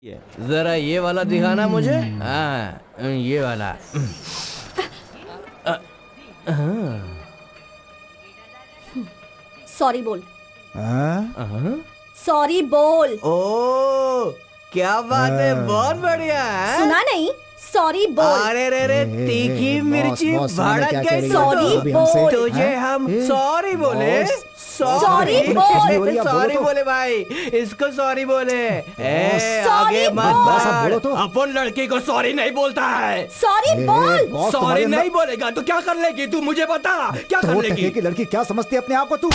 जरा ये वाला दिखाना मुझे। हाँ ये वाला। सॉरी बोल। सॉरी बोल। ओ क्या बात है, बहुत बढ़िया है। सुना नहीं? सॉरी बोल। अरे रे रे, तीखी मिर्ची भड़क गई। सॉरी बोल। तुझे हम सॉरी बोले। सॉरी बोल। सॉरी बोले भाई, इसको सॉरी बोले। आगे मत बोलो तो। अपन लड़की को सॉरी नहीं बोलता है। सॉरी बोल। सॉरी नहीं बोलेगा तो क्या कर लेगी तू, मुझे बता क्या कर लेगी। की लड़की क्या समझती है अपने आप को तू?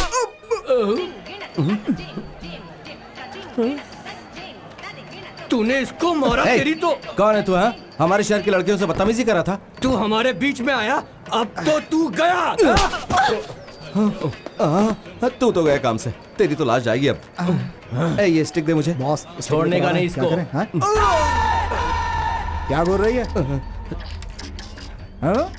तूने इसको मारा। तेरी तो कौन है तू? हाँ, हमारे शहर की लड़कियों से बदतमीजी कर रहा था। तू हमारे बीच में आया, अब तो तू गया। तू तो गया काम से, तेरी तो लाश जाएगी अब। ये स्टिक दे मुझे। बॉस छोड़ने का नहीं इसको। क्या बोल रही है? हाँ?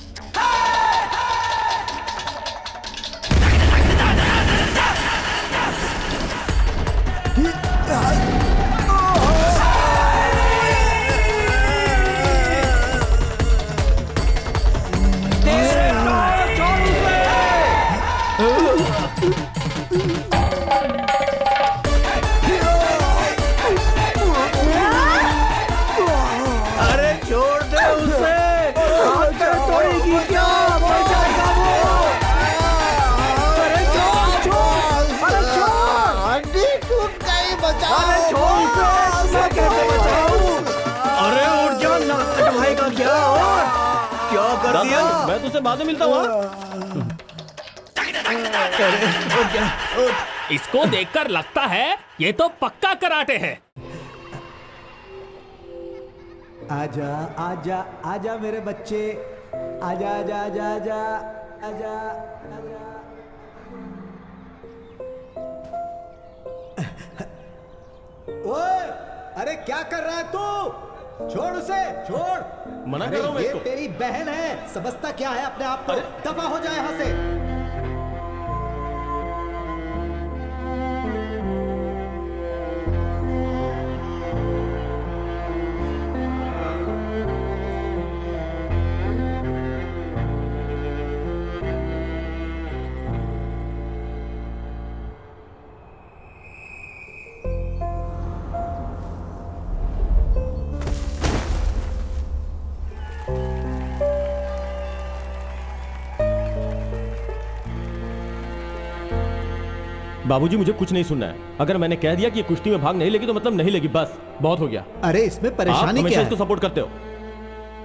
अरे छोड़ दे उसे। तोड़ेगी क्या? मर जाएगा वो। अरे छोड़ छोड़। अरे छोड़। हड्डी टूट गई, बचाओ। अरे छोड़ उसे। मैं कैसे बचाऊं? अरे उठ जा, नाक कटवाएगा क्या? और क्या कर दिया? मैं तुझसे बाद में मिलता हूँ। इसको देखकर लगता है ये तो पक्का कराटे है। आजा आजा आजा मेरे बच्चे, आजा आजा आजा आजा आजा आजा। ओए, अरे क्या कर रहा है तू? छोड़ उसे, छोड़। मना कर अरे रहा हूं मैं ये इसको। तेरी बहन है, समझता क्या है अपने आप को? दफा हो जाए यहाँ से। बाबूजी मुझे कुछ नहीं सुनना है। अगर मैंने कह दिया कि ये कुश्ती में भाग नहीं लेगी तो मतलब नहीं लेगी, बस बहुत हो गया। अरे इसमें आप परेशानी हमेशा क्या इसको है? सपोर्ट करते हो।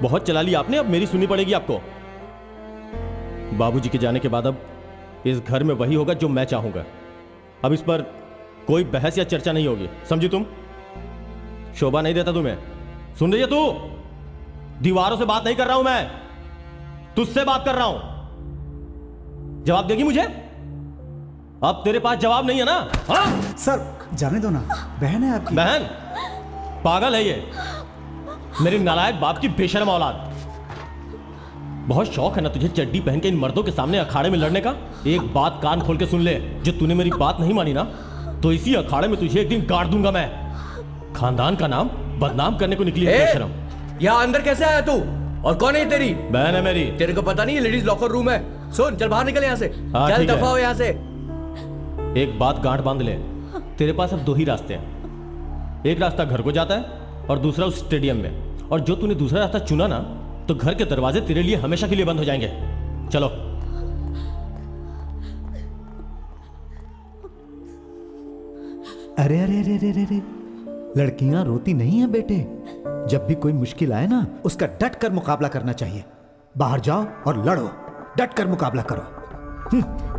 बहुत चला लिया आपने, अब मेरी सुननी पड़ेगी आपको। बाबूजी के जाने के बाद अब इस घर में वही होगा जो मैं चाहूंगा। अब इस पर कोई बहस या चर्चा नहीं होगी, समझी तुम? शोभा नहीं देता तुम्हें। सुन रही है तू? दीवारों से बात नहीं कर रहा हूं मैं, तुझसे बात कर रहा हूं। जवाब देगी मुझे? अब तेरे पास जवाब नहीं है ना? हाँ? सर जाने दो ना, बहन है आपकी। बहन? पागल है ये, मेरी नालायक बाप की बेशर्म औलाद। बहुत शौक है ना तुझे चड्डी पहन के इन मर्दों के सामने अखाड़े में लड़ने का? एक बात कान खोल के सुन ले, जो तूने मेरी बात नहीं मानी ना, तो इसी अखाड़े में तुझे एक दिन गाड़ दूंगा मैं। खानदान का नाम बदनाम करने को निकली है बेशर्म। यहाँ अंदर कैसे आया तू? और कौन है तेरी बहन? है मेरी। तेरे को पता नहीं है लेडीज लॉकर रूम है? सुन, चल बाहर निकल यहाँ से। हाँ, चल ठीक है। दफा हो यहाँ से। एक बात गांठ बांध ले, तेरे पास अब दो ही रास्ते हैं। एक रास्ता घर को जाता है और दूसरा उस स्टेडियम में। और जो तूने दूसरा रास्ता चुना ना, तो घर के दरवाजे तेरे लिए हमेशा के लिए बंद हो जाएंगे। चलो। अरे अरे अरे अरे अरे, लड़कियां रोती नहीं है बेटे। जब भी कोई मुश्किल आए ना, उसका डट कर मुकाबला करना चाहिए। बाहर जाओ और लड़ो, डट कर मुकाबला करो।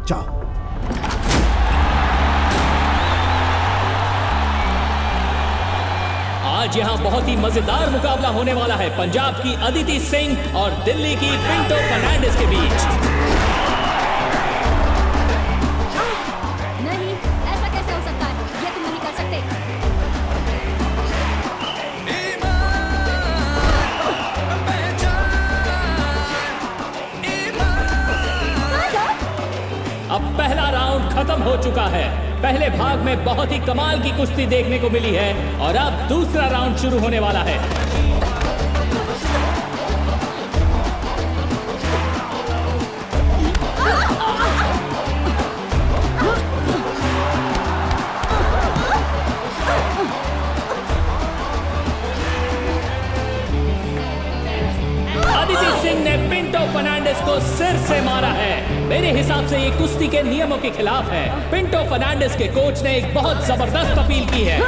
जाओ। आज यहाँ बहुत ही मजेदार मुकाबला होने वाला है पंजाब की अदिति सिंह और दिल्ली की पिंटो फर्नांडिस के बीच। नहीं, ऐसा कैसे हो सकता है? ये तुम नहीं कर सकते। अब पहला राउंड खत्म हो चुका है। पहले भाग में बहुत ही कमाल की कुश्ती देखने को मिली है और अब दूसरा राउंड शुरू होने वाला है। अदिति सिंह ने पिंटो फर्नांडिस को सिर से मारा है। मेरे हिसाब से ये कुश्ती के नियमों के खिलाफ है। पिंटो फर्नांडिस के कोच ने एक बहुत जबरदस्त अपील की है।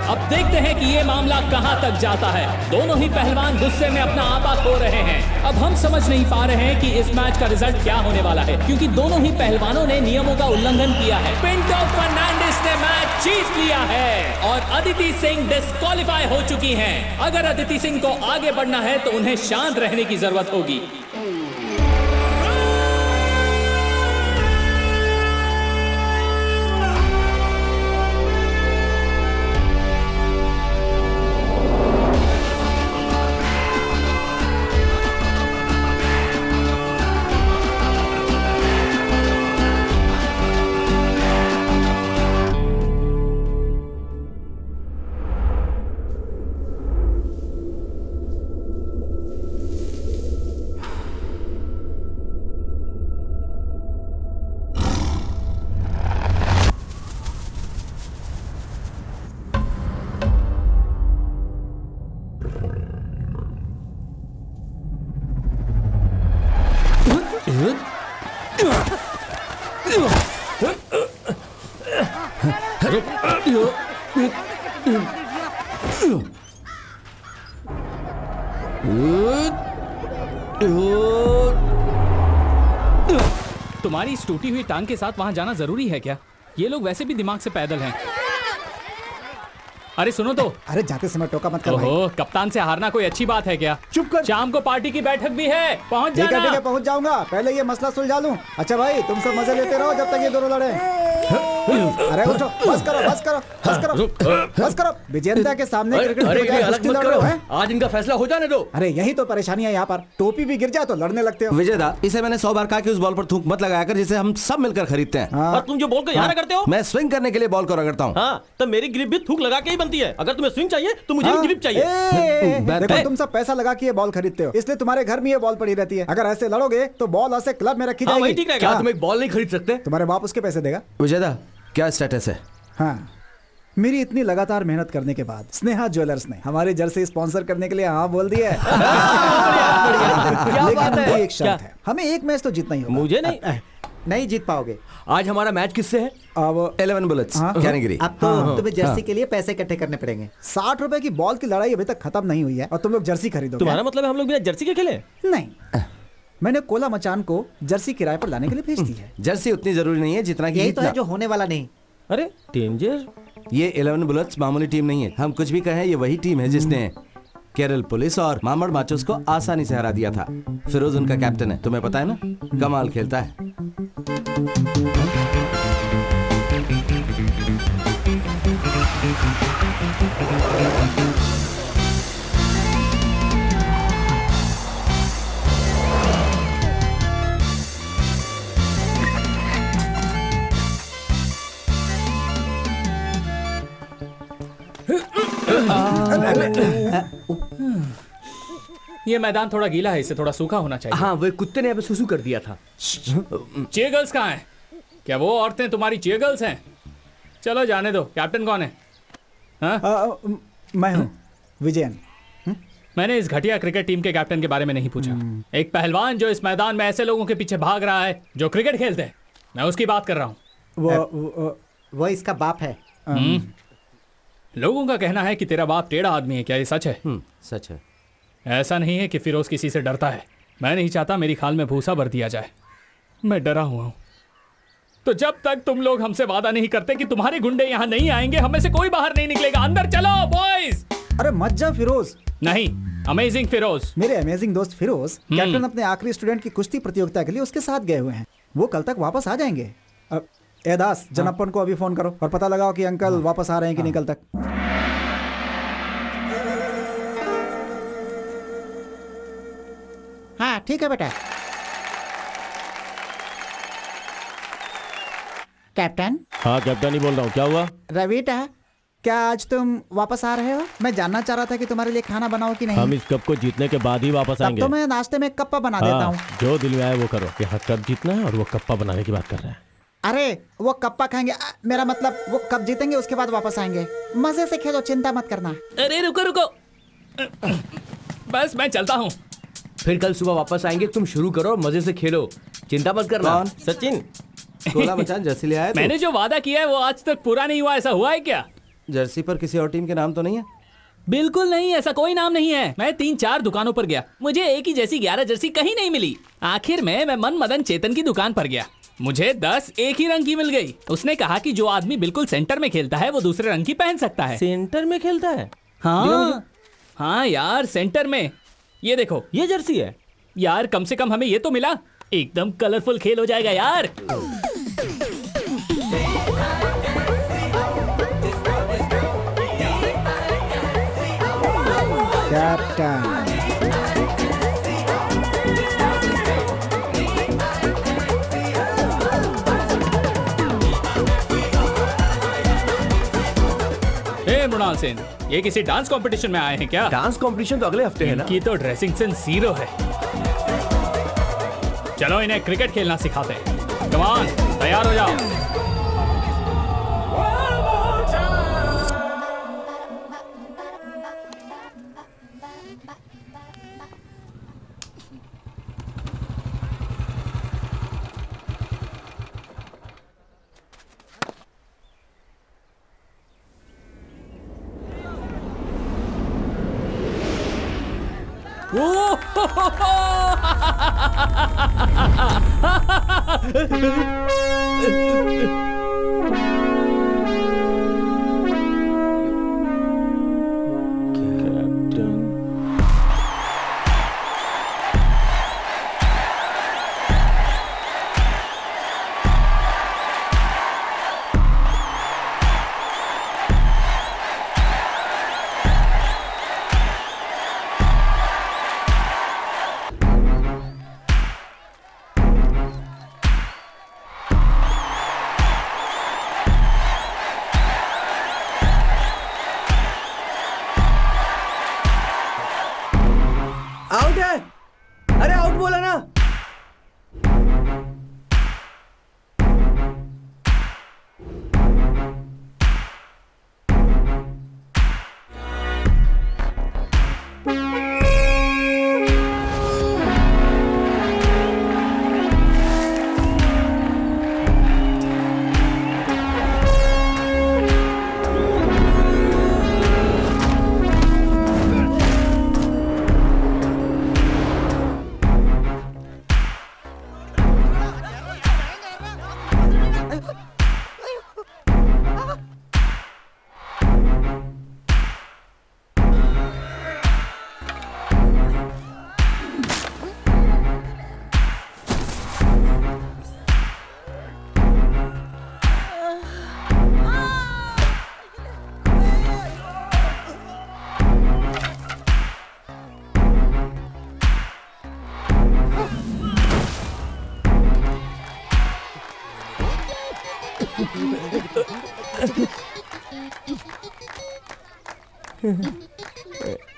अब देखते हैं कि ये मामला कहां तक जाता है। दोनों ही पहलवान गुस्से में अपना आपा खो रहे हैं। अब हम समझ नहीं पा रहे हैं कि इस मैच का रिजल्ट क्या होने वाला है, क्योंकि दोनों ही पहलवानों ने नियमों का उल्लंघन किया है। पिंटो फर्नांडिस ने मैच जीत लिया है और अदिति सिंह डिस्क्वालीफाई हो चुकी हैं। अगर अदिति सिंह को आगे बढ़ना है तो उन्हें शांत रहने की जरूरत होगी। तुम्हारी इस टूटी हुई टांग के साथ वहां जाना जरूरी है क्या? ये लोग वैसे भी दिमाग से पैदल हैं। अरे सुनो तो। अरे जाते समय टोका मत कर भाई। ओहो, कप्तान से हारना कोई अच्छी बात है क्या? चुप कर। शाम को पार्टी की बैठक भी है, पहुंच जाना। ठीक है पहुंच जाऊंगा। पहले ये मसला सुलझा लूं। अच्छा भाई तुम सब मजे लेते रहो जब तक ये दोनों लड़े। अरे उठो, बस करो बस करो बस करो बस करो। विजेंद्र के सामने क्रिकेट की बजाय कुश्ती लड़ रहे हो हैं? आज इनका फैसला हो जाने दो। अरे यही तो परेशानी है यहाँ पर। टोपी भी गिर जाए तो लड़ने लगते हो। विजयदा, इसे मैंने 100 बार कहा कि उस बॉल पर थूक मत लगाया कर जिसे हम सब मिलकर खरीदते हैं। हाँ। और तुम जो बॉल को यहाँ करते हो, मैं स्विंग करने के लिए बॉल को रगड़ता हूँ। हाँ, तो मेरी ग्रिप भी थूक लगा के ही बनती है। अगर तुम्हें स्विंग चाहिए तो मुझे भी ग्रिप चाहिए। देखो तुम सब पैसा लगा के ये बॉल खरीदते हो, इसलिए तुम्हारे घर में ये बॉल पड़ी रहती है। अगर ऐसे लड़ोगे तो बॉल ऐसे क्लब में रखी जाएगी। ठीक रहेगा। क्या तुम एक बॉल नहीं खरीद सकते? तुम्हारे बाप उसके पैसे देगा। विजयदा, क्या स्टेटस है? हाँ, मेरी इतनी लगातार मेहनत करने के बाद स्नेहा ज्वेलर्स ने हमारी जर्सी स्पॉन्सर करने के लिए हाँ बोल दिया है। लेकिन उनकी एक शर्त है, हमें एक मैच तो जीतना ही होगा। मुझे नहीं नहीं जीत पाओगे। आज हमारा मैच किससे है? अब 11 बुलेट्स कैटेगरी। अब तो तुम्हें जर्सी के लिए पैसे इकट्ठे करने पड़ेंगे। 60 रुपए की बॉल की लड़ाई अभी तक खत्म नहीं हुई है और तुम लोग जर्सी खरीदोगे। तुम्हारा मतलब है हम लोग बिना जर्सी के खेले? नहीं, मैंने कोला मचान को जर्सी किराए पर लाने के लिए भेज दी है। जर्सी उतनी जरूरी नहीं है जितना कि यही तो है जो होने वाला नहीं। अरे डेंजर। ये 11 बुलेट्स मामूली टीम नहीं है। हम कुछ भी कहें, ये वही टीम है जिसने केरल पुलिस और मामड़ माचोस को आसानी से हरा दिया था। फिरोज उनका कैप्टन है, तुम्हें पता है ना? कमाल खेलता है। ये मैदान थोड़ा गीला है, इसे थोड़ा सूखा होना चाहिए। हाँ, वो कुत्ते ने अभी सुसु कर दिया था। चीयर गर्ल्स कहाँ हैं? क्या वो औरतें तुम्हारी चीयर गर्ल्स हैं? चलो जाने दो। कैप्टन कौन है? हाँ? मैं हूँ विजयन। मैंने इस घटिया क्रिकेट टीम के कैप्टन के बारे में नहीं पूछा। एक पहलवान जो इस मैदान में ऐसे लोगों के पीछे भाग रहा है जो क्रिकेट खेलते हैं, मैं उसकी बात कर रहा हूँ। वो इसका बाप है। लोगों का कहना है कि तेरा बाप टेढ़ा आदमी है। क्या ये सच है? सच है। ऐसा नहीं है कि फिरोज किसी से डरता है। मैं नहीं चाहता मेरी खाल में भूसा भर दिया जाए। मैं डरा हुआ हूं। तो जब तक तुम लोग हमसे वादा नहीं करते कि तुम्हारे गुंडे यहाँ नहीं आएंगे, हमें से कोई बाहर नहीं निकलेगा। अंदर चलो बॉयज। अरे मत जा फिरोज। नहीं, अमेजिंग फिरोज। मेरे अमेजिंग दोस्त फिरोज कैप्टन अपने आखिरी स्टूडेंट की कुश्ती प्रतियोगिता के लिए उसके साथ गए हुए हैं। वो कल तक वापस आ जाएंगे। एदास, जनप्पन को अभी फोन करो और पता लगाओ कि अंकल वापस आ रहे हैं कि नहीं कल तक। हाँ ठीक है बेटा। कैप्टन। हाँ कैप्टन ही बोल रहा हूँ, क्या हुआ? रवीटा, क्या आज तुम वापस आ रहे हो? मैं जानना चाह रहा था कि तुम्हारे लिए खाना बनाओ कि नहीं। हम इस कप को जीतने के बाद ही वापस तब आएंगे। तो मैं नाश्ते में कप्पा बना देता हूँ। जो दिल में आए वो करो। यहाँ कप जीतना है और वो कप्पा बनाने की बात कर रहे हैं। अरे वो कप्पा खाएंगे, मेरा मतलब वो कप जीतेंगे उसके बाद वापस आएंगे। मजे से खेलो, चिंता मत करना। अरे रुको रुको, बस मैं चलता हूँ। फिर कल सुबह वापस आएंगे, तुम शुरू करो, मजे से खेलो, चिंता मत करना। कौन? सचिन। कोला मचान जर्सी ले आया मैंने जो वादा किया है वो आज तक पूरा नहीं हुआ, ऐसा हुआ है क्या? जर्सी पर किसी और टीम के नाम तो नहीं है? बिल्कुल नहीं, ऐसा कोई नाम नहीं है। मैं 3-4 दुकानों पर गया, मुझे एक ही जैसी 11 जर्सी कहीं नहीं मिली। आखिर में मैं मन मदन चेतन की दुकान पर गया, मुझे 10 एक ही रंग की मिल गई। उसने कहा कि जो आदमी बिल्कुल सेंटर में खेलता है वो दूसरे रंग की पहन सकता है। सेंटर में खेलता है? हाँ हाँ यार, सेंटर में। ये देखो, ये जर्सी है यार कम से कम हमें ये तो मिला। एकदम कलरफुल खेल हो जाएगा यार। कैप्टन। हे मृणाल सेन, ये किसी डांस कंपटीशन में आए हैं क्या? डांस कंपटीशन तो अगले हफ्ते है ना। इनकी तो ड्रेसिंग सेंस 0 है। चलो इन्हें क्रिकेट खेलना सिखाते हैं। कम ऑन, तैयार हो जाओ। आउट है। अरे आउट बोला ना।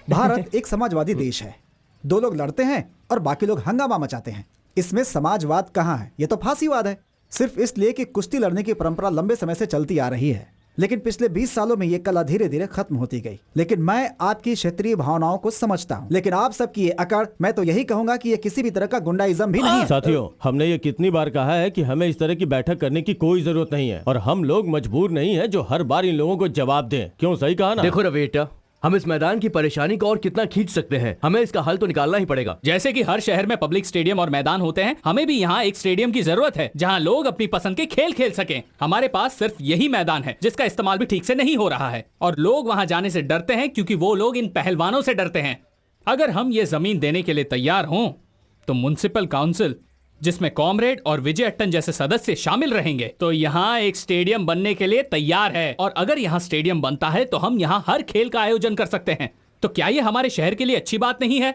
भारत एक समाजवादी देश है। 2 लोग लड़ते हैं और बाकी लोग हंगामा मचाते हैं। इसमें समाजवाद कहाँ है? ये तो फांसीवाद है। सिर्फ इसलिए कि कुश्ती लड़ने की परंपरा लंबे समय से चलती आ रही है, लेकिन पिछले 20 सालों में ये कला धीरे धीरे खत्म होती गई। लेकिन मैं आपकी क्षेत्रीय भावनाओं को समझता हूँ, लेकिन आप सबकी ये अकड़, मैं तो यही कहूंगा कि ये किसी भी तरह का गुंडाइज्म भी नहीं है। साथियों, हमने ये कितनी बार कहा है कि हमें इस तरह की बैठक करने की कोई जरूरत नहीं है, और हम लोग मजबूर नहीं है जो हर बार इन लोगों को जवाब दें। क्यों, सही कहा ना? देखो रवेटा, हम इस मैदान की परेशानी को और कितना खींच सकते हैं, हमें इसका हल तो निकालना ही पड़ेगा। जैसे कि हर शहर में पब्लिक स्टेडियम और मैदान होते हैं, हमें भी यहाँ एक स्टेडियम की जरूरत है जहाँ लोग अपनी पसंद के खेल खेल सकें। हमारे पास सिर्फ यही मैदान है जिसका इस्तेमाल भी ठीक से नहीं हो रहा है, और लोग वहाँ जाने से डरते हैं क्योंकि वो लोग इन पहलवानों से डरते हैं। अगर हम ये जमीन देने के लिए तैयार हों तो म्युनिसिपल काउंसिल, जिसमें कॉमरेड और विजय अट्टन जैसे सदस्य शामिल रहेंगे, तो यहाँ एक स्टेडियम बनने के लिए तैयार है। और अगर यहाँ स्टेडियम बनता है तो हम यहाँ हर खेल का आयोजन कर सकते हैं। तो क्या ये हमारे शहर के लिए अच्छी बात नहीं है?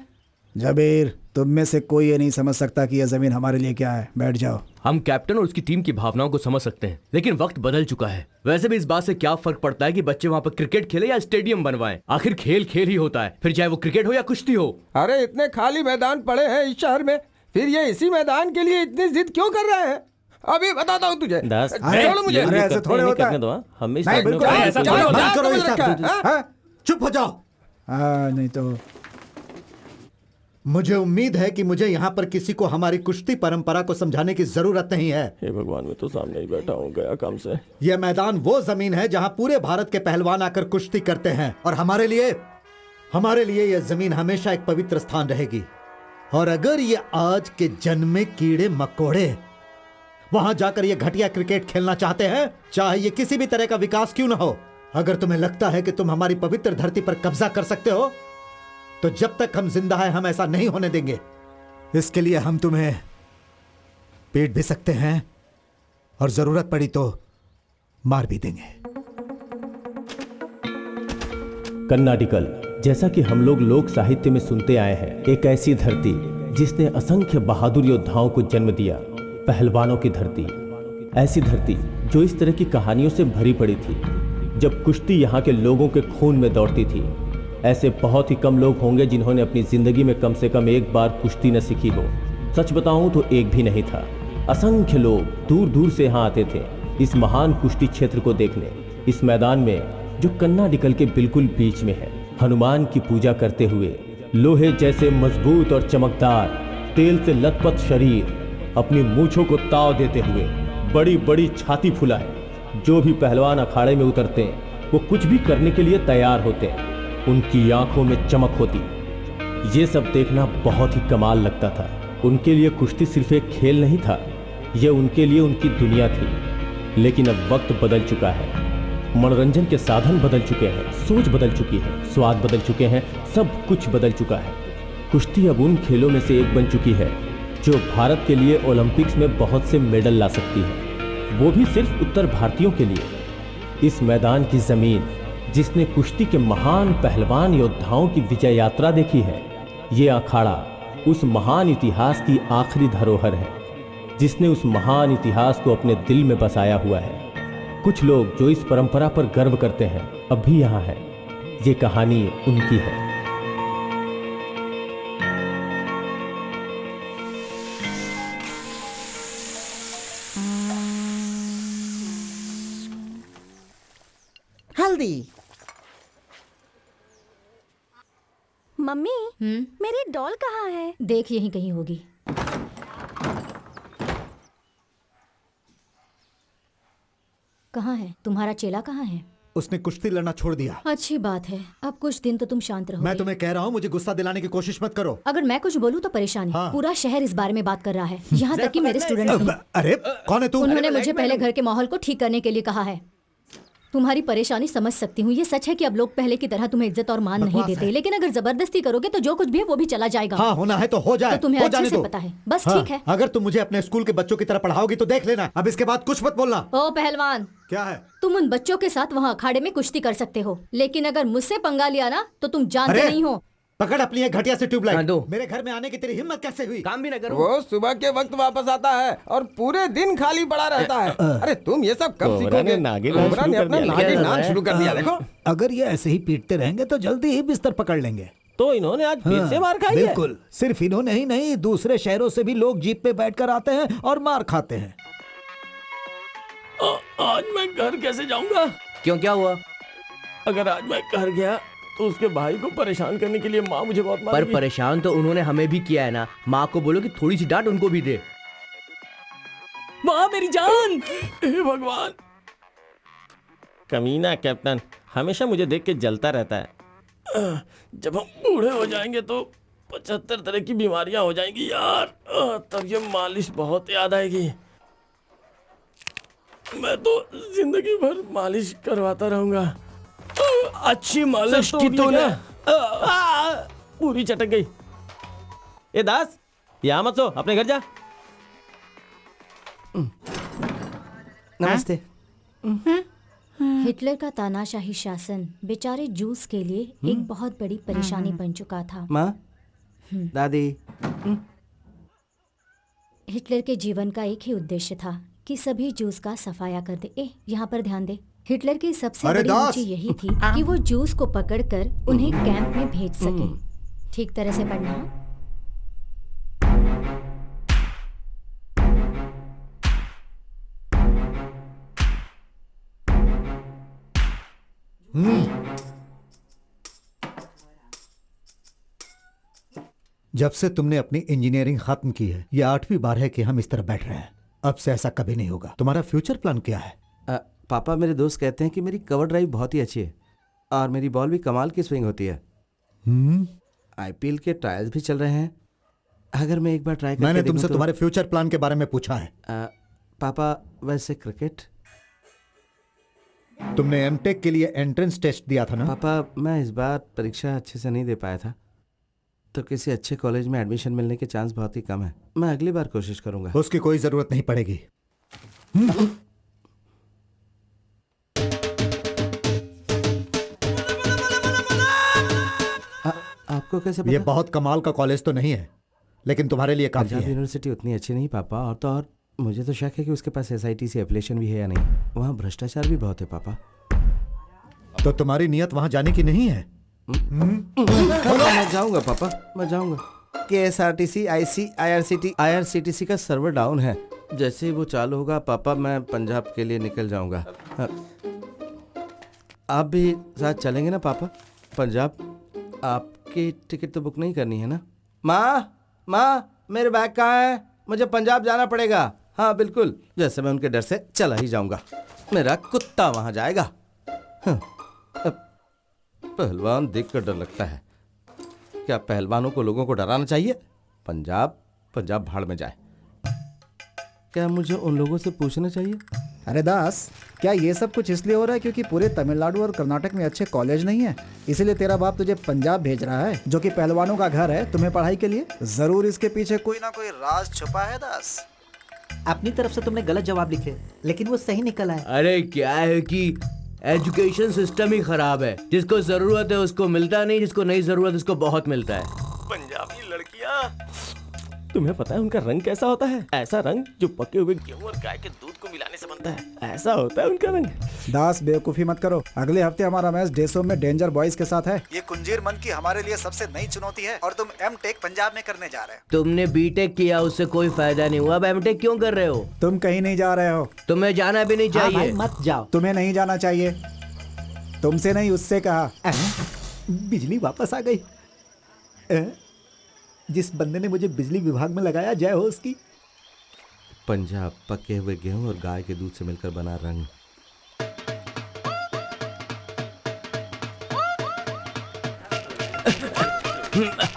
जबीर, तुम में से कोई ये नहीं समझ सकता कि यह जमीन हमारे लिए क्या है। बैठ जाओ। हम कैप्टन और उसकी टीम की भावनाओं को समझ सकते हैं, लेकिन वक्त बदल चुका है। वैसे भी इस बात से क्या फर्क पड़ता है कि बच्चे वहाँ पर क्रिकेट खेले या स्टेडियम बनवाएं? आखिर खेल खेल ही होता है, फिर चाहे वो क्रिकेट हो या कुश्ती हो। अरे इतने खाली मैदान पड़े हैं इस शहर में, फिर ये इसी मैदान के लिए इतनी जिद क्यों कर रहे हैं? अभी बताता हूँ तुझे। छोड़ो मुझे। अरे ऐसे थोड़े होता है। नहीं, बिल्कुल ऐसा थोड़ी होता है। बंद करो ये समझ सब। रखा है, हाँ? चुप हो जाओ। नहीं तो मुझे उम्मीद है कि मुझे यहाँ पर किसी को हमारी कुश्ती परंपरा को समझाने की जरूरत नहीं है। हे भगवान, मैं तो सामने ही बैठा हूँ, गया काम से। यह मैदान वो जमीन है जहाँ पूरे भारत के पहलवान आकर कुश्ती करते हैं, और हमारे लिए यह जमीन हमेशा एक पवित्र स्थान रहेगी। और अगर ये आज के जन्मे कीड़े मकोड़े वहां जाकर ये घटिया क्रिकेट खेलना चाहते हैं, चाहे ये किसी भी तरह का विकास क्यों ना हो, अगर तुम्हें लगता है कि तुम हमारी पवित्र धरती पर कब्जा कर सकते हो, तो जब तक हम जिंदा हैं हम ऐसा नहीं होने देंगे। इसके लिए हम तुम्हें पीट भी सकते हैं और जरूरत पड़ी तो मार भी देंगे। कर्नाटिकल, जैसा कि हम लोग साहित्य में सुनते आए हैं, एक ऐसी धरती जिसने असंख्य बहादुर योद्धाओं को जन्म दिया, पहलवानों की धरती। ऐसी धरती जो इस तरह की कहानियों से भरी पड़ी थी। जब कुश्ती यहाँ के लोगों के खून में दौड़ती थी, ऐसे बहुत ही कम लोग होंगे जिन्होंने अपनी जिंदगी में कम से कम एक बार कुश्ती न सीखी हो। सच बताऊं तो एक भी नहीं था। असंख्य लोग दूर दूर से यहाँ आते थे इस महान कुश्ती क्षेत्र को देखने। इस मैदान में जो कर्नाटिकल के बिल्कुल बीच में है, हनुमान की पूजा करते हुए लोहे जैसे मजबूत और चमकदार, तेल से लथपथ शरीर, अपनी मूंछों को ताव देते हुए, बड़ी बड़ी छाती फुलाए, जो भी पहलवान अखाड़े में उतरते हैं वो कुछ भी करने के लिए तैयार होते हैं। उनकी आंखों में चमक होती। ये सब देखना बहुत ही कमाल लगता था। उनके लिए कुश्ती सिर्फ एक खेल नहीं था, यह उनके लिए उनकी दुनिया थी। लेकिन अब वक्त बदल चुका है, मनोरंजन के साधन बदल चुके हैं, सोच बदल चुकी है, स्वाद बदल चुके हैं, सब कुछ बदल चुका है। कुश्ती अब उन खेलों में से एक बन चुकी है जो भारत के लिए ओलंपिक्स में बहुत से मेडल ला सकती है, वो भी सिर्फ उत्तर भारतीयों के लिए। इस मैदान की जमीन जिसने कुश्ती के महान पहलवान योद्धाओं की विजय यात्रा देखी है, ये अखाड़ा उस महान इतिहास की आखिरी धरोहर है जिसने उस महान इतिहास को अपने दिल में बसाया हुआ है। कुछ लोग जो इस परंपरा पर गर्व करते हैं अब भी यहाँ है। ये कहानी उनकी है। हल्दी। मम्मी, मेरी डॉल कहाँ है? देख, यहीं कहीं होगी। कहाँ है तुम्हारा चेला? कहाँ है? उसने कुश्ती लड़ना छोड़ दिया। अच्छी बात है, अब कुछ दिन तो तुम शांत रहोगे। मैं तुम्हें कह रहा हूँ, मुझे गुस्सा दिलाने की कोशिश मत करो। अगर मैं कुछ बोलूँ तो परेशानी। हाँ। पूरा शहर इस बारे में बात कर रहा है, यहाँ तक कि मेरे स्टूडेंट्स भी। अरे कौन है तू? उन्होंने मुझे पहले घर के माहौल को ठीक करने के लिए कहा है। तुम्हारी परेशानी समझ सकती हूँ। ये सच है कि अब लोग पहले की तरह तुम्हें इज्जत और मान नहीं देते, लेकिन अगर जबरदस्ती करोगे तो जो कुछ भी है वो भी चला जाएगा। हाँ, होना है तो हो जाए। तो तुम्हें हो अच्छे जाने से दो। पता है। बस हाँ, ठीक है। अगर तुम मुझे अपने स्कूल के बच्चों की तरह पढ़ाओगी तो देख लेना, अब इसके बाद कुछ मत बोलना। ओ पहलवान, क्या है? तुम उन बच्चों के साथ वहाँ अखाड़े में कुश्ती कर सकते हो, लेकिन अगर मुझसे पंगा लिया ना तो तुम जानते नहीं हो। पकड़ अपनी एक घटिया से ट्यूबलाइट। दो। मेरे घर में आने की तेरी हिम्मत कैसे हुई? काम भी ना करो। वो सुबह के वक्त वापस आता है और पूरे दिन खाली पड़ा रहता है। अरे तुम ये सब कब कोबरा सीखोगे? ने नागिन नाच कोबरा शुरू ने कर अपना दिया। नागिन नाच शुरू कर दिया। देखो, अगर ये ऐसे ही पीटते रहेंगे तो जल्दी ही बिस्तर पकड़ लेंगे। तो इन्होंने आज फिर से मार खाई है। बिल्कुल, सिर्फ इन्होंने ही नहीं, दूसरे शहरों से भी लोग जीप पे बैठकर आते हैं और मार खाते हैं। आज मैं घर कैसे जाऊंगा? क्यों, क्या हुआ? अगर आज मैं घर गया तो उसके भाई को परेशान करने के लिए माँ मुझे बहुत पर मारेगी। परेशान तो उन्होंने हमें भी किया है ना। माँ को बोलो कि थोड़ी सी डांट उनको भी दे। माँ मेरी जान। हे भगवान, कमीना कैप्टन हमेशा मुझे देख के जलता रहता है। जब हम बूढ़े हो जाएंगे तो 75 तरह की बीमारियां हो जाएंगी यार। तब ये मालिश बहुत याद आएगी। मैं तो जिंदगी भर मालिश करवाता रहूंगा। अच्छी मालिश की तो ना पूरी चटक गई। ए दास, यहाँ मत सो, अपने घर जा। नमस्ते। हिटलर का तानाशाही शासन बेचारे जूस के लिए एक बहुत बड़ी परेशानी बन चुका था। माँ, दादी, हिटलर के जीवन का एक ही उद्देश्य था कि सभी जूस का सफाया कर दे। यहाँ पर ध्यान दे। हिटलर की सबसे अरे बड़ी दास! रुचि यही थी कि वो जूस को पकड़कर उन्हें कैंप में भेज सके। ठीक तरह से पढ़ना। जब से तुमने अपनी इंजीनियरिंग खत्म की है, ये 8वीं बार है कि हम इस तरह बैठ रहे हैं। अब से ऐसा कभी नहीं होगा। तुम्हारा फ्यूचर प्लान क्या है? पापा, मेरे दोस्त कहते हैं कि मेरी कवर ड्राइव बहुत ही अच्छी है और मेरी बॉल भी कमाल की स्विंग होती है। आईपीएल के ट्रायल्स भी चल रहे हैं। अगर मैं एक बार ट्राई करके मैंने देखूं तुमसे तो... तुम्हारे फ्यूचर प्लान के बारे में पूछा है। पापा, वैसे क्रिकेट। तुमने एमटेक के लिए एंट्रेंस टेस्ट दिया था ना? पापा, मैं इस बार परीक्षा अच्छे से नहीं दे पाया था, तो किसी अच्छे कॉलेज में एडमिशन मिलने के चांस बहुत ही कम है। मैं अगली बार कोशिश करूंगा। उसकी कोई जरूरत नहीं पड़ेगी। आपको कैसे पता? ये बहुत कमाल का कॉलेज तो नहीं है, लेकिन तुम्हारे लिए काफी पंजाब है। यूनिवर्सिटी उतनी अच्छी नहीं पापा, और तो और मुझे तो शक है कि उसके पास SITC एप्लीकेशन भी है या नहीं। वहाँ भ्रष्टाचार भी बहुत है पापा। तो तुम्हारी नियत वहां जाने की नहीं है? मैं जाऊंगा पापा, मैं जाऊंगा। KSRTC, IRCTC का सर्वर डाउन है। जैसे ही वो चालू होगा पापा, मैं पंजाब के लिए निकल जाऊंगा। आप भी साथ चलेंगे ना पापा पंजाब? आपकी टिकट तो बुक नहीं करनी है ना? माँ, मेरे बैग कहाँ है? मुझे पंजाब जाना पड़ेगा। हाँ बिल्कुल, जैसे मैं उनके डर से चला ही जाऊंगा। मेरा कुत्ता वहां जाएगा। पहलवान देखकर डर लगता है। क्या पहलवानों को लोगों को डराना चाहिए? पंजाब भाड़ में जाए। क्या मुझे उन लोगों से पूछना चाहिए? अरे दास, क्या ये सब कुछ इसलिए हो रहा है क्योंकि पूरे तमिलनाडु और कर्नाटक में अच्छे कॉलेज नहीं है, इसीलिए तेरा बाप तुझे पंजाब भेज रहा है, जो कि पहलवानों का घर है, तुम्हें पढ़ाई के लिए? जरूर इसके पीछे कोई ना कोई राज छुपा है दास। अपनी तरफ से तुमने गलत जवाब लिखे, लेकिन वो सही निकला है। अरे क्या है कि एजुकेशन सिस्टम ही खराब है। जिसको जरूरत है उसको मिलता नहीं, जिसको नहीं जरूरत उसको बहुत मिलता है। पंजाबी लड़कियां, तुम्हें पता है उनका रंग कैसा होता है? ऐसा रंग जो पके हुए गेहूं और गाय के दूध को मिलाने से बनता है। ऐसा होता है उनका रंग। दास, बेवकूफी मत करो। अगले हफ्ते हमारा मैच डेसो में डेंजर बॉयज के साथ है। ये कुंजीर मन की हमारे लिए सबसे नई चुनौती है और तुम एमटेक पंजाब में करने जा रहे हो। तुमने बीटेक किया, उससे कोई फायदा नहीं हुआ। अब एमटेक क्यों कर रहे हो? तुम कहीं नहीं जा रहे हो। तुम्हें जाना भी नहीं चाहिए। भाई मत जाओ। तुम्हें नहीं जाना चाहिए। तुमसे नहीं, उससे कहा। बिजली वापस आ गई। जिस बंदे ने मुझे बिजली विभाग में लगाया, जय हो उसकी। पंजाब पके हुए गेहूं और गाय के दूध से मिलकर बना रंग।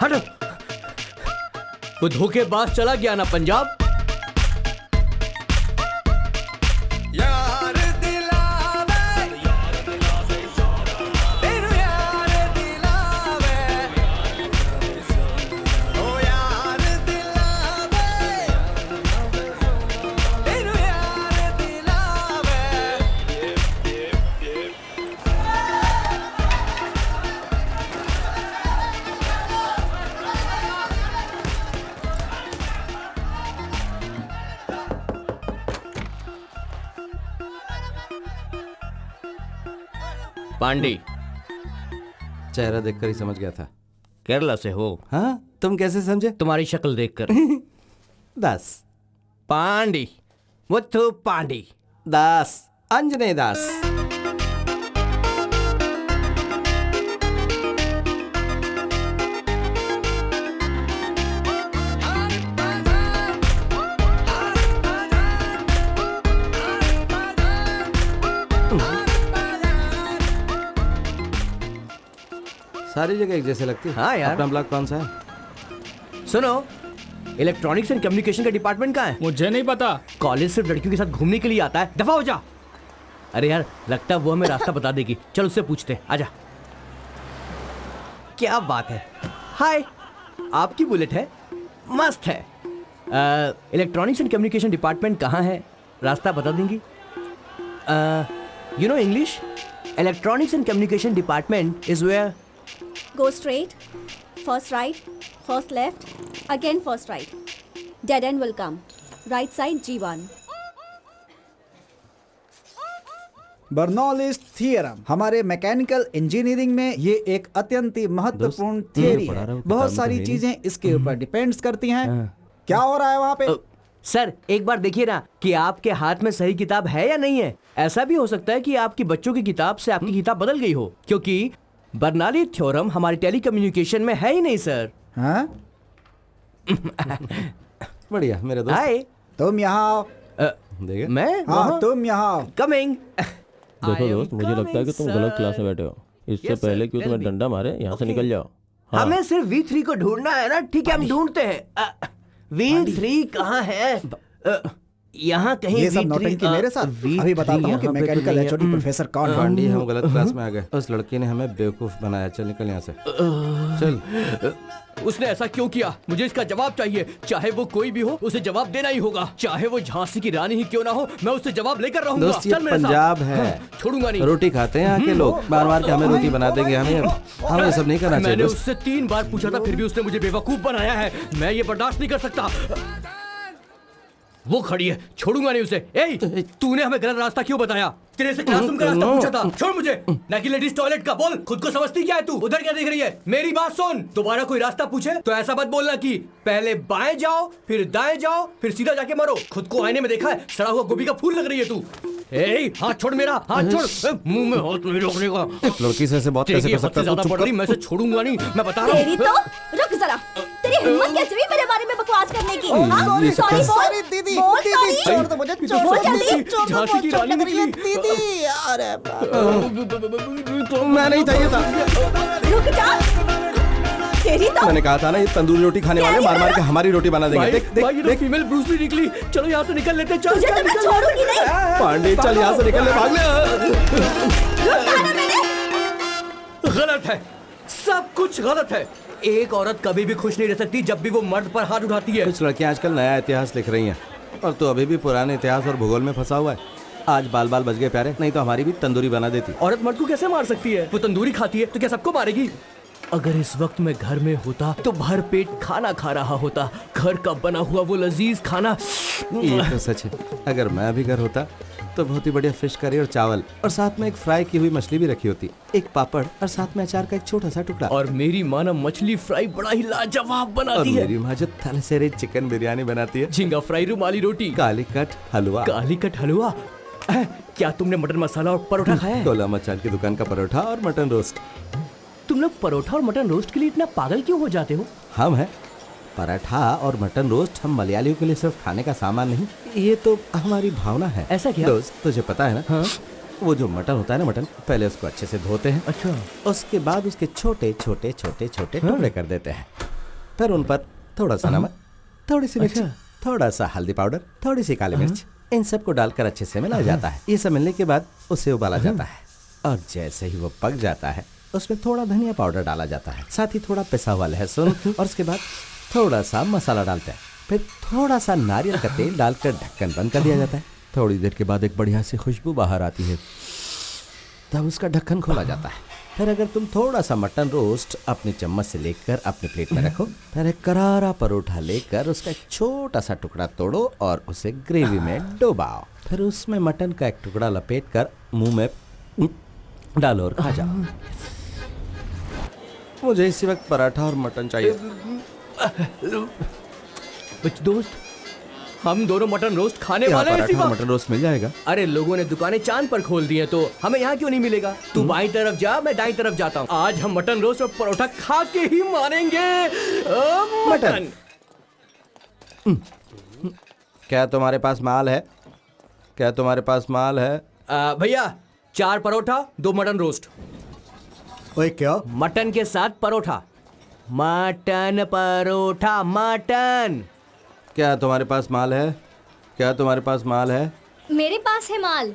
हटो, वो धोखेबाज चला गया ना पंजाब। पांडे, चेहरा देखकर ही समझ गया था। केरला से हो? हाँ, तुम कैसे समझे? तुम्हारी शक्ल देखकर। दास पांडे, मुथु पांडे। दास, अंजने दास। सारी जगह एक जैसे लगती है। हाँ यार। अपना ब्लॉक कौन सा है? सुनो, इलेक्ट्रॉनिक्स एंड कम्युनिकेशन का डिपार्टमेंट कहाँ है? मुझे नहीं पता। कॉलेज सिर्फ लड़कियों के साथ घूमने के लिए आता है। दफा हो जा। अरे यार, लगता है वो हमें रास्ता बता देगी। चल उससे पूछते। आजा। क्या बात है। हाय, आपकी बुलेट है? मस्त है। इलेक्ट्रॉनिक्स एंड कम्युनिकेशन डिपार्टमेंट कहाँ है? रास्ता बता देंगी? You know English? Electronics and communication department is where? Go straight, first right, First left, again first right. Dead end will come. Right side G1. Bernoulli's theorem हमारे mechanical engineering में ये एक अत्यंत ही महत्वपूर्ण थियरी है। बहुत सारी चीजें इसके ऊपर डिपेंड्स करती हैं। क्या हो रहा है वहाँ पे? सर एक बार देखिए ना कि आपके हाथ में सही किताब है या नहीं है। ऐसा भी हो सकता है कि आपकी बच्चों की किताब से आपकी किताब बदल गई हो, क्योंकि बर्नौली थ्योरम हमारे टेलीकम्युनिकेशन में है ही नहीं सर। हाँ? बढ़िया मेरे दोस्त। हाय। तुम यहाँ आओ। देखिए मैं? हाँ तुम यहाँ आओ। कमिंग। देखो दोस्त, मुझे लगता है कि तुम गलत क्लास में बैठे हो। इससे पहले कि तुम्हें डंडा मारे, यहाँ से निकल जाओ। हाँ। हमें सिर्फ V3 को ढूंढना है ना। ठीक है, हम ढूंढते हैं। V3 कहाँ है? यहाँ कहीं ये सब V3 नौटंकी मेरे साथ। अभी बताता हूँ कि मैकेनिकल एचओडी प्रोफेसर कौन है। पांडी, हम गलत क्लास में आ गए। उस लड़की ने हमें बेवकूफ बनाया। चल निकल यहाँ से, चल। उसने ऐसा क्यों किया? मुझे इसका जवाब चाहिए। चाहे वो कोई भी हो, उसे जवाब देना ही होगा। चाहे वो झांसी की रानी ही क्यों ना हो, मैं उससे जवाब लेकर रहूंगा। दोस्त ये पंजाब है, छोड़ूंगा नहीं। रोटी खाते हैं यहाँ के लोग। बार बार के हमें रोटी बना देंगे। हमें सब नहीं करना चाहिए। मैंने उससे 3 बार पूछा था, फिर भी उसने मुझे बेवकूफ बनाया है। मैं ये बर्दाश्त नहीं कर सकता। वो खड़ी है, छोड़ूंगा नहीं उसे। ए, तूने हमें गलत रास्ता क्यों बताया? तेरे से क्लासरूम का रास्ता पूछा था। छोड़ मुझे। ना कि लेडीज टॉयलेट का। बोल, खुद को समझती क्या है तू? उधर क्या देख रही है? मेरी बात सुन। दोबारा कोई रास्ता पूछे तो ऐसा मत बोलना कि पहले बाएं जाओ, फिर दाएं जाओ, फिर सीधा जाके मरो। खुद को आईने में देखा है? सड़ा हुआ गोभी का फूल लग रही है तू। ए, हाथ छोड़ मेरा, हाथ छोड़। मुंह में हाथ नहीं रखने का। लड़की से बात कैसे कर सकता है? ज्यादा पड़ रही, मैं से छोड़ूंगा नहीं, मैं बता रहा हूँ। तेरी तो रुक जरा। तेरी हिम्मत कैसे हुई मेरे बारे में बकवास करने की? सॉरी सॉरी दीदी, दीदी छोड़ दो मुझे, छोड़ दो। झांसी की रानी निकली। दीदी अरे मैं नहीं था, ये था। रुक जा। तेरी तो मैंने कहा था ना, ये तंदूरी रोटी खाने वाले मार मार के हमारी रोटी बना देंगे। देख देख देख, फीमेल ब्रूस ली निकली। चलो यहाँ से निकल लेते। चल तुझे तो मैं छोड़ूंगी नहीं। पांडे चल यहाँ से निकल ले, भाग ले। रुक जा ना मैंने। गलत है, सब कुछ गलत है। एक औरत कभी भी खुश नहीं रह सकती जब भी वो मर्द पर हाथ उठाती है। कुछ लड़कियां आजकल नया इतिहास लिख रही हैं और तू अभी भी पुराने इतिहास और भूगोल में फंसा हुआ है। आज बाल बाल बच गए प्यारे, नहीं तो हमारी भी तंदूरी बना देती। औरत मर्द को कैसे मार सकती है? वो तंदूरी खाती है तो क्या सबको मारेगी? अगर इस वक्त मैं घर में होता तो भर पेट खाना खा रहा होता। घर का बना हुआ वो लजीज खाना। ये तो सच है। अगर मैं भी घर होता तो बहुत ही बढ़िया फिश करी और चावल, और साथ में एक फ्राई की हुई मछली भी रखी होती, एक पापड़ और साथ में अचार का एक छोटा सा टुकड़ा। और मेरी माँ ना मछली फ्राई बड़ा ही लाजवाब बनाती है। मेरी माँ जो थलसेरे चिकन बिरयानी बनाती है, झींगा फ्राई, रुमाली रोटी, कालीकट हलवा। कालीकट हलवा। क्या तुमने मटन मसाला और परोठा खाया है? गोला मचान की दुकान का परोठा और मटन रोस्ट। तुम लोग परोठा और मटन रोस्ट के लिए इतना पागल क्यों हो जाते हो? हम हैं पराठा और मटन रोस्ट, हम मलयालियों के लिए सिर्फ खाने का सामान नहीं, ये तो हमारी भावना है। ऐसा क्या? दोस्त तुझे पता है ना, हाँ? वो जो मटन होता है ना, मटन पहले उसको अच्छे से धोते हैं। अच्छा। उसके बाद उसके छोटे छोटे छोटे छोटे टुकड़े कर देते हैं। फिर उन पर थोड़ा सा नमक, थोड़ी सी मिर्च, थोड़ा सा हल्दी पाउडर, थोड़ी सी काली मिर्च, इन सबको डालकर अच्छे से मिलाया जाता है। ये सब मिलने के बाद उसे उबाला जाता है और जैसे ही वो पक जाता है उसमें थोड़ा धनिया पाउडर डाला जाता है, साथ ही थोड़ा पिसा हुआ लहसुन, और उसके बाद थोड़ा सा मसाला डालते हैं। फिर थोड़ा सा नारियल का तेल डालकर ढक्कन बंद कर दिया जाता है। थोड़ी देर के बाद एक बढ़िया सी खुशबू बाहर आती है, तब उसका ढक्कन खोला जाता है। फिर अगर तुम थोड़ा सा मटन रोस्ट अपनी चम्मच से लेकर अपने प्लेट में रखो, फिर एक करारा परोठा लेकर उसका एक छोटा सा टुकड़ा तोड़ो और उसे ग्रेवी में डुबाओ। फिर उसमें मटन का एक टुकड़ा लपेट कर मुंह में डालो और खा जाओ। मुझे इसी वक्त पराठा और मटन चाहिए। दोस्त, हम दोनों मटन रोस्ट खाने वाले हैं। पराठा और मटन रोस्ट मिल जाएगा? अरे लोगों ने दुकानें चांद पर खोल दी हैं, तो हमें यहाँ क्यों नहीं मिलेगा? तू बाईं तरफ जा, मैं दाईं तरफ जाता हूँ। आज हम मटन रोस्ट और परोठा खा के ही मानेंगे। मटन। क्या तुम्हारे पास माल है? क्या तुम्हारे पास माल है? भैया 4 परोठा 2 मटन रोस्ट। ओए क्या? मटन के साथ परोठा। Mutton paratha mutton. क्या तुम्हारे पास माल है? क्या तुम्हारे पास माल है? मेरे पास है माल।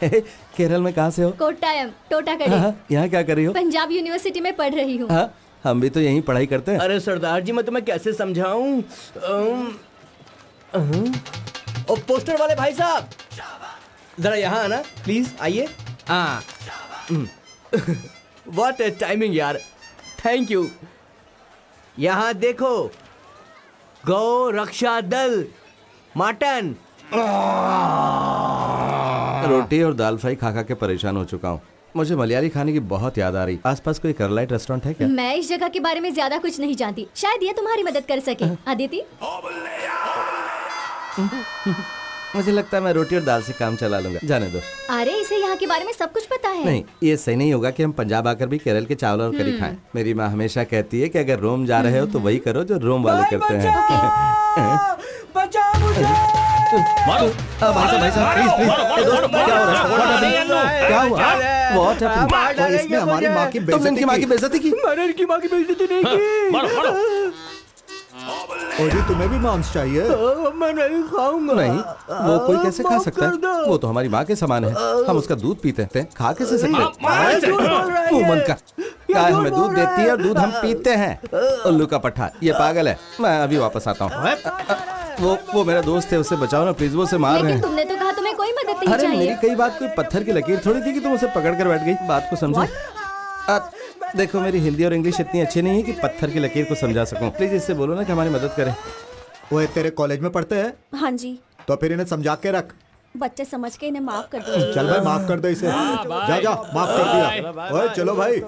केरल में कहाँ से हो? कोट्टायम, टोटाकड़ी। यहाँ क्या कर रही हो? पंजाब यूनिवर्सिटी में पढ़ रही हूँ। हम भी तो यहीं पढ़ाई करते हैं। अरे सरदार जी, मैं तुम्हें कैसे समझाऊं? ओ पोस्टर वाले भाई साहब, जरा यहाँ आना प्लीज, आइए। व्हाट टाइमिंग यार, थैंक यू। यहाँ देखो, गौ रक्षा दल मटन। रोटी और दाल फ्राई खा खा के परेशान हो चुका हूँ। मुझे मलयाली खाने की बहुत याद आ रही। आसपास कोई करलाइट रेस्टोरेंट है क्या? मैं इस जगह के बारे में ज्यादा कुछ नहीं जानती, शायद ये तुम्हारी मदद कर सके। अदिति, मुझे लगता है मैं रोटी और दाल से काम चला लूंगा, जाने दो। अरे इसे यहाँ के बारे में सब कुछ पता है। नहीं, ये सही नहीं होगा कि हम पंजाब आकर भी केरल के चावल और करी खाएं। मेरी माँ हमेशा कहती है कि अगर रोम जा रहे हो तो वही करो जो रोम वाले करते हैं। बचाओ मुझे। भाई साहब प्लीज क्या हुआ? What happened? इसने हमारी माँ की तुमने इनकी माँ की बेइज्जती की? मैंने इनकी माँ की बेइज्जती नहीं की। और जी तुम्हें भी मांस चाहिए? मैं नहीं खाऊंगा। नहीं, वो कोई कैसे खा माफ सकता कर दो। है? वो तो हमारी माँ के समान है। हम उसका दूध पीते हैं, खा कैसे सकते माँ झूठ बोल रहा है। मुंह बंद कर। गाय झूठ हमें बोल दूध रहा देती है और दूध हम है। पीते हैं। उल्लू का पट्टा, ये पागल है। मैं अभी वापस आता हूँ। वो मेरा दोस्त है, उसे बचाओ ना प्लीज, वो उसे मार रहे लेकिन हैं। तुमने तो कहा तुम्हें कोई मदद नहीं अरे चाहिए। मेरी कई बात कोई पत्थर की लकीर थोड़ी थी कि तुम उसे पकड़ कर बैठ गई। बात को समझो। देखो मेरी हिंदी और इंग्लिश इतनी अच्छी नहीं है कि पत्थर की लकीर को समझा सकूं। प्लीज इससे बोलो ना कि हमारी मदद करे। वो तेरे कॉलेज में पढ़ते हैं? हाँ जी, तो फिर इन्हें समझा के रख। बच्चे समझ के इन्हें माफ कर दो। चल भाई माफ कर दे इसे। जा जा माफ कर दिया। ओए चलो भाई,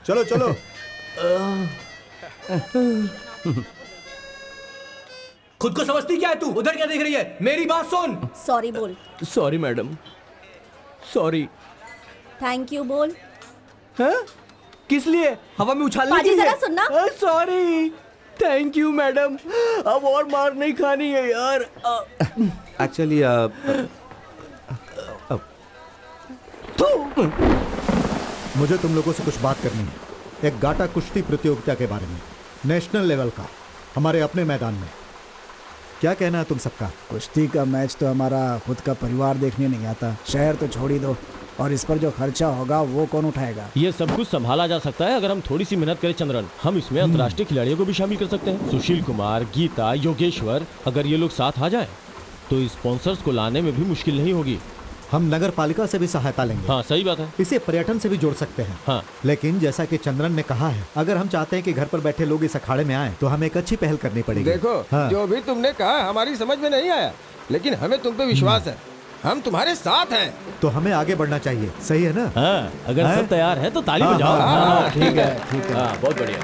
चलो चलो। खुद को समझती क्या है तू? उधर क्या देख रही है? मेरी बात सुन। सॉरी बोल। Sorry madam, sorry. Thank you बोल। हाँ? किस लिए? हवा में उछालने पाजी, के लिए? जरा सुनना। Sorry, thank you madam. अब और मार नहीं खानी है यार। एक्चुअली मुझे तुम लोगों से कुछ बात करनी है, एक गाटा कुश्ती प्रतियोगिता के बारे में, नेशनल लेवल का, हमारे अपने मैदान में। क्या कहना है तुम सबका? कुश्ती का मैच तो हमारा खुद का परिवार देखने नहीं आता। शहर तो छोड़ ही दो, और इस पर जो खर्चा होगा वो कौन उठाएगा? ये सब कुछ संभाला जा सकता है अगर हम थोड़ी सी मेहनत करें चंद्रन। हम इसमें अंतर्राष्ट्रीय खिलाड़ियों को भी शामिल कर सकते हैं। सुशील कुमार, गीता, योगेश्वर, अगर ये लोग साथ आ जाएं तो स्पॉन्सर्स को लाने में भी मुश्किल नहीं होगी। हम नगर पालिका से भी सहायता लेंगे। हाँ सही बात है। इसे पर्यटन से भी जोड़ सकते हैं। हाँ। लेकिन जैसा कि चंद्रन ने कहा है, अगर हम चाहते हैं कि घर पर बैठे लोग इस अखाड़े में आए तो हमें एक अच्छी पहल करनी पड़ेगी। देखो हाँ। जो भी तुमने कहा हमारी समझ में नहीं आया, लेकिन हमें तुम पे विश्वास है। हम तुम्हारे साथ हैं। तो हमें आगे बढ़ना चाहिए, सही है ना? हाँ, अगर हाँ? सब तैयार है तो ताली हाँ, बजाओ। हाँ, ठीक है, ठीक है। हाँ, बहुत बढ़िया।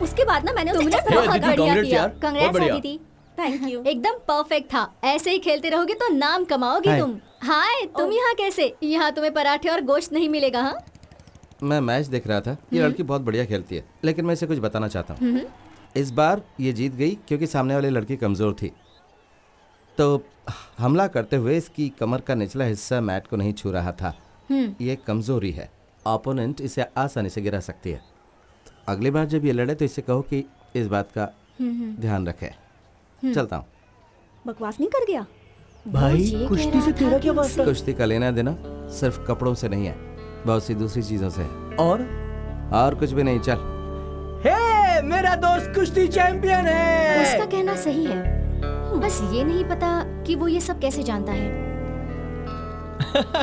उसके बाद ना मैंने उसे तुमने इस तरह बहुत हगा। बढ़िया congrats किया। यार, बहुत कंग्रेट्स बढ़िया। अदिति। Thank you. एकदम परफेक्ट था। ऐसे ही खेलते रहोगे तो नाम कमाओगे हाय। तुम। हाय, तुम यहाँ कैसे? यहाँ तुम्हें पराठे और गोश्त नहीं मिलेगा। हाँ, मैं मैच देख रहा था। ये लड़की बहुत बढ़िया खेलती है, लेकिन मैं इसे कुछ बताना चाहता हूँ। इस बार ये जीत गई क्योंकि सामने वाली लड़की कमजोर थी। तो हमला करते हुए इसकी कमर का निचला हिस्सा मैट को नहीं छू रहा था। ये कमजोरी है। ओपोनेंट इसे आसानी से गिरा सकती है। तो अगली बार जब ये लड़े तो इसे कहो कि इस बात का ध्यान रखे। चलता हूँ। बकवास नहीं कर गया? भाई ये कह कुश्ती रहा से था तेरा कि क्या उसे- वास्ता? कुश्ती का लेना देना सिर्फ कपड़ों से नहीं है, बहुत सी दूसरी चीजों से है। और कुछ भी नहीं। चल। हे, मेरा दोस्त कुश्ती चैंपियन है। उसका कहना सही है, बस ये नहीं पता कि वो ये सब कैसे जानता है।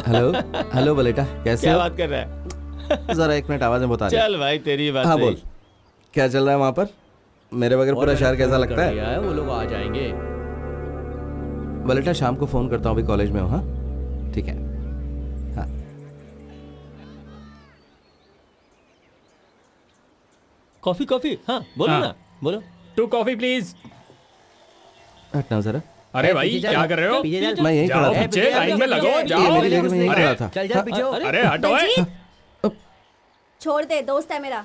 हेलो हेलो बलेटा, कैसे क्या हो? बात कर रहा है? जरा एक मिनट आवाज में बता दे। चल भाई तेरी बात हाँ सही। बोल, क्या चल रहा है वहाँ पर? मेरे बगैर पूरा शहर कैसा लगता है? वो लोग आ जाएंगे। बलेटा शाम को फोन करता हूँ, अभी कॉलेज में हूँ। हाँ ठीक है। हाँ कॉफी कॉफी। हाँ बोलो हाँ। ना, बोलो। 2 कॉफी प्लीज। हटना जरा। अरे भाई क्या कर रहे हो? पीछे चल। मैं यहीं खड़ा जाओ था। पीछे, लाइन में लगो, ये जाओ। मेरी जगह में यहीं अरे, खड़ा था। चल जा पीछे हो। अरे हटो। बलजीत, छोड़ दे, दोस्त है मेरा।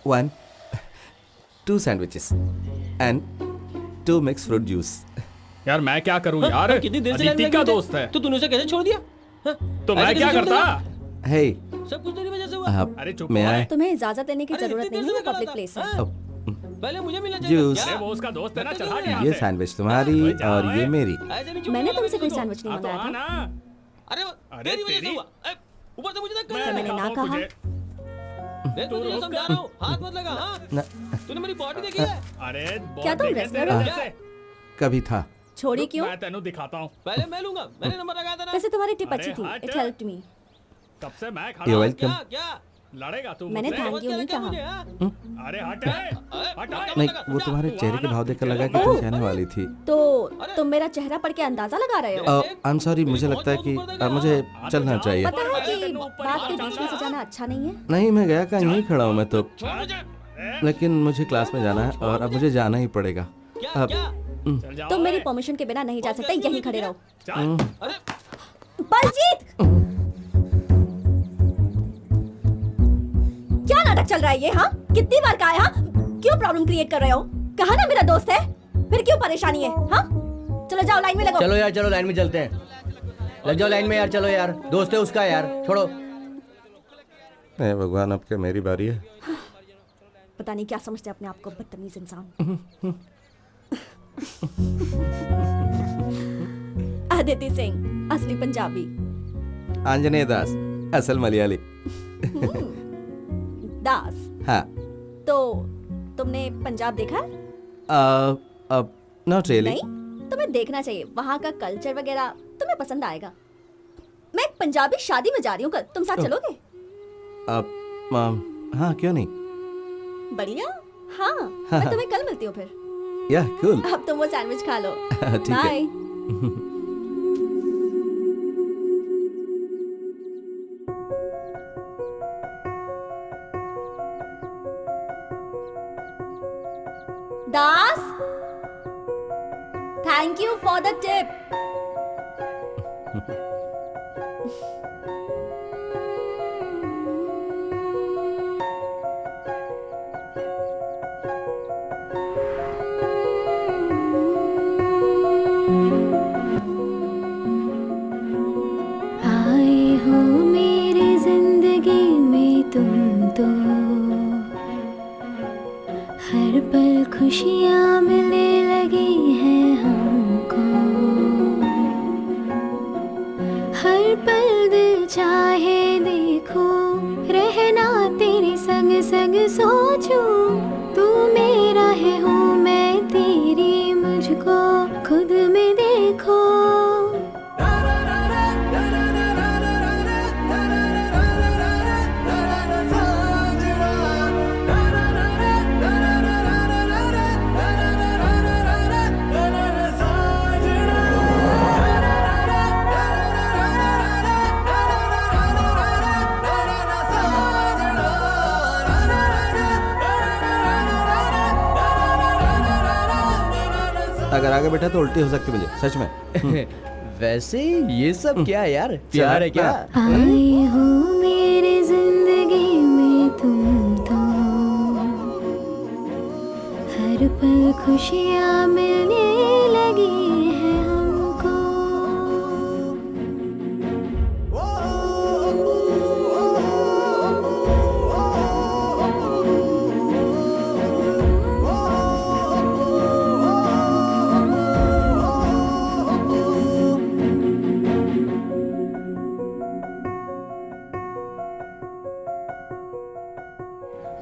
1 2 sandwiches and 2 mixed fruit juice। यार मैं क्या करूं यार? हाँ, कितनी देर से लाइन अदिति में का लगे थे? दोस्त है। तो तूने उसे कैसे छोड़ दिया? हाँ? तो ऐसे मैं कैसे क्या छोड़ करता? देगा? हे सब कुछ तेरी वजह से हुआ। आप अरे चुप मैं हो। आए। तुम्हें इजाजत देने की अरे, जरूरत इतनी नहीं देर है, से मैं पब्लिक खड़ा प्लेस था। है। हाँ? पहले मुझे मिलना जूस। अरे वो उसका दोस्त है ना, चल हट यहाँ ये से। सैंडविच तुम्हारी और ये मेरी। मैंने तुमसे कोई सैंडविच नहीं हाँ तो मंगाया आ था। ना। अरे अरे तेरी वजह से तेरी। हुआ। ऊपर से मुझे धक्का मैं लगा। मैंने ना दिखाता हूँ कहा। तुझे। देख, मैं तुझे समझा रहा हूँ, हाथ मत लगा। हाँ तूने मेरी बॉडी देखी है? अरे क्या तुम wrestler हो? कभी था। छोड़ी क्यों? मैं तेनू दिखाता हूँ। पहले मैं लूंगा, मैंने नंबर लगाया था ना। वैसे तुम्हारी टिप अरे अच्छी थी। हट। It helped me. कब से मैं You're खड़ा हूँ। welcome. क्या क्या? लड़ेगा तू मैंने मुझसे? थैंक यू नहीं क्या कहा। मुझे, हाँ? अरे हट हट। नहीं, वो तुम्हारे चेहरे के भाव देखकर लगा कि तुम कहने वाली थी। तो तुम मेरा चेहरा पढ़ के अंदाजा लगा रहे हो? आई एम सॉरी, मुझे लगता है कि मुझे चलना चाहिए। पता है कि बात के बीच में से जाना अच्छा नहीं है। नहीं, मैं गया कहाँ, यहीं खड़ा हूँ मैं तो। छोड़ मुझे। लेकिन मुझे क्लास में जाना है और अब मुझे जाना ही पड़ेगा। क्या अब क्या? चल जाओ। तुम मेरी परमिशन के बिना नहीं जा सकते, यहीं खड़े रहो। चल। अरे बलजीत! क्या नाटक चल रहा है ये? हाँ, कितनी बार कहा है? हाँ, क्यों प्रॉब्लम क्रिएट कर रहे हो? कहा ना मेरा दोस्त है, फिर क्यों परेशानी है? हाँ, चलो जाओ लाइन में लगो। चलो यार, चलो लाइन में चलते हैं। लग जाओ लाइन में यार, चलो यार, दोस्त है उसका यार, छोड़ो। हे भगवान, अब क्या मेरी बारी है? पता नहीं क्या समझते अपने आप को, बदतमीज इंसान। अदिति सिंह, असली पंजाबी। आंजनेय दास, असल मलयाली। दास। हाँ। तो तुमने पंजाब देखा है? अब नॉट रियली। नहीं, तुम्हें देखना चाहिए। वहाँ का कल्चर वगैरह तुम्हें पसंद आएगा। मैं एक पंजाबी शादी में जा रही हूँ कल, तुम साथ चलोगे? हाँ, क्यों नहीं? बढ़िया। हाँ, मैं तुम्हें कल मिलती हूँ फिर। या कूल। अब तुम वो सैंडविच खा लो। ठीक है। Bye. Das, thank you for the tip. आए हो मेरी जिंदगी में तुम तो, हर पल खुशियाँ मिलने लगी हैं हमको, हर पल दिल चाहे देखो, रहना तेरे संग संग सोचूं, तू मेरा है हूँ मैं तेरी, मुझको खुद में देखो। अगर आगे बैठा तो उल्टी हो सकती मुझे, सच में। वैसे ये सब क्या है यार? प्यार है क्या? आए हो मेरी जिंदगी में तुम तो, हर पल खुशियाँ मिलने लगी हैं हमको।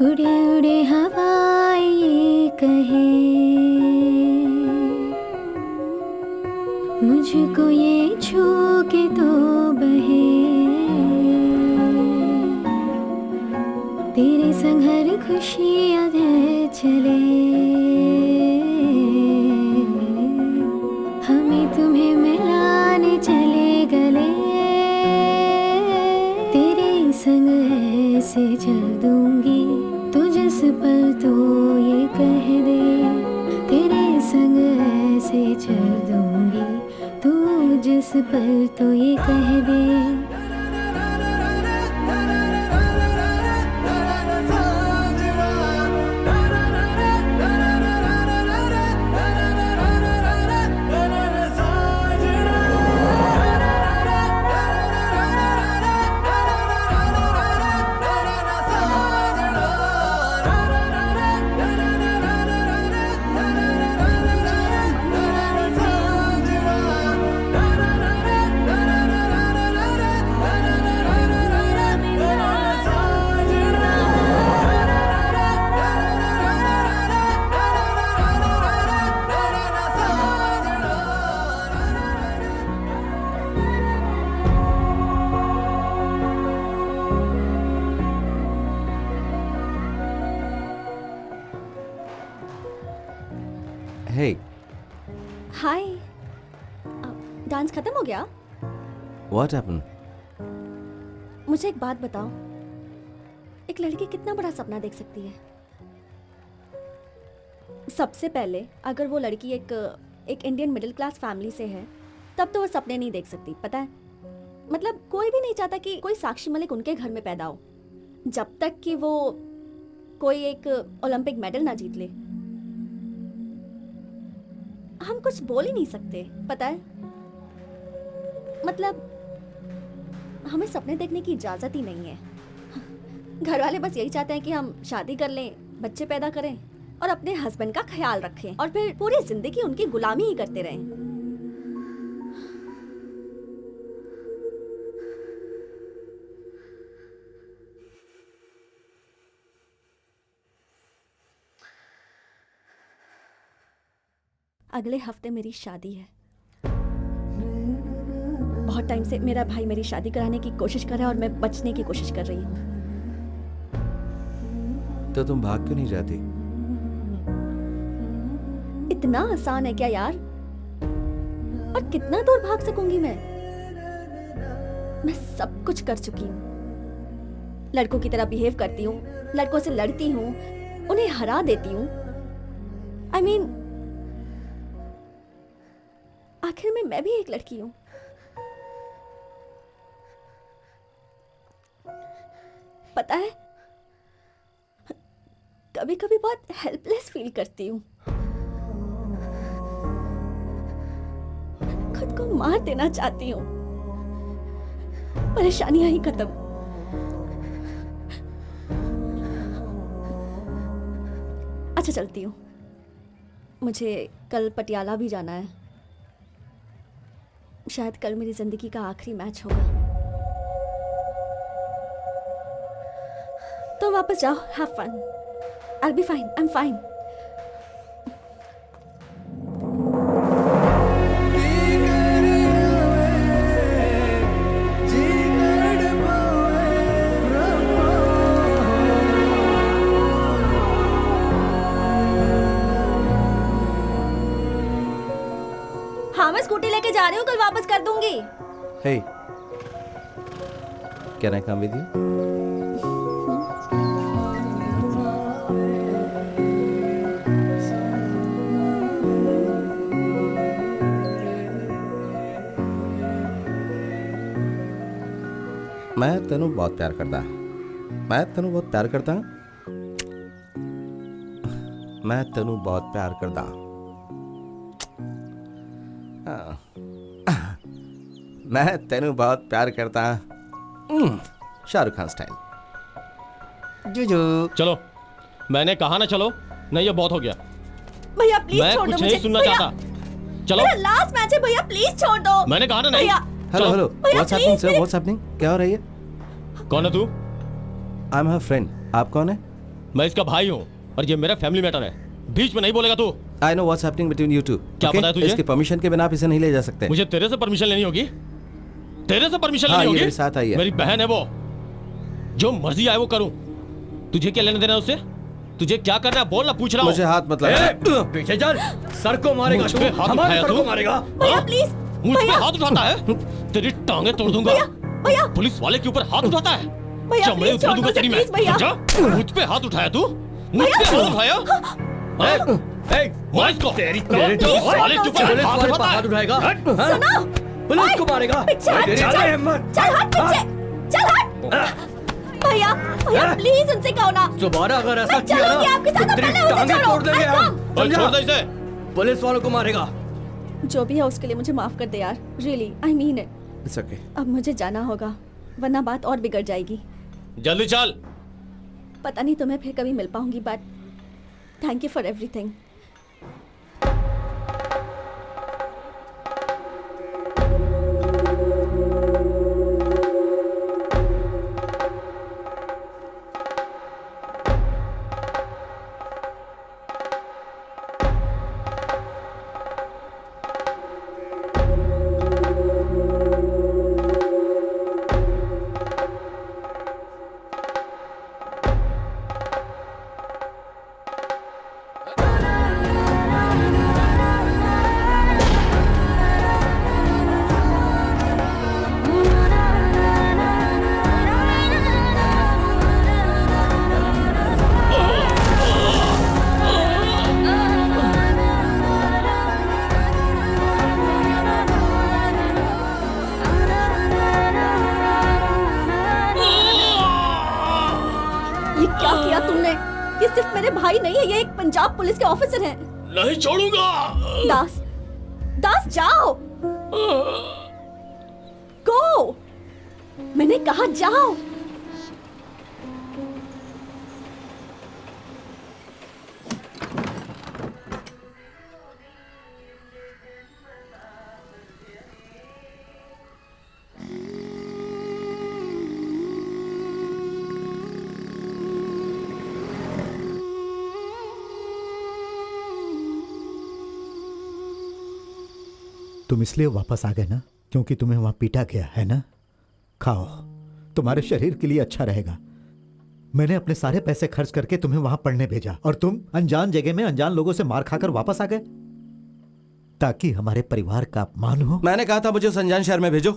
उड़े उड़े हवाएं ये कहे, मुझको ये छू के तो बहे, तेरे संग हर खुशी आधे चले, हमें तुम्हें मिलाने चले गले, तेरे संग ऐसे चल दूंगी तू जिस पल तो ये कह दे, तेरे संग ऐसे चल दूंगी तू जिस पल तो ये कह दे। Hey, हाय। डांस खत्म हो गया? what happened? मुझे एक बात बताओ, एक लड़की कितना बड़ा सपना देख सकती है? सबसे पहले अगर वो लड़की एक इंडियन मिडिल क्लास फैमिली से है, तब तो वो सपने नहीं देख सकती, पता है? मतलब कोई भी नहीं चाहता कि कोई साक्षी मलिक उनके घर में पैदा हो, जब तक कि वो कोई एक ओलंपिक मेडल ना जीत ले। हम कुछ बोल ही नहीं सकते, पता है? मतलब हमें सपने देखने की इजाजत ही नहीं है। घर वाले बस यही चाहते हैं कि हम शादी कर लें, बच्चे पैदा करें और अपने हस्बैंड का ख्याल रखें और फिर पूरी जिंदगी उनकी गुलामी ही करते रहें। अगले हफ्ते मेरी शादी है। बहुत टाइम से मेरा भाई मेरी शादी कराने की कोशिश कर रहा है और मैं बचने की कोशिश कर रही हूँ। तो तुम भाग क्यों नहीं जाती? इतना आसान है क्या यार? और कितना दूर भाग सकूंगी मैं? मैं सब कुछ कर चुकी हूँ। लड़कों की तरह बिहेव करती हूँ, लड़कों से लड़ती हूँ, उन्हें हरा देती हूँ। I mean, आखिर में मैं भी एक लड़की हूँ। पता है, कभी कभी बहुत हेल्पलेस फील करती हूँ। खुद को मार देना चाहती हूँ। परेशानियां ही खत्म। अच्छा चलती हूँ, मुझे कल पटियाला भी जाना है। शायद कल मेरी जिंदगी का आखिरी मैच होगा। तो वापस जाओ, have fun. I'll be fine, I'm fine. हाँ, मैं स्कूटी लेके जा रही हूँ, कल वापस कर दूंगी। Hey, can I come with you? मैं तेनू बहुत प्यार करता। मैं तेनू बहुत प्यार करता। मैं तेनू बहुत प्यार करता। मैं तेनू बहुत प्यार करता। शाहरुख खान स्टाइल। जुजू। चलो, मैंने कहा ना चलो, नहीं ये बहुत हो गया। भैया प्लीज मैं छोड़ दो कुछ मुझे। नहीं सुनना भैया, चाहता। चलो, मेरा लास्ट मैच है भैया, प्लीज छोड़ दो। मैंने कहा ना नहीं। भैया, हेलो हेलो, भैया, what's happening please, sir? What's happening? क्या हो रही है? कौन है तू? I am her friend. आप कौन है? मैं इसका भाई हूँ और ये मेरा फैमिली मैटर है। बीच में नहीं बोलेगा तू। I know what's happening between you two. क्या पता है तुझे? इसकी परमिशन के बिना आप इसे नहीं ले जा सकते। मुझे तेरे से परमिशन लेनी होगी। तेरे से परमिशन हाँ, लेनी ये होगी। मेरे साथ आई है। मेरी बहन है वो, जो मर्जी आए वो करूं। तुझे क्या लेना देना है उससे? तुझे क्या करना है बोल ना, पूछ रहा हूं। मुझे हाथ मत लगा। पीछे चल, सर को मारेगा मुझ तू, पे हाथ हमारे उठाया सर तू? को मारेगा। भैया प्लीज। मुझ पे हाथ उठाता है? तेरी टांगे तोड़ दूंगा। भैया, पुलिस वाले के ऊपर हाथ उठाता है? भैया, चमड़े please उतार छोड़ दूंगा दो, तेरी मैं। please, भैया। समझा? मुझ पे हाथ उठाया तू? मुझ पे हाथ उठाया? मार इसको। तेरी पुलिस वाले के ऊपर पुलिस हाथ वाले पर उठाता है? हाथ उठाएगा। सुनो, पुलिस को मारेगा। पीछे हट, तेरी चल, हिम्मत। चल हट पीछे, चल हट। भैया, भैया प्लीज उनसे कहो ना। दोबारा अगर ऐसा मैं किया चलूंगी ना आपके साथ, तो तेरी पहले उसे टांगे छोड़ो। तोड़ देंगे I हम। come। और छोड़ दे इसे। पुलिस वालों को मारेगा। जो भी है उसके लिए मुझे माफ कर दे यार, really I mean it. It's okay. अब मुझे जाना होगा, वरना बात और बिगड़ जाएगी। जल्दी चल। पता नहीं तुम्हें फिर कभी मिल पाऊंगी, but thank you for everything. ये सिर्फ मेरे भाई नहीं है, ये एक पंजाब पुलिस के ऑफिसर हैं। नहीं छोड़ूंगा। दास, दास जाओ, गो, मैंने कहा जाओ। तुम इसलिए वापस आ गए ना क्योंकि तुम्हें वहां पीटा गया है ना? खाओ, तुम्हारे शरीर के लिए अच्छा रहेगा। मैंने अपने सारे पैसे खर्च करके तुम्हें वहां पढ़ने भेजा और तुम अनजान जगह में अनजान लोगों से मार खाकर वापस आ गए ताकि हमारे परिवार का अपमान हो। मैंने कहा था मुझे उस अनजान शहर में भेजो।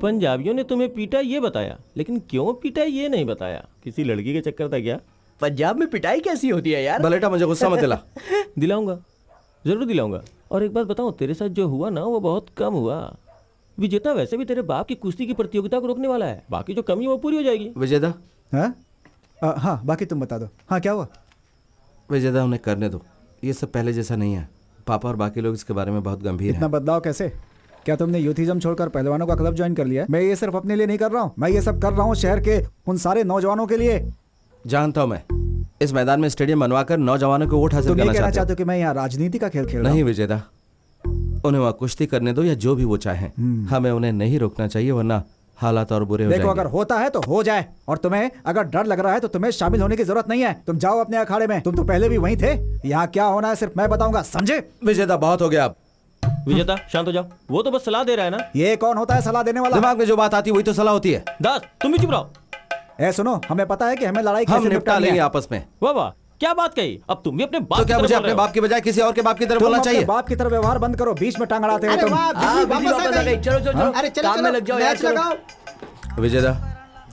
पंजाबियों ने तुम्हें पीटा ये बताया, लेकिन क्यों पीटा ये नहीं बताया। किसी लड़की के चक्कर था क्या? पंजाब में पिटाई कैसी होती है यार? बलेटा मुझे गुस्सा मत दिला। दिलाऊंगा, जरूर दिलाऊंगा। और एक बात बताऊं, तेरे साथ जो हुआ ना वो बहुत कम हुआ। विजेता वैसे भी तेरे बाप की कुश्ती की प्रतियोगिता को रोकने वाला है, बाकी जो कमी है वो पूरी हो जाएगी। विजेता? हाँ, बाकी तुम बता दो। हाँ, क्या हुआ? विजेता, उन्हें करने दो, ये सब पहले जैसा नहीं है। पापा और बाकी लोग इसके बारे में बहुत गंभीर हैं। इतना बदलाव कैसे? क्या तुमने यूथिज्म छोड़कर पहलवानों का क्लब ज्वाइन कर लिया? मैं ये सिर्फ अपने लिए नहीं कर रहा हूँ, मैं ये सब कर रहा हूँ शहर के उन सारे नौजवानों के लिए। जानता हूँ मैं, इस मैदान में स्टेडियम बनवाकर नौजवानों को वोट हासिल करना चाहते हो कि मैं यहाँ राजनीति का खेल खेल रहा हूँ? नहीं विजेता, उन्हें वहाँ कुश्ती करने दो या जो भी वो चाहें, हमें उन्हें नहीं रोकना चाहिए, वरना हालात और बुरे हो जाएंगे। देखो, अगर होता है तो हो जाए, और तुम्हें अगर डर लग रहा है तो तुम्हें शामिल होने की जरूरत नहीं है। तुम जाओ अपने अखाड़े में, तुम तो पहले भी वहीं थे। यहाँ क्या होना है सिर्फ मैं बताऊंगा, समझे? विजेता, बहुत हो गया अब। विजेता, शांत हो जाओ, वो तो बस सलाह दे रहा है ना। ये कौन होता है सलाह देने वाला? दिमाग में जो बात आती है वही तो सलाह होती है। दास, तुम भी चुप रहो। ए सुनो, हमें पता है कि हमें लड़ाई हम कैसे निपटा लेंगे आपस में। वाह वाह, क्या बात कही। अब तुम भी अपने बाप तो क्या मुझे अपने बाप की बजाय किसी और के बाप की तरफ बोलना चाहिए? बाप की तरफ व्यवहार बंद करो, बीच में टांग अड़ाते हो तुम। चलो काम में लग जाओ यार, चलो। विजेता,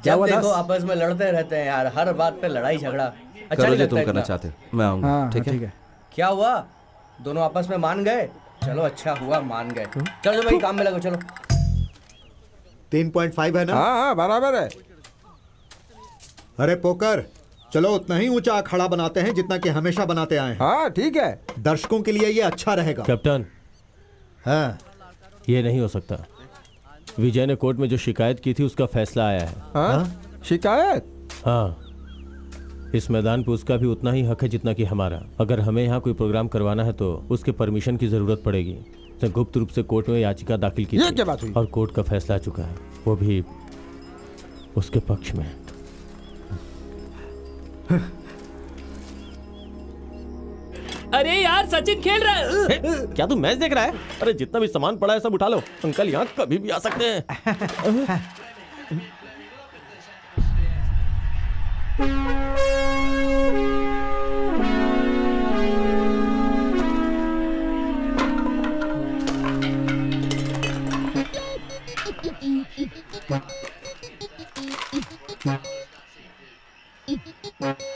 जब देखो आपस में लड़ते रहते हैं यार, हर बात पे लड़ाई झगड़ा। अच्छा करो नहीं जो लगता तुम करना इतना। चाहते हो, मैं आऊंगा। ठीक है? क्या हुआ, दोनों आपस में मान गए? चलो अच्छा हुआ मान गए। चलो भाई काम में लगो, चलो। 3.5 है ना? हाँ, बराबर है। अरे पोकर, चलो उतना ही ऊंचा अखाड़ा बनाते हैं जितना कि हमेशा बनाते आए हैं। हाँ ठीक है, दर्शकों के लिए ये अच्छा रहेगा। कैप्टन, हाँ, ये नहीं हो सकता। विजय ने कोर्ट में जो शिकायत की थी उसका फैसला आया है। हाँ? शिकायत? हाँ, इस मैदान पे उसका भी उतना ही हक है जितना कि हमारा। अगर हमें यहाँ कोई प्रोग्राम करवाना है तो उसके परमिशन की जरूरत पड़ेगी। उसने गुप्त रूप से कोर्ट में याचिका दाखिल की ये थी क्या बात हुई? और कोर्ट का फैसला आ चुका है, वो भी उसके पक्ष में। अरे यार, सचिन खेल रहा है। क्या तू मैच देख रहा है? अरे जितना भी सामान पड़ा है सब उठा लो, अंकल यहाँ कभी भी आ सकते हैं।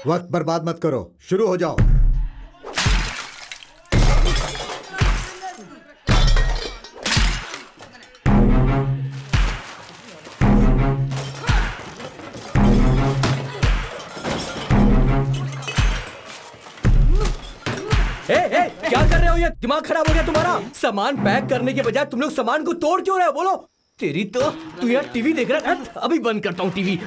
वक्त बर्बाद मत करो, शुरू हो जाओ। क्या कर रहे हो? ये दिमाग खराब हो गया तुम्हारा? सामान पैक करने के बजाय तुम लोग सामान को तोड़ क्यों रहे हो? बोलो। तेरी तो, तू यार टीवी देख रहा है? अभी बंद करता हूँ टीवी।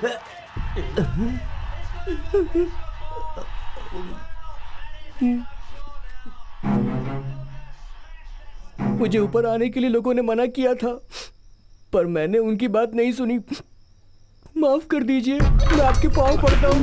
मुझे ऊपर आने के लिए लोगों ने मना किया था, पर मैंने उनकी बात नहीं सुनी। माफ कर दीजिए, मैं आपके पाँव पड़ता हूँ।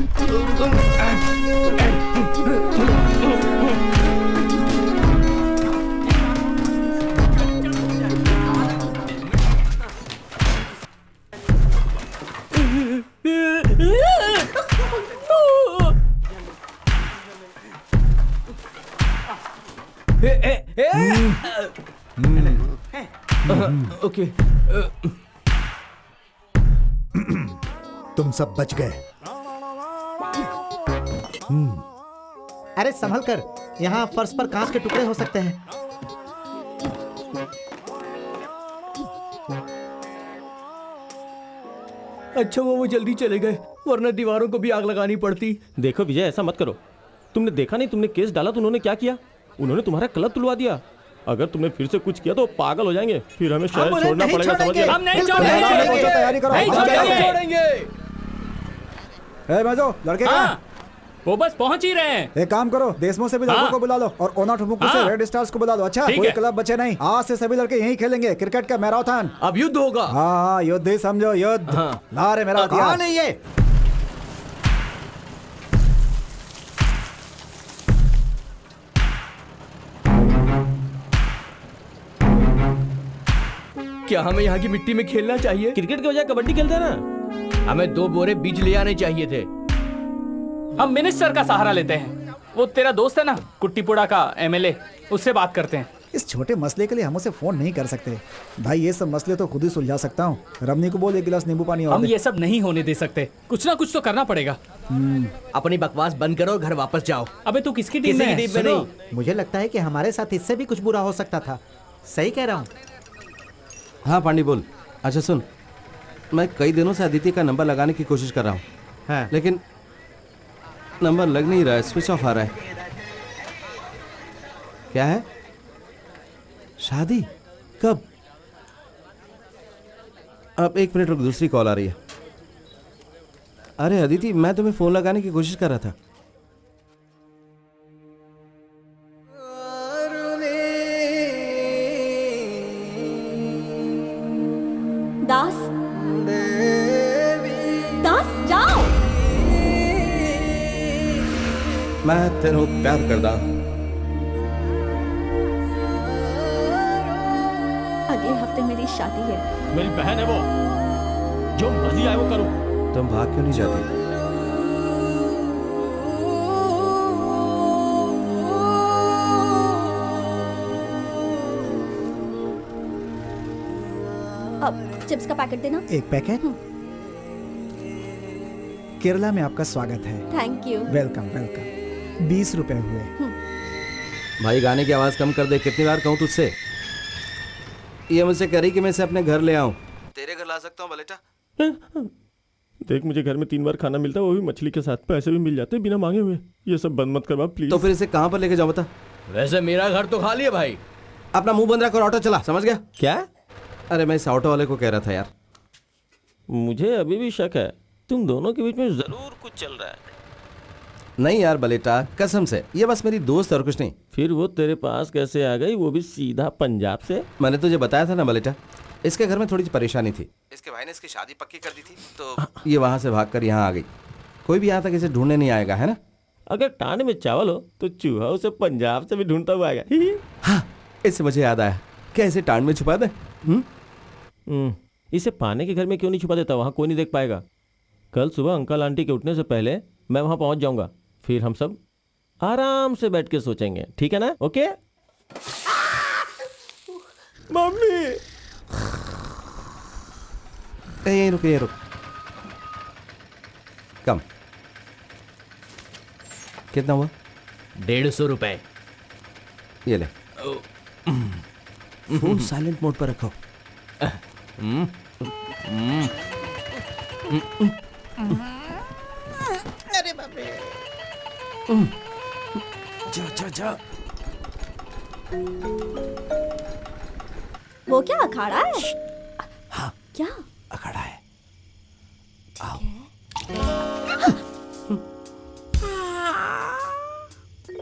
ओके, तुम सब बच गए। अरे संभल कर, यहाँ फर्श पर कांच के टुकड़े हो सकते हैं। अच्छा वो जल्दी चले गए, वरना दीवारों को भी आग लगानी पड़ती। देखो विजय, ऐसा मत करो। तुमने देखा नहीं, तुमने केस डाला तो उन्होंने क्या किया? उन्होंने तुम्हारा कलर तुलवा दिया। अगर तुमने फिर से कुछ किया तो पागल हो जाएंगे, फिर हमें शहर छोड़ना पड़ेगा, समझ? हम नहीं छोड़ेंगे, तैयारी करो, नहीं छोड़ेंगे। ए बाजो, लड़के हाँ, वो बस पहुंच ही रहे हैं। एक काम करो, देशमो से भी लड़कों को बुला लो और ओना ठुमुकू से रेड स्टार्स को बुला लो। अच्छा, कोई क्लब बचे नहीं, आज से सभी लड़के यहीं खेलेंगे क्रिकेट का मैराथन। अब युद्ध होगा। हाँ, युद्ध ही समझो, युद्ध। ला रे मेरा हथियार। नहीं ये क्या हमें यहाँ की मिट्टी में खेलना चाहिए? क्रिकेट के बजाय कबड्डी खेलते हैं ना। हमें 2 बोरे बीज ले आने चाहिए थे। हम मिनिस्टर का सहारा लेते हैं। वो तेरा दोस्त है ना, कुट्टीपुड़ा का एमएलए, उससे बात करते हैं। इस छोटे मसले के लिए हम उसे फोन नहीं कर सकते भाई, ये सब मसले तो खुद ही सुलझा सकता हूँ। रमनी को बोल 1 गिलास नींबू पानी और हम दे। ये सब नहीं होने दे सकते, कुछ ना कुछ तो करना पड़ेगा। अपनी बकवास बंद करो, घर वापस जाओ। अबे तू किसकी टीम में है? नहीं। मुझे लगता है कि हमारे साथ इससे भी कुछ बुरा हो सकता था। सही कह रहा हूँ। हाँ पांडी बोल। अच्छा सुन, मैं कई दिनों से अदिति का नंबर लगाने की कोशिश कर रहा हूँ। हाँ। लेकिन नंबर लग नहीं रहा है, स्विच ऑफ आ रहा है। क्या है? शादी कब? अब 1 मिनट रुक, दूसरी कॉल आ रही है। अरे अदिति, मैं तुम्हें फोन लगाने की कोशिश कर रहा था। दास, दास जाओ। मैं तेरे प्यार करदा। अगले हफ्ते मेरी शादी है। मेरी बहन है वो, जो मर्जी आए वो करूं। तुम भाग क्यों नहीं जाती? अब चिप्स का पैकेट देना। 1 पैकेट। केरला में आपका स्वागत है। Thank you. Welcome welcome. 20 रुपए हुए। भाई गाने की आवाज कम कर दे, कितनी बार कहूँ तुझसे? ये मुझसे करी कि मैं इसे अपने घर ले आऊं। तेरे घर ला सकता हूँ बलेटा? देख, मुझे घर में 3 बार खाना मिलता है, वो भी मछली के साथ। पैसे भी मिल जाते हैं बिना मांगे हुए। ये सब बंद मत करवा प्लीज। तो फिर इसे कहाँ पर लेके जाऊँ बता? वैसे मेरा घर तो खाली है भाई। अपना मुंह बंद रखकर ऑटो चला, समझ गया? क्या? अरे मैं इस ऑटो वाले को कह रहा था यार। मुझे अभी भी शक है, तुम दोनों के बीच में जरूर कुछ चल रहा है। नहीं यार बलेटा, कसम से, ये बस मेरी दोस्त और कुछ नहीं। फिर वो तेरे पास कैसे आ गई, वो भी सीधा पंजाब से? मैंने तुझे बताया था ना बलेटा, इसके घर में थोड़ी सी परेशानी थी। इसके भाई ने इसकी शादी पक्की कर दी थी, तो ये वहां से भागकर यहाँ आ गई। कोई भी यहाँ तक इसे ढूंढने नहीं आएगा, है ना? अगर टांड में चावल हो तो चूहा उसे पंजाब से भी ढूंढता हुआ आएगा। हाँ, इससे मुझे याद आया, क्या इसे टांड में छुपा दे? इसे पाने के घर में क्यों नहीं छुपा देता? वहाँ कोई नहीं देख पाएगा। कल सुबह अंकल आंटी के उठने से पहले मैं वहाँ पहुँच जाऊँगा, फिर हम सब आराम से बैठ के सोचेंगे, ठीक है ना? Okay mummy. यहीं रुक, यहीं रुक। कम। कितना हुआ? 150 रुपए। ये ले। फोन साइलेंट मोड पर रखो। अरे बाप रे। जा जा जा। वो क्या अखाड़ा है? हाँ, क्या अखाड़ा है? आओ।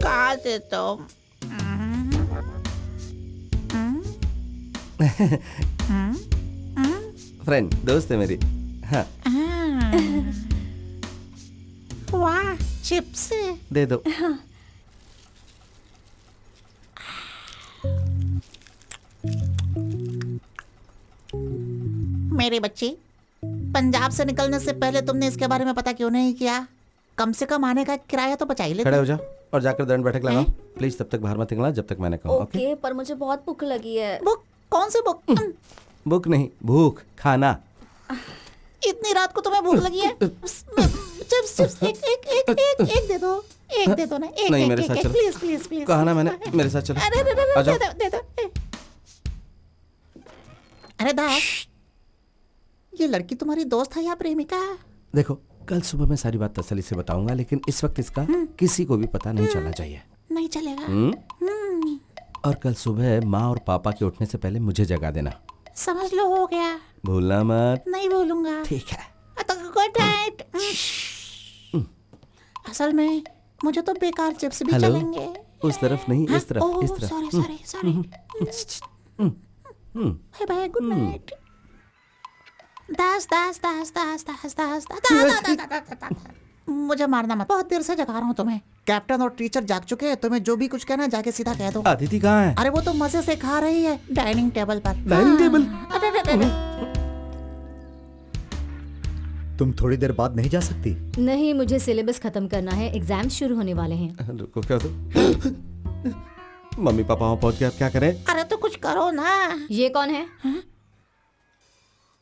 कहाँ से तुम? फ्रेंड, दोस्त है मेरी। हाँ। वाह, चिप्स दे दो। मेरे बच्चे, पंजाब से निकलने से पहले तुमने इसके बारे में पता क्यों नहीं किया? कम से कम आने का किराया तो बचा ही लेते। खड़े हो जा और जाकर दंड बैठक लगाओ। प्लीज तब तक बाहर मत निकलना जब तक मैंने कहा। ओके, पर मुझे बहुत भूख लगी है। बुक? कौन सी बुक? बुक नहीं, भूख, खाना। इतनी रात को तुम्हें भूख लगी है? चिप्स चिप्स एक दे दो, एक दे दो ना, एक नहीं, एक, मेरे एक, साथ एक, चलो। Please please please. कहा ना मैंने, मेरे साथ चलो। अरे आ जाओ। दे दो। अरे दास, ये लड़की तुम्हारी दोस्त है या प्रेमिका? देखो कल सुबह मैं सारी बात तसल्ली से बताऊंगा, लेकिन इस वक्त इसका किसी को भी पता नहीं चलना चाहिए। नहीं चलेगा। और कल सुबह माँ और पापा के उठने से पहले मुझे जगा देना। समझ लो, हो गया। भूलना मत। नहीं भूलूंगा। ठीक है। Good night. असल में मुझे तो बेकार चिप्स भी हेलो? चलेंगे। उस तरफ नहीं, इस तरफ, इस तरफ। Sorry sorry sorry. Bye bye, good night. दास दास दास दास दास दास दास। मुझे मारना मत, बहुत देर से जगा रहा हूँ तुम्हें। कैप्टन और टीचर जाग चुके हैं, तुम्हें जो भी कुछ कहना है जाके सीधा कह दो। अदिति कहाँ है? अरे वो तो मजे से खा रही है डाइनिंग टेबल पर। Dining table? अरे, अरे, अरे। तुम थोड़ी देर बाद नहीं जा सकती? नहीं, मुझे सिलेबस खत्म करना है, एग्जाम शुरू होने वाले हैं। रुको, क्या तो मम्मी पापा वहाँ पहुँच गए, अब क्या करें? अरे तो कुछ करो ना। ये कौन है?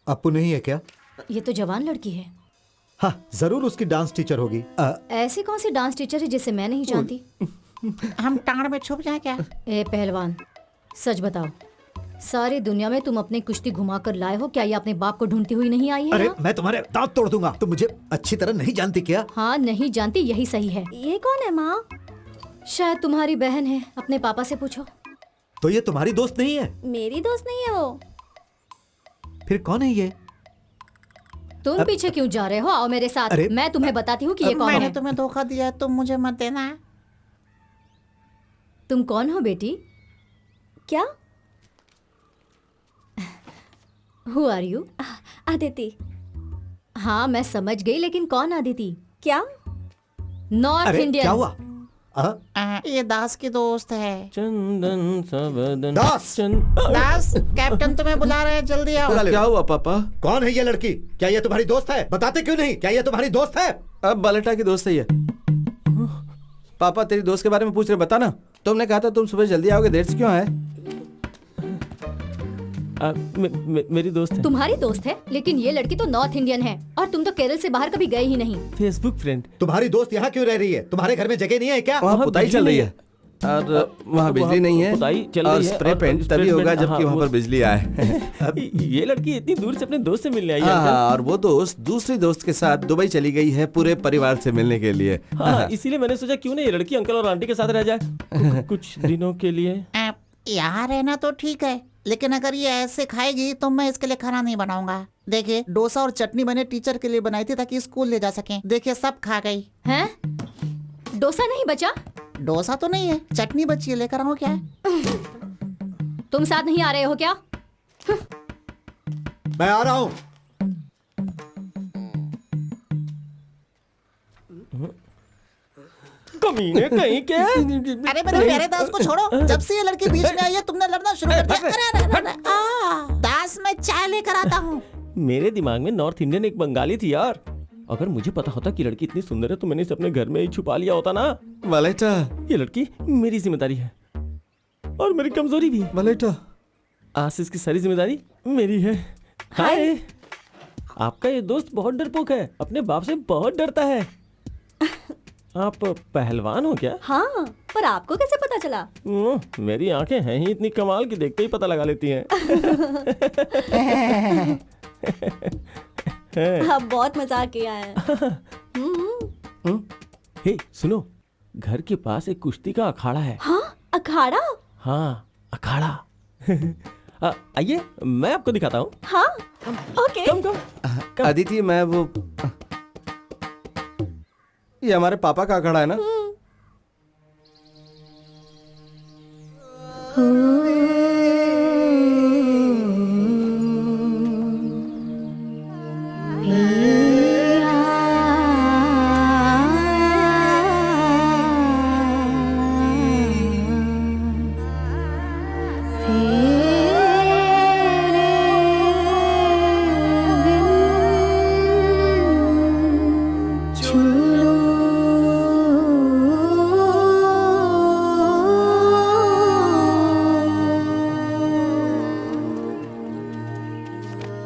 अपू नहीं है क्या? ये तो जवान लड़की है। हाँ, जरूर उसकी डांस टीचर होगी। ऐसी कौन सी डांस टीचर है जिसे मैं नहीं जानती? हम टांड में छुप जाए क्या? ए पहलवान, सच बताओ, सारी दुनिया में तुम अपनी कुश्ती घुमा कर लाए हो, क्या ये अपने बाप को ढूंढती हुई नहीं आई है? अरे मैं तुम्हारे दांत तोड़ दूंगा। तुम मुझे अच्छी तरह नहीं जानती क्या? हाँ, नहीं जानती, यही सही है। ये कौन है माँ? शायद तुम्हारी बहन है, अपने पापा से पूछो। तो ये तुम्हारी दोस्त नहीं है? मेरी दोस्त नहीं है वो। फिर कौन है ये? तुम पीछे क्यों जा रहे हो? आओ मेरे साथ, मैं तुम्हें बताती हूँ कि ये कौन मैंने है। तुम्हें धोखा दिया है, तुम मुझे मत देना। तुम कौन हो बेटी? क्या? Who are you? अदिति। हाँ, मैं समझ गई, लेकिन कौन अदिति? क्या? North Indian. क्या हुआ? ये दास की दोस्त है। चंदन सबदन। दास! दास, कैप्टन तुम्हें बुला रहे हैं, जल्दी आओ। क्या हुआ पापा? कौन है ये लड़की? क्या ये तुम्हारी दोस्त है? बताते क्यों नहीं? क्या ये तुम्हारी दोस्त है? अब बलेटा की दोस्त है ये। पापा तेरी दोस्त के बारे में पूछ रहे, बता ना। तुमने कहा था तुम सुबह जल्दी आओगे, देर से क्यों आए? मेरी दोस्त है। तुम्हारी दोस्त है? लेकिन ये लड़की तो नॉर्थ इंडियन है और तुम तो केरल से बाहर कभी गए ही नहीं। Facebook friend. तुम्हारी दोस्त यहाँ क्यों रह रही है? तुम्हारे घर में जगह नहीं है क्या? वहाँ पुताई चल रही है और वहाँ बिजली नहीं है, पुताई चल और रही है, स्प्रे और पेंट स्प्रे तभी होगा पेंट, जबकि हाँ, वहाँ वो- पर बिजली आए। ये लड़की इतनी दूर से अपने दोस्त से मिलने आई है। हाँ, और वो दोस्त दूसरी दोस्त के साथ दुबई चली गई है पूरे परिवार से मिलने के लिए। हाँ, इसीलिए मैंने सोचा क्यों नहीं ये लड़की अंकल और आंटी के साथ रह जाए कुछ दिनों के लिए। यहाँ रहना तो ठीक है, लेकिन अगर ये ऐसे खाएगी तो मैं इसके लिए खाना नहीं बनाऊंगा। देखिए, डोसा और चटनी मैंने टीचर के लिए बनाई थी ताकि स्कूल ले जा सकें। देखिए, सब खा गई। हैं? डोसा नहीं बचा? डोसा तो नहीं है, चटनी बची है, लेकर आऊं क्या? तुम साथ नहीं आ रहे हो क्या? मैं आ रहा हूँ। कमीने कहीं के। अरे मेरे प्यारे दास को छोड़ो, जब से ये लड़की बीच में आई है तुमने लड़ना शुरू कर दिया। अरे अरे अरे, दास, मैं चाय लेकर आता हूँ। मेरे दिमाग में नॉर्थ इंडियन एक बंगाली थी यार। अगर मुझे पता होता कि लड़की इतनी सुंदर है तो मैंने इसे अपने घर में ही छुपा लिया होता ना। बलेटा, ये लड़की मेरी जिम्मेदारी है और मेरी कमजोरी भी। बलेटा, आज से इसकी सारी जिम्मेदारी मेरी है। हाय, आपका ये दोस्त बहुत डरपोक है, अपने बाप से बहुत डरता है। आप पहलवान हो क्या? हाँ, पर आपको कैसे पता चला? मेरी आंखें हैं ही इतनी कमाल कि देखते ही पता लगा लेती हैं। आप बहुत मजाक किया है। हे सुनो, घर के पास एक कुश्ती का अखाड़ा है। हाँ, अखाड़ा? हाँ, अखाड़ा। आइए, मैं आपको दिखाता हूँ। हाँ, ओके। कम। अदिति, मैं वो, ये हमारे पापा का अखाड़ा है ना?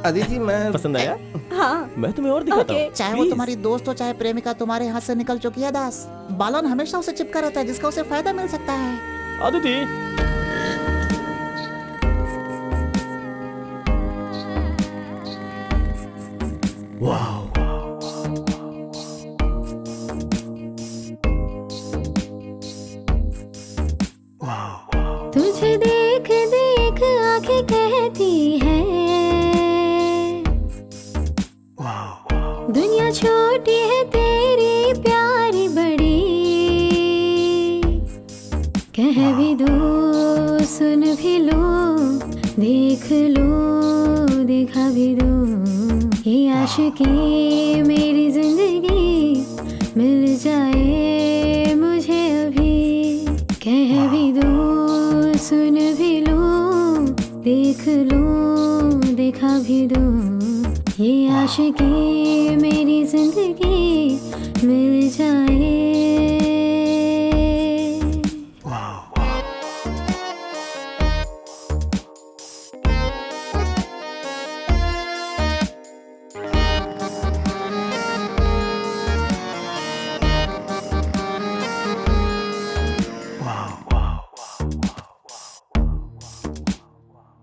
अदिति, मैं पसंद आया? हाँ, मैं तुम्हें और दिखाता हूँ। चाहे वो तुम्हारी दोस्त हो चाहे प्रेमिका, तुम्हारे हाथ से निकल चुकी है दास। बालन हमेशा उसे चिपका रहता है जिसका उसे फायदा मिल सकता है। अदिति, तुझे देख देख आंखें कहती है दुनिया छोटी है तेरी प्यारी बड़ी, कह भी दो सुन भी लो देख लो दिखा भी दो, ये आशिकी मेरी जिंदगी मिल जाए मुझे अभी, कह भी दो सुन भी लो देख लो दिखा भी दो, ये आशिकी मेरी जिंदगी मिल जाए।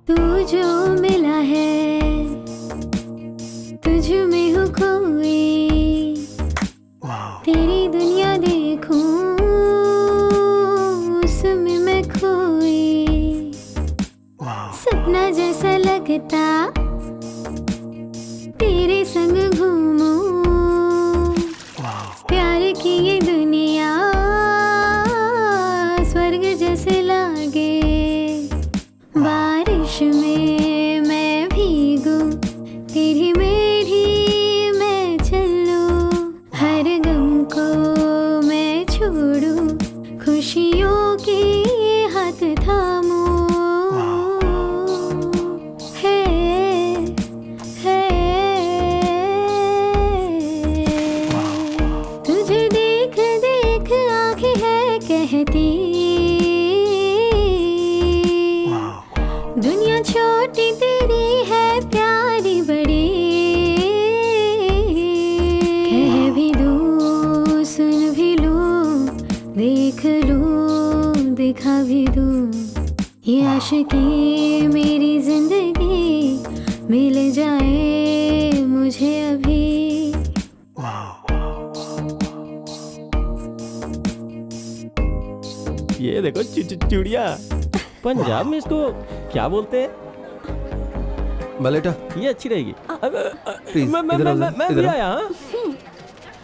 तू जो मिला है तुझ में हूँ खोई, तेरी दुनिया देखूं उसमें मैं खोई, सपना जैसा लगता तेरे संग घूमूं, प्यार की ये दुनिया स्वर्ग जैसे लागे, बारिश में मैं भीगूं तेरी मेरी मैं चलूं, हर गम को मैं छोड़ूं खुशियों के हाथ थामूं, तुझे देख देख आंखें है कहती दुनिया छोटी तेरी है प्यारी बड़ी, कह भी दो सुन भी लो देख लो दिखा भी दो, ये आशिकी मेरी जिंदगी मिल जाए मुझे अभी। ये देखो चिड़िया, पंजाब में इसको क्या बोलते हैं? बलेटा। ये अच्छी रहेगी। प्लीज मैं भी आया।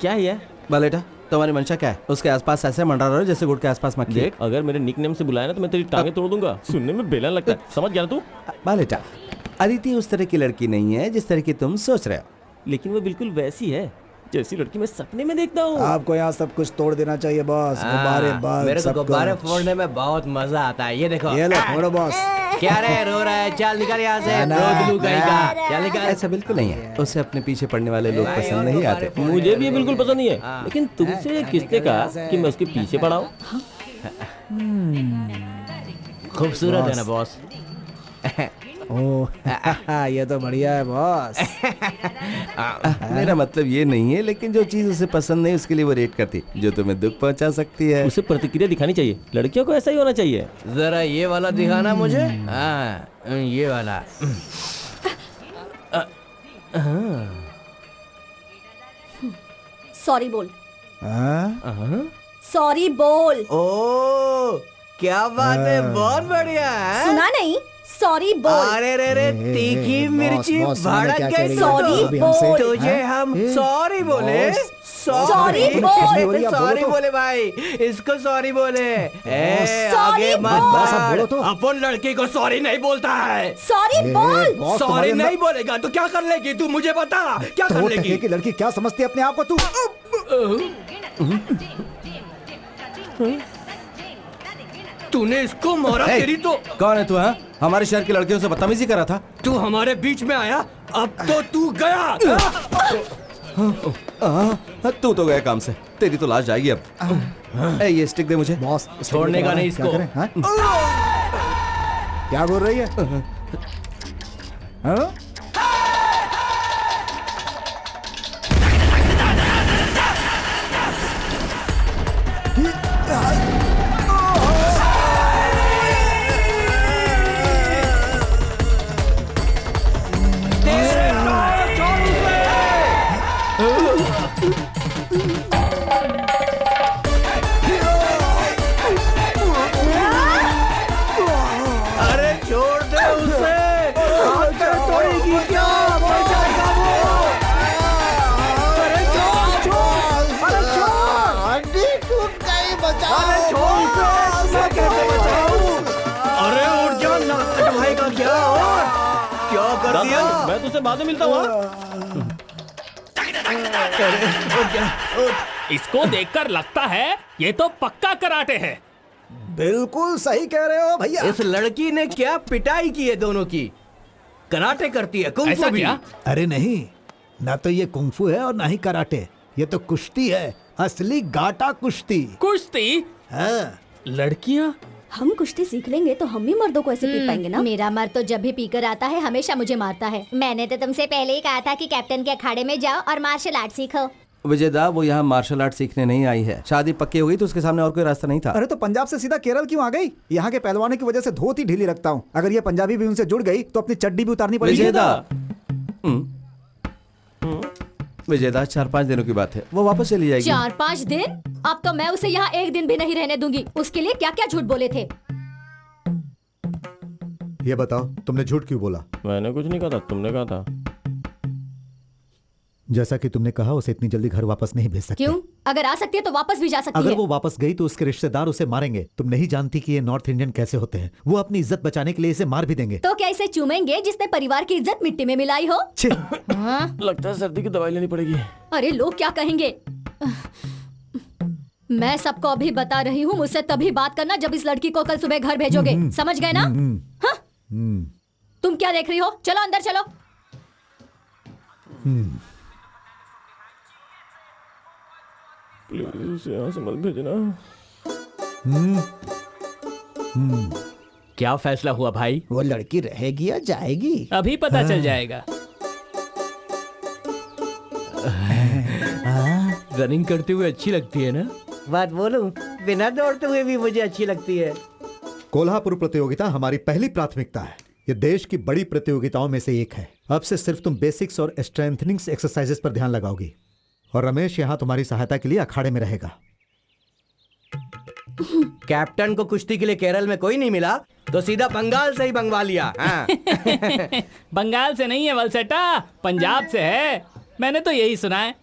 क्या है बलेटा? तुम्हारी मंशा क्या है? उसके आसपास ऐसे मंडरा रहे हो जैसे गुड़ के आसपास मक्खी। देख, अगर मेरे निकनेम से बुलाया ना तो मैं तेरी टांगे तोड़ दूंगा। सुनने में बेलन लगता है, समझ गया ना तू? बलेटा, अदिति उस तरह की लड़की नहीं है जिस तरह की तुम सोच रहे हो, लेकिन वो बिल्कुल वैसी है जैसी लड़की मैं सपने में देखता हूँ। आपको यहाँ सब कुछ तोड़ देना चाहिए बॉस, गुब्बारे बल्ब मेरे को सब गुब्बारे कुछ। फोड़ने में बहुत मजा आता है। ये देखो, ये लो फोड़ो बॉस। क्या रे रो रहा है? चल निकल यहाँ से, रोज लू कहीं का। चल निकल। ऐसा बिल्कुल नहीं है, उसे अपने पीछे पड़ने वाले लोग पसंद नहीं आते। मुझे भी ये बिल्कुल पसंद नहीं है, लेकिन तुमसे किसने कहा कि मैं उसके पीछे पड़ा हूँ? खूबसूरत है ना बॉस? ओह ये तो बढ़िया है बॉस। मेरा मतलब ये नहीं है, लेकिन जो चीज उसे पसंद नहीं उसके लिए वो रेट करती, जो तुम्हें दुख पहुंचा सकती है। उसे प्रतिक्रिया दिखानी चाहिए, लड़कियों को ऐसा ही होना चाहिए। जरा ये वाला दिखाना मुझे। हाँ ये वाला। सॉरी बोल। सॉरी बोल। ओ क्या बात है, बहुत बढ़िया है। सुना नहीं? सॉरी बोल। अरे रे रे, तीखी मिर्ची भड़क गई। सॉरी बोल। तुझे हम सॉरी बोले। सॉरी बोल। सॉरी बोले भाई, इसको सॉरी बोले। आगे मत बोलो तो। अपन लड़की को सॉरी नहीं बोलता है। सॉरी बोल। सॉरी नहीं बोलेगा तो क्या कर लेगी तू? मुझे बता क्या कर लेगी? की लड़की क्या समझती है अपने आप को तू? तूने इसको मारा। तेरी तो कौन है तू? हाँ, हमारे शहर की लड़कियों से बदतमीजी करा था। तू हमारे बीच में आया, अब तो तू गया। तू तो गया काम से, तेरी तो लाश जाएगी अब। ये स्टिक दे मुझे। बॉस छोड़ने का नहीं इसको। क्या बोल रही है? हाँ? कर दिया। मैं तुझसे बाद में मिलता हूँ। इसको देखकर लगता है ये तो पक्का कराटे है। बिल्कुल सही कह रहे हो भैया। इस लड़की ने क्या पिटाई की है दोनों की। कराटे करती है, कुंफू ऐसा भी। क्या? अरे नहीं, ना तो ये कुंफू है और ना ही कराटे, ये तो कुश्ती है, असली गाटा कुश्ती। कुश्ती? हाँ। लड़कियां? हम कुश्ती सीख लेंगे तो हम भी मर्दों को ऐसे पीट पाएंगे ना। मेरा मर्द तो जब भी पीकर आता है हमेशा मुझे मारता है। मैंने तो तुमसे पहले ही कहा था कि कैप्टन के अखाड़े में जाओ और मार्शल आर्ट सीखो। विजयदा, वो यहाँ मार्शल आर्ट सीखने नहीं आई है। शादी पक्की हो गई तो उसके सामने और कोई रास्ता नहीं था। अरे तो पंजाब से सीधा केरल क्यों आ गई? यहाँ के पहलवानों की वजह से धोती ढीली रखता हूँ। अगर ये पंजाबी भी उनसे जुड़ गई तो अपनी चड्डी भी उतारनी पड़ेगी। विजयदा, विजयदा 4-5 दिनों की बात है, वो वापस चली जाएगी। 4-5 दिन? अब तो मैं उसे यहाँ एक दिन भी नहीं रहने दूंगी। उसके लिए क्या क्या झूठ बोले थे? ये बताओ, तुमने झूठ क्यों बोला? मैंने कुछ नहीं कहा था, तुमने कहा था। जैसा कि तुमने कहा, उसे इतनी जल्दी घर वापस नहीं भेज सकते। क्यों? अगर आ सकती है तो वापस भी जा सकती अगर है। वो वापस गई तो उसके रिश्तेदार उसे मारेंगे। तुम नहीं जानती कि ये नॉर्थ इंडियन कैसे होते हैं। वो अपनी इज्जत बचाने के लिए इसे मार भी देंगे। तो क्या इसे चूमेंगे जिसने परिवार की इज्जत मिट्टी में मिलाई हो? हाँ? लगता है सर्दी की दवाई लेनी पड़ेगी। अरे लोग क्या कहेंगे? मैं सबको अभी बता रही हूँ, मुझसे तभी बात करना जब इस लड़की को कल सुबह घर भेजोगे। समझ गए ना? हाँ? तुम क्या देख रही हो? चलो अंदर चलो। प्लीज यहाँ से मत भेजना। क्या फैसला हुआ भाई? वो लड़की रहेगी या जाएगी? अभी पता चल जाएगा। रनिंग करते हुए अच्छी लगती है ना? बात बोलूं, बिना दौड़ते हुए भी मुझे अच्छी लगती है। कोल्हापुर प्रतियोगिता हमारी पहली प्राथमिकता है। ये देश की बड़ी प्रतियोगिताओं में से एक है। अब से सिर्फ तुम बेसिक्स और स्ट्रेंथनिंग एक्सरसाइजेस पर ध्यान लगाओगी और रमेश यहाँ तुम्हारी सहायता के लिए अखाड़े में रहेगा। कैप्टन को कुश्ती के लिए केरल में कोई नहीं मिला तो सीधा बंगाल से ही मंगवा लिया। हाँ। बंगाल से नहीं है वलसेटा, पंजाब से है। मैंने तो यही सुना है।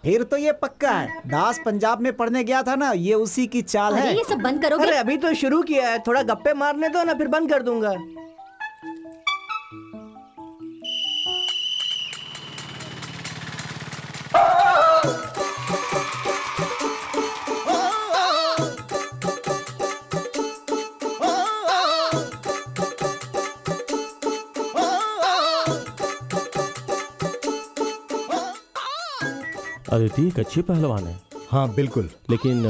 फिर तो ये पक्का है। दास पंजाब में पढ़ने गया था ना, ये उसी की चाल अरे है। ये सब बंद करोगे? अरे अभी तो शुरू किया है, थोड़ा गप्पे मारने दो ना, फिर बंद कर दूंगा। अदिति एक अच्छी पहलवान है। हाँ बिल्कुल। लेकिन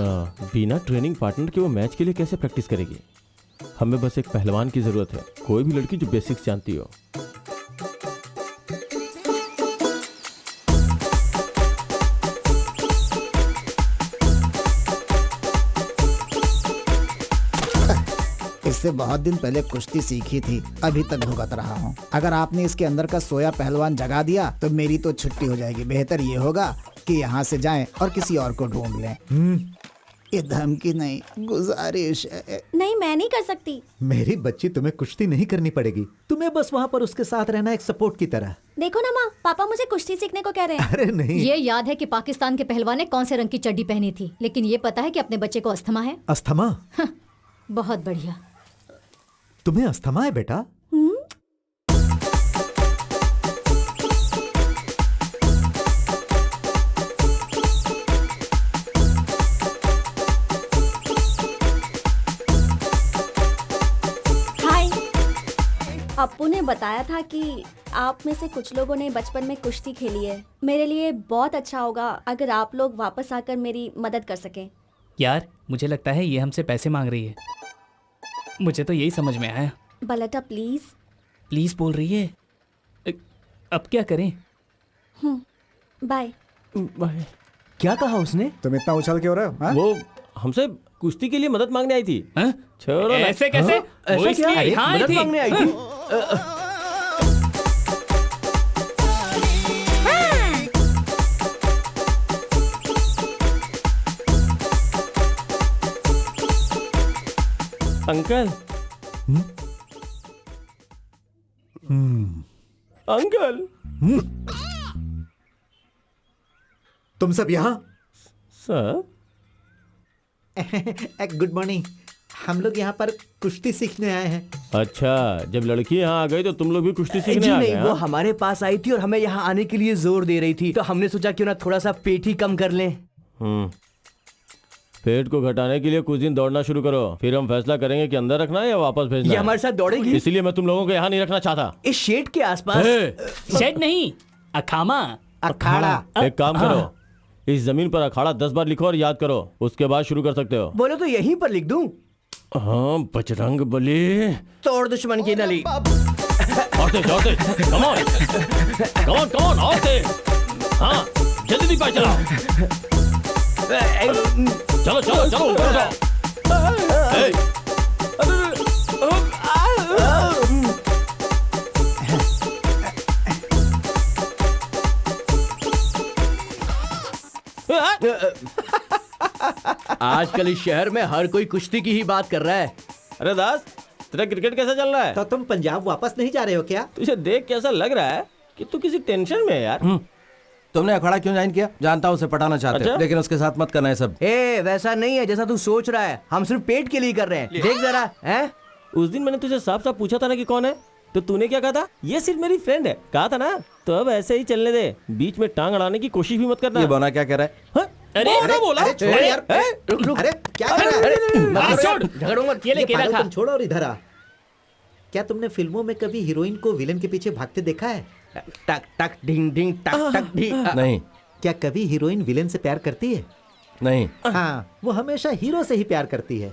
बिना ट्रेनिंग पार्टनर के वो मैच के लिए कैसे प्रैक्टिस करेगी? हमें बस एक पहलवान की जरूरत है, कोई भी लड़की जो बेसिक्स जानती हो। इससे बहुत दिन पहले कुश्ती सीखी थी, अभी तक भुगत रहा हूँ। अगर आपने इसके अंदर का सोया पहलवान जगा दिया तो मेरी तो छुट्टी हो जाएगी। बेहतर ये होगा कि यहाँ से जाएं और किसी और को ढूंढ लें। ये धमकी नहीं, गुजारिश है। नहीं, मैं नहीं कर सकती। मेरी बच्ची, तुम्हें कुश्ती नहीं करनी पड़ेगी। तुम्हें बस वहाँ पर उसके साथ रहना, एक सपोर्ट की तरह। देखो ना माँ, पापा मुझे कुश्ती सीखने को कह रहे हैं। अरे नहीं। ये याद है कि पाकिस्तान के पहलवान ने कौन से रंग की चड्डी पहनी थी, लेकिन ये पता है कि अपने बच्चे को अस्थमा है। अस्थमा? बहुत बढ़िया। तुम्हें अस्थमा है बेटा? हाय। अप्पू ने बताया था कि आप में से कुछ लोगों ने बचपन में कुश्ती खेली है। मेरे लिए बहुत अच्छा होगा अगर आप लोग वापस आकर मेरी मदद कर सकें। यार मुझे लगता है ये हमसे पैसे मांग रही है। मुझे तो यही समझ में आया। बलटा प्लीज। प्लीज बोल रही है। अब क्या करें? बाय। बाय। क्या कहा उसने? तुम इतना उछल क्यों रहे हो? हाँ? वो हमसे कुश्ती के लिए मदद मांगने आई थी। छोड़ो ना। ऐसे कैसे? हाँ? वो ऐसा क्या? इसलिए यहाँ आई मदद थी। मांगने आई थी? अंकल। अंकल। तुम सब यहाँ? सर। Good morning. हम लोग यहाँ पर कुश्ती सीखने आए हैं। अच्छा, जब लड़की यहाँ आ गई तो तुम लोग भी कुश्ती सीखने जी आ गए? नहीं, वो हाँ? हमारे पास आई थी और हमें यहाँ आने के लिए जोर दे रही थी, तो हमने सोचा क्यों ना थोड़ा सा पेट ही कम कर लें। पेट को घटाने के लिए कुछ दिन दौड़ना शुरू करो, फिर हम फैसला करेंगे कि अंदर रखना है या वापस भेजना ये है। हमारे साथ दौड़ेगी? इसलिए मैं तुम लोगों को यहाँ नहीं रखना चाहता। इस शेड के आसपास। शेड नहीं, अखामा। अखाड़ा। एक काम करो, इस जमीन पर अखाड़ा 10 बार लिखो और याद करो, उसके बाद शुरू कर सकते हो। बोलो तो यहीं पर लिख दूं? हाँ, बजरंग बली। तोड़ दुश्मन की नली। और तेज, कम ऑन, और तेज। हाँ, जल्दी दी पाई चलाओ। चलो ऊपर जाओ। आजकल इस शहर में हर कोई कुश्ती की ही बात कर रहा है। अरे दास, तेरा क्रिकेट कैसा चल रहा है? तो तुम पंजाब वापस नहीं जा रहे हो क्या? तुझे देख कैसा लग रहा है कि तू किसी टेंशन में है यार। तुमने अखाड़ा क्यों ज्वाइन किया? जानता हूँ उसे पटाना चाहते हो, अच्छा? लेकिन उसके साथ मत करना है सब। वैसा नहीं है जैसा तू सोच रहा है, हम सिर्फ पेट के लिए कर रहे हैं। देख जरा, हैं? उस दिन मैंने तुझे साफ साफ पूछा था ना कि कौन है, तो तूने क्या कहा था? ये सिर्फ मेरी फ्रेंड है, कहा था ना। तो अब ऐसे ही चलने दे, बीच में टांग अड़ाने की कोशिश भी मत करना। ये बोना क्या कह रहा है? हाँ? बोला। अरे छोड़ यार। अरे क्या कर रहा है? झगड़ो मत, ये ले केला खा। पागलपन छोड़ो और इधर आ। क्या तुमने फिल्मों में कभी हीरोइन को विलेन के पीछे भागते देखा है? टक टक ढिंग ढिंग टक टक ढिंग। नहीं। क्या कभी हीरोइन विलेन से प्यार करती है? नहीं। हाँ, वो हमेशा हीरो से ही प्यार करती है।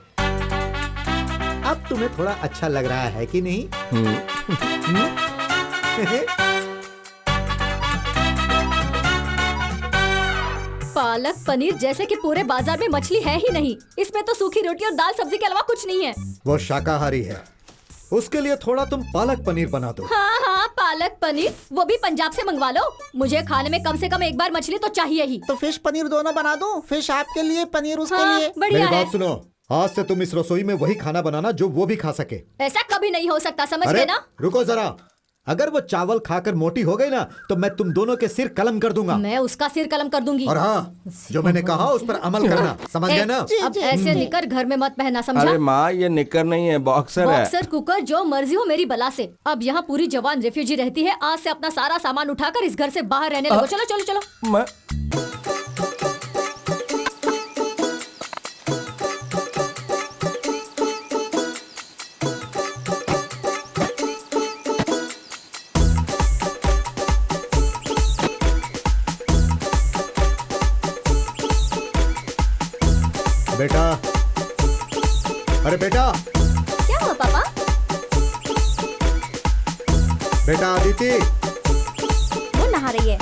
अब तुम्हें थोड़ा अच्छा लग रहा है कि नहीं? पालक पनीर जैसे कि पूरे बाजार में मछली है ही नहीं। इसमें तो सूखी रोटी और दाल सब्जी के अलावा कुछ नहीं है। वो शाकाहारी है, उसके लिए थोड़ा तुम पालक पनीर बना दो। हाँ, पालक पनीर, वो भी पंजाब से मंगवा लो। मुझे खाने में कम से कम एक बार मछली तो चाहिए ही। तो फिश पनीर दोनों बना दूं? फिश आपके लिए, पनीर उसके हाँ, लिए। बढ़िया मेरी है। बात सुनो, आज से तुम इस रसोई में वही खाना बनाना जो वो भी खा सके। ऐसा कभी नहीं हो सकता, समझ अरे गए ना? रुको जरा, अगर वो चावल खाकर मोटी हो गई ना तो मैं तुम दोनों के सिर कलम कर दूंगा। मैं उसका सिर कलम कर दूंगी। और हाँ, जो मैंने कहा उस पर अमल करना, समझ गए ना? अब ऐसे निकर घर में मत पहनना, समझा? अरे माँ, ये निकर नहीं है, बॉक्सर है। बॉक्सर, कुकर, जो मर्जी हो मेरी बला से। अब यहाँ पूरी जवान रेफ्यूजी रहती है। आज से अपना सारा सामान उठाकर इस घर से बाहर रहने लगो। चलो चलो चलो। मैं बेटा, अरे बेटा, क्या हुआ पापा? बेटा अदिति, वो नहा रही है।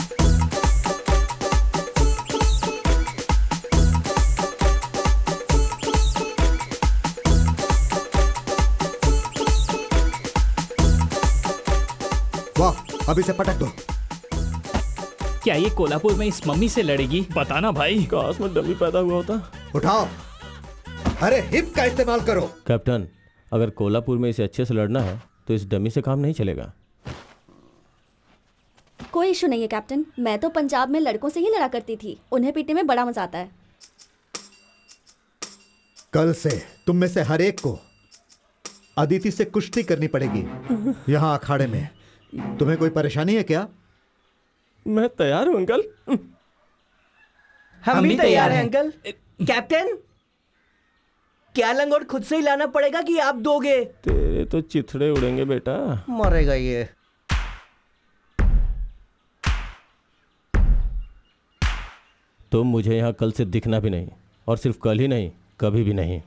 वाह, अभी से पटक दो। क्या ये कोल्हापुर में इस मम्मी से लड़ेगी? बताना भाई। काश में डमी पैदा हुआ होता। उठाओ, अरे हिप का इस्तेमाल करो। कैप्टन, अगर कोल्हापुर में इसे अच्छे से लड़ना है तो इस डमी से काम नहीं चलेगा। कोई इशू नहीं है कैप्टन, मैं तो पंजाब में लड़कों से ही लड़ा करती थी। उन्हें पीटने में बड़ा मजा आता है। कल से तुम में से हर एक को अदिति से कुश्ती करनी पड़ेगी यहाँ अखाड़े में। तुम्हें कोई परेशानी है क्या? मैं तैयार हूँ अंकल। हम भी तैयार हैं अंकल। कैप्टन, क्या लंगोट खुद से ही लाना पड़ेगा कि आप दोगे? तेरे तो चिथड़े उड़ेंगे बेटा। मरेगा ये। तुम मुझे यहाँ कल से दिखना भी नहीं, और सिर्फ कल ही नहीं, कभी भी नहीं।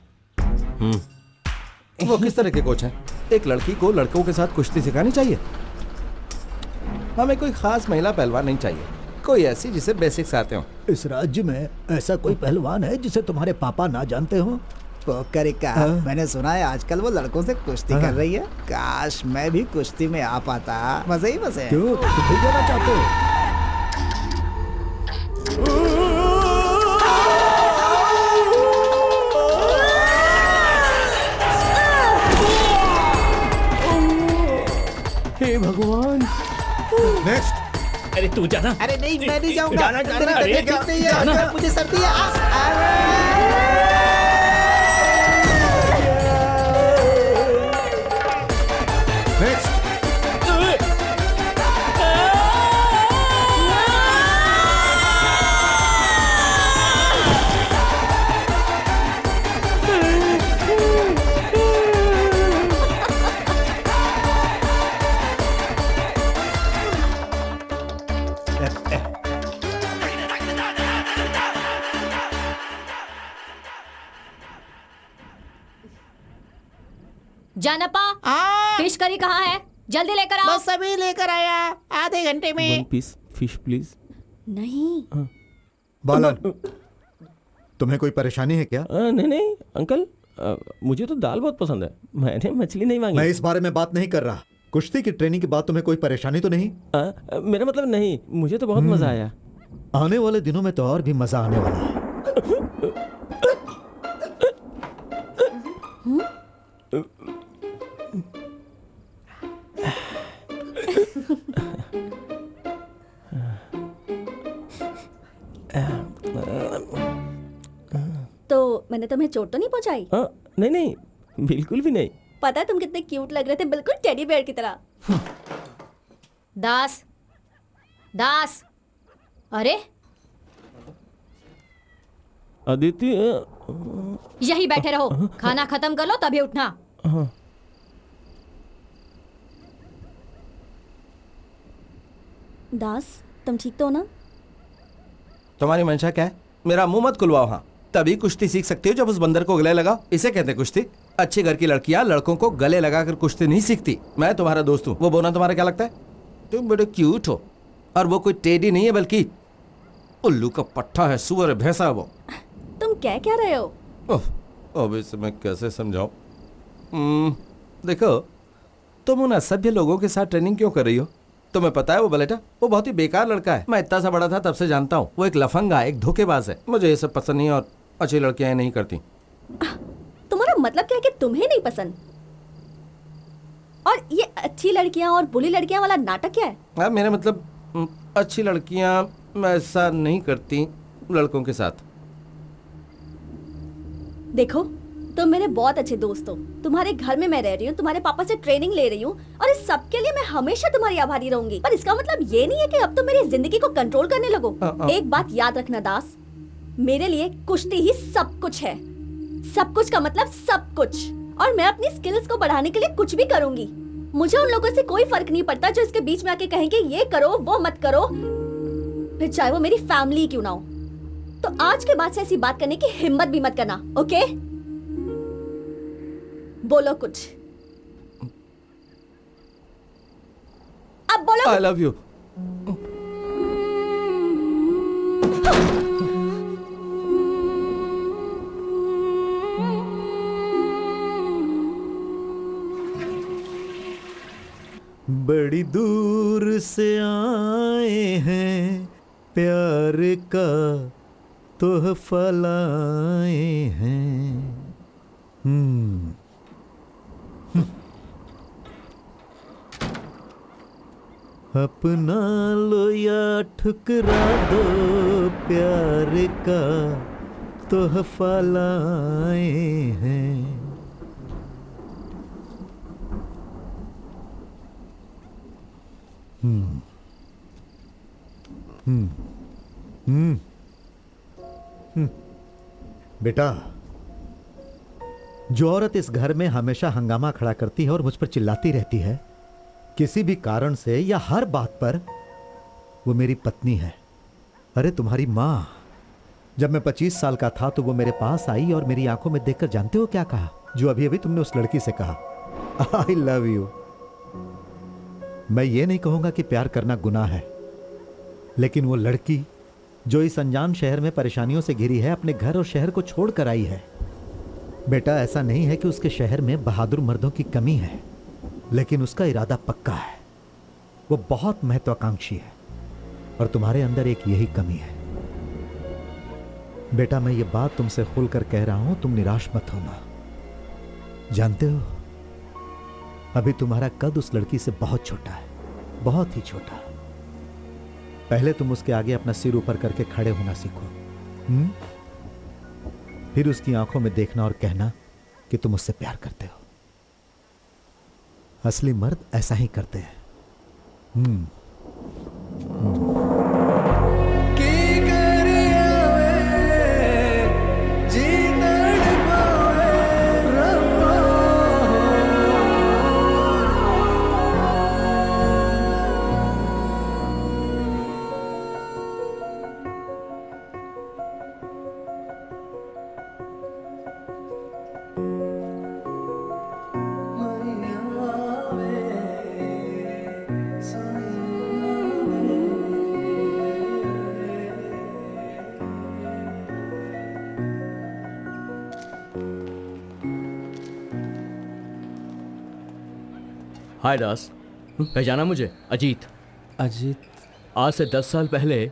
वो किस तरह के कोच हैं? एक लड़की को लड़कों के साथ कुश्ती सिखानी चाहिए। हमें कोई खास महिला पहलवान नहीं चाहिए, कोई ऐसी जिसे बेसिक्स आते हो। इस राज्य में ऐसा कोई पहलवान है जिसे तुम्हारे पापा ना जानते हो? पोकरिका, मैंने सुना है आजकल वो लड़कों से कुश्ती कर रही है। काश मैं भी कुश्ती में आ पाता, मजे ही मजे। क्यों, तुम भी जाना चाहते हो? हे भगवान। नेक्स्ट। अरे तू जाना। अरे नहीं, मैं नहीं जाऊंगा। जाना, जाना, अरे नहीं है, मुझे सर्दी है। जानपा फिश करी कहाँ है? जल्दी लेकर आओ। बस अभी लेकर आया, आधे घंटे में। 1 पीस फिश प्लीज। नहीं बालन, तुम्हें कोई परेशानी है क्या? नहीं नहीं अंकल, मुझे तो दाल बहुत पसंद है, मैंने मछली नहीं मांगी। मैं इस बारे में बात नहीं कर रहा। कुश्ती की ट्रेनिंग के बाद तुम्हें कोई परेशानी तो नहीं? मेरा मतलब नहीं, मुझे तो बहुत मजा आया। आने वाले दिनों में तो और भी मजा आने वाला है। तो मैंने तुम्हें चोट तो नहीं पहुंचाई? नहीं नहीं बिल्कुल भी नहीं। पता है तुम कितने क्यूट लग रहे थे, बिल्कुल टेडी बेयर की तरह। दास, दास, अरे अदिति, यही बैठे रहो, खाना खत्म कर लो तभी उठना। दास, तुम ठीक तो हो ना? तुम्हारी मंशा क्या है? मेरा मुंह मत खुलवाओ। हाँ, तभी कुश्ती सीख सकती हो जब उस बंदर को गले लगाओ। इसे कहते हैं कुश्ती। अच्छे घर की लड़कियां लड़कों को गले लगाकर कुश्ती नहीं सीखती। मैं तुम्हारा दोस्त हूँ, वो बोलना तुम्हारा क्या लगता है? तुम बड़े क्यूट हो, और वो कोई टेडी नहीं है बल्कि उल्लू का पट्टा है, सुअर है, भैंसा है वो। तुम क्या रहे हो? अब इसे मैं कैसे समझाऊं? देखो, तुम उन असभ्य लोगों के साथ ट्रेनिंग क्यों कर रही हो? तुम्हें पता है वो बलेटा, वो बहुत ही बेकार लड़का है। मैं इतना सा बड़ा था तब से जानता हूँ। वो एक लफंगा, एक धोखेबाज है। मुझे ये सब पसंद नहीं, और अच्छी लड़कियां नहीं करती। तुम्हारा मतलब क्या है कि तुम्हें नहीं पसंद? और ये अच्छी लड़कियां और बुरी लड़कियां वाला नाटक क्या है? हाँ, मेरा मतलब अच्छी लड़कियां ऐसा नहीं करती लड़कों के साथ। देखो, तुम मेरे बहुत अच्छे दोस्त हो। तुम्हारे घर में मैं रह रही हूँ, तुम्हारे पापा से ट्रेनिंग ले रही हूँ, और इस सब के लिए मैं हमेशा तुम्हारी आभारी रहूंगी। पर इसका मतलब ये नहीं है कि अब तुम मेरी जिंदगी को कंट्रोल करने लगो। एक बात याद रखना दास, मेरे लिए कुश्ती ही सब कुछ है। सब कुछ का मतलब सब कुछ। और मैं अपनी स्किल्स को बढ़ाने के लिए कुछ भी करूंगी। मुझे उन लोगों से कोई फर्क नहीं पड़ता जो इसके बीच में आके कहेंगे ये करो वो मत करो, फिर चाहे वो मेरी फैमिली क्यों ना हो। तो आज के बाद से ऐसी बात करने की हिम्मत भी मत करना, ओके? बोलो कुछ, अब बोलो। I love you. बड़ी दूर से आए हैं, प्यार का तोहफा लाए हैं। अपना लो या ठुकरा दो, प्यार का तोहफा लाए हैं। बेटा, जो औरत इस घर में हमेशा हंगामा खड़ा करती है और मुझ पर चिल्लाती रहती है किसी भी कारण से या हर बात पर, वो मेरी पत्नी है। अरे तुम्हारी माँ, जब मैं 25 साल का था तो वो मेरे पास आई और मेरी आंखों में देखकर जानते हो क्या कहा? जो अभी अभी तुमने उस लड़की से कहा, आई लव यू। मैं ये नहीं कहूंगा कि प्यार करना गुनाह है, लेकिन वो लड़की जो इस अनजान शहर में परेशानियों से घिरी है, अपने घर और शहर को छोड़कर आई है। बेटा, ऐसा नहीं है कि उसके शहर में बहादुर मर्दों की कमी है, लेकिन उसका इरादा पक्का है। वो बहुत महत्वाकांक्षी है, और तुम्हारे अंदर एक यही कमी है। बेटा, मैं ये बात तुमसे खुलकर कह रहा हूं, तुम निराश मत होना। जानते हो, अभी तुम्हारा कद उस लड़की से बहुत छोटा है, बहुत ही छोटा। पहले तुम उसके आगे अपना सिर ऊपर करके खड़े होना सीखो। फिर उसकी आंखों में देखना और कहना कि तुम उससे प्यार करते हो। असली मर्द ऐसा ही करते हैं। हाय दास, पहचाना मुझे? अजीत। अजीत? आज से 10 साल पहले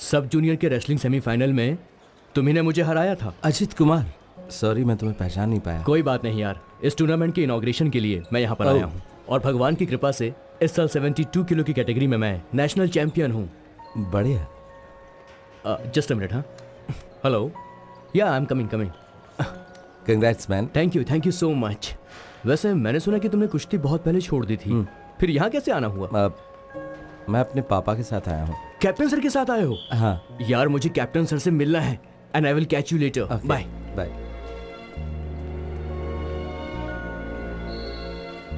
सब जूनियर के रेसलिंग सेमीफाइनल में तुम्ही ने मुझे हराया था। अजीत कुमार, सॉरी मैं तुम्हें पहचान नहीं पाया। कोई बात नहीं यार, इस टूर्नामेंट के इनॉग्रेशन के लिए मैं यहाँ पर आया हूँ और भगवान की कृपा से इस साल 72 किलो की कैटेगरी में मैं नेशनल चैंपियन हूँ। बढ़िया। Just a minute. हाँ, हेलो, या I am coming. Congrats man. Thank you so much. वैसे मैंने सुना कि तुमने कुश्ती बहुत पहले छोड़ दी थी, फिर यहाँ कैसे आना हुआ? मैं अपने पापा के साथ आया हूँ। कैप्टन सर के साथ आए हो? हाँ यार, मुझे कैप्टन सर से मिलना है। And I will catch you later. Bye bye.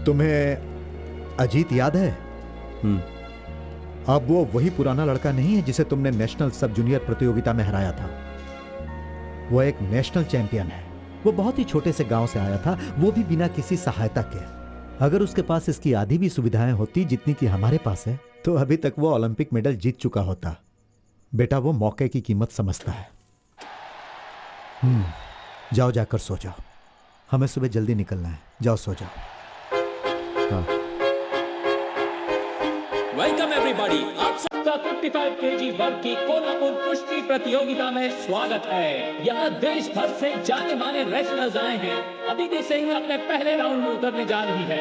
तुम्हें अजीत याद है? अब वो वही पुराना लड़का नहीं है जिसे तुमने नेशनल सब जूनियर प्रतियोगिता में हराया था। वो एक नेशनल चैंपियन है। वो बहुत ही छोटे से गांव से आया था, वो भी बिना किसी सहायता के। अगर उसके पास इसकी आधी भी सुविधाएं होती जितनी कि हमारे पास है, तो अभी तक वो ओलंपिक मेडल जीत चुका होता। बेटा, वो मौके की कीमत समझता है। जाओ, जाकर सो जाओ। हमें सुबह जल्दी निकलना है। जाओ, सो जाओ। हाँ। वेलकम एवरीबॉडी, आप सबका 55 केजी वर्ग की कोल्हापुर कुश्ती प्रतियोगिता में स्वागत है। यहाँ देश भर से जाने माने रेसलर्स आए हैं। अदिति सिंह अपने पहले राउंड में उतरने जा रही है।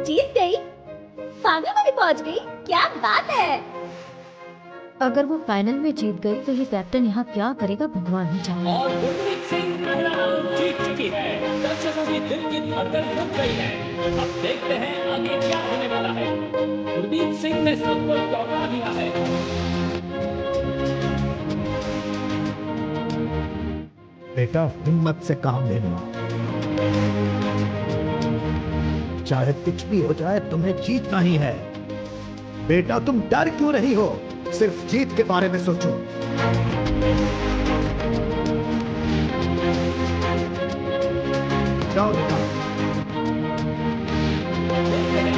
जीत गई, फाइनल में भी पहुंच गई। क्या बात है। अगर वो फाइनल में जीत गई तो ये कैप्टन यहाँ क्या करेगा भगवान ही जाने। और गुरमीत सिंह पहला राउंड जीत चुकी है। दर्शकों की दिल की धड़कन रुक गई है। अब देखते हैं आगे क्या होने वाला है। गुरमीत सिंह ने सबको चौंका दिया है। बेटा, हिम्मत से काम लेना। चाहे कुछ भी हो जाए, तुम्हें जीतना ही है। बेटा, तुम डर क्यों रही हो? सिर्फ जीत के बारे में सोचो। जाओ बेटा।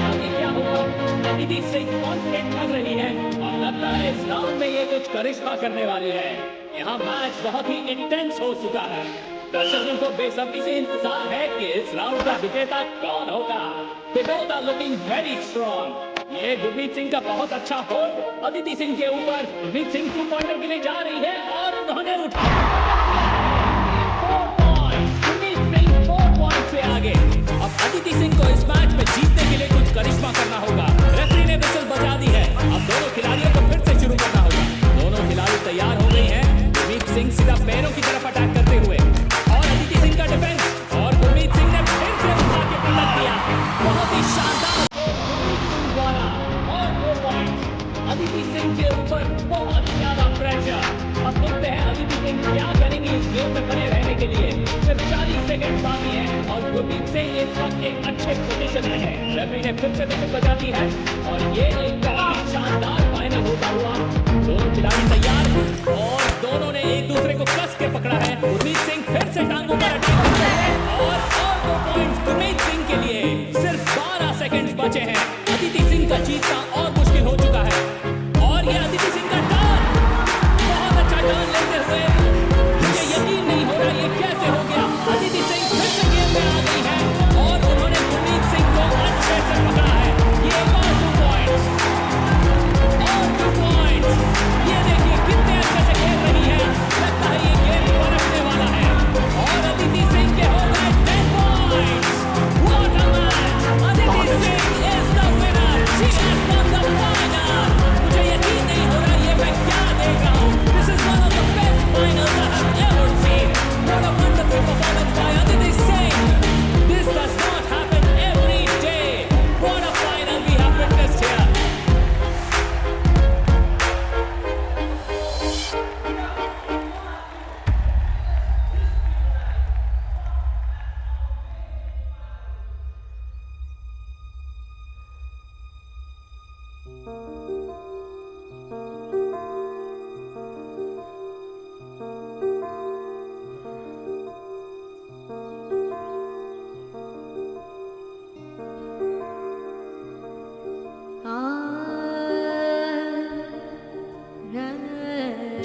आगे क्या होगा? अदिति सिंह कॉन्फिडेंट लग रही है और लगता है इस राउंड में ये कुछ करिश्मा करने वाली है। यहाँ मैच बहुत ही इंटेंस हो चुका है। दर्शकों को बेसब्री से इंतजार है कि इस राउंड का विजेता कौन होगा। They both are looking very strong. ये गुरमीत सिंह का बहुत अच्छा होल्ड अदिति सिंह के ऊपर। गुरमीत सिंह 2 पॉइंटर के लिए जा रही है और उन्होंने उठाया 4 पॉइंट। गुरमीत सिंह 4 पॉइंट से आगे। अब अदिति सिंह को इस मैच में जीतने के लिए कुछ करिश्मा करना होगा। रेफरी ने विसल बजा दी है। अब दोनों खिलाड़ियों को फिर से शुरू करना होगा। दोनों खिलाड़ी तैयार हो गई हैं। गुरमीत सिंह सीधा पैरों की तरफ अटैक करते हुए और अदिति सिंह का डिफेंस और गुरमीत सिंह ने फिर से उठा के पलट दिया। बहुत ही शानदार द्वारा और 2 पॉइंट। अदिति सिंह के ऊपर बहुत ज्यादा प्रेशर। अब देखते हैं अदिति सिंह क्या करेंगी इस गेम में बने रहने के लिए। सिर्फ 40 सेकंड बाकी है और गुरमीत सिंह इस वक्त एक अच्छे पोजीशन में है। रेफरी ने फिर से विकेट बजा दी है और ये एक बहुत ही शानदार फाइनल होता हुआ। दोनों खिलाड़ी तैयार और दोनों ने एक दूसरे को कस के पकड़ा है। गुरमीत सिंह फिर से टांगों पर अटैक करते हैं और 2 पॉइंट्स गुरमीत सिंह के लिए। सिर्फ 12 सेकंड्स बचे हैं। अदिति सिंह का जीतना और मुश्किल हो चुका है और ये अदिति सिंह का टर्न, बहुत अच्छा टर्न लेते हुए मुझे यकीन नहीं हो रहा ये कैसे हो गया। अदिति सिंह फिर से गेम में आ गई है और उन्होंने गुरमीत सिंह को अच्छे से पकड़ा है। ये और 2 पॉइंट्स और 2 पॉइंट्स।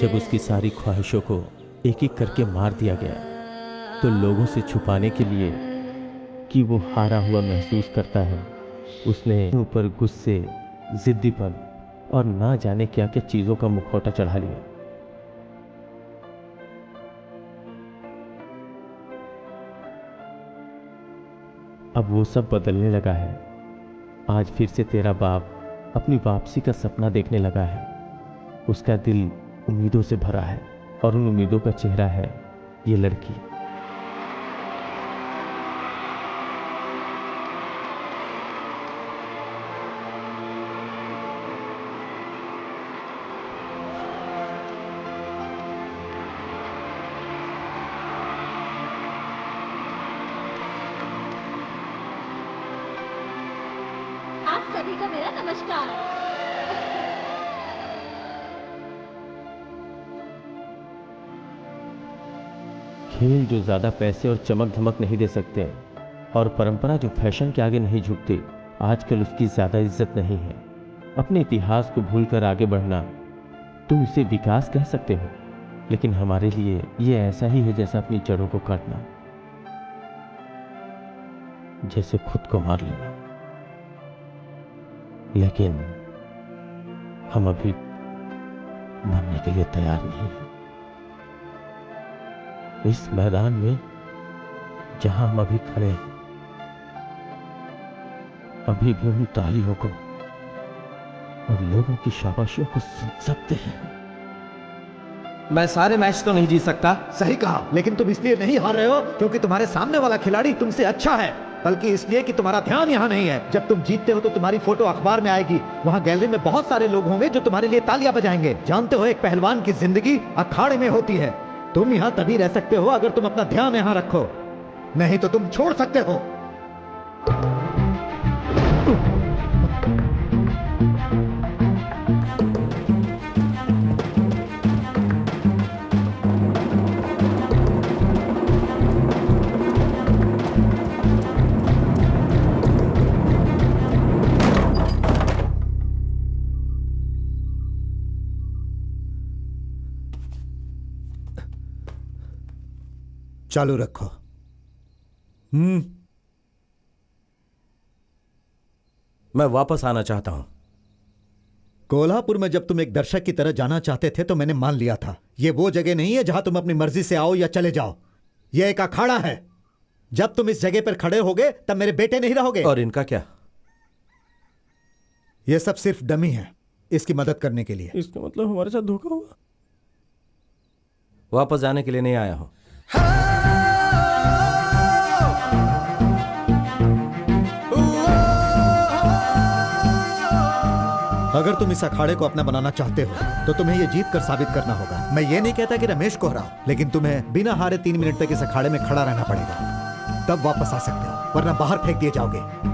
जब उसकी सारी ख्वाहिशों को एक एक करके मार दिया गया तो लोगों से छुपाने के लिए कि वो हारा हुआ महसूस करता है, उसने ऊपर गुस्से, जिद्दीपन और ना जाने क्या क्या चीजों का मुखौटा चढ़ा लिया। अब वो सब बदलने लगा है। आज फिर से तेरा बाप अपनी वापसी का सपना देखने लगा है। उसका दिल उम्मीदों से भरा है और उन उम्मीदों का चेहरा है ये लड़की। आप सभी को मेरा नमस्कार। खेल जो ज्यादा पैसे और चमक धमक नहीं दे सकते और परंपरा जो फैशन के आगे नहीं झुकती, आजकल उसकी ज्यादा इज्जत नहीं है। अपने इतिहास को भूलकर आगे बढ़ना तुम इसे विकास कह सकते हो, लेकिन हमारे लिए यह ऐसा ही है जैसा अपनी जड़ों को काटना, जैसे खुद को मार लेना। लेकिन हम अभी मरने के लिए तैयार नहीं हैं। इस मैदान में जहां हम अभी खड़े हैं, अभी भी उन तालियों को और लोगों की शाबाशियों को सुन सकते हैं। मैं सारे मैच तो नहीं जीत सकता। सही कहा, लेकिन तुम इसलिए नहीं हार रहे हो क्योंकि तुम्हारे सामने वाला खिलाड़ी तुमसे अच्छा है, बल्कि इसलिए कि तुम्हारा ध्यान यहाँ नहीं है। जब तुम जीतते हो तो तुम्हारी फोटो अखबार में आएगी। वहाँ गैलरी में बहुत सारे लोग होंगे जो तुम्हारे लिए तालियां बजाएंगे। जानते हो, एक पहलवान की जिंदगी अखाड़े में होती है। तुम यहाँ तभी रह सकते हो अगर तुम अपना ध्यान यहाँ रखो, नहीं तो तुम छोड़ सकते हो। चालू रखो। मैं वापस आना चाहता हूं। कोल्हापुर में जब तुम एक दर्शक की तरह जाना चाहते थे तो मैंने मान लिया था। ये वो जगह नहीं है जहां तुम अपनी मर्जी से आओ या चले जाओ। यह एक अखाड़ा है। जब तुम इस जगह पर खड़े होगे तब मेरे बेटे नहीं रहोगे। और इनका क्या? यह सब सिर्फ डमी है, इसकी मदद करने के लिए। इसका मतलब हमारे साथ धोखा हुआ? वापस जाने के लिए नहीं आया हूं। अगर तुम इस अखाड़े को अपना बनाना चाहते हो तो तुम्हें यह जीत कर साबित करना होगा। मैं ये नहीं कहता कि रमेश को हराओ, लेकिन तुम्हें बिना हारे 3 मिनट तक इस अखाड़े में खड़ा रहना पड़ेगा, तब वापस आ सकते हो, वरना बाहर फेंक दिए जाओगे।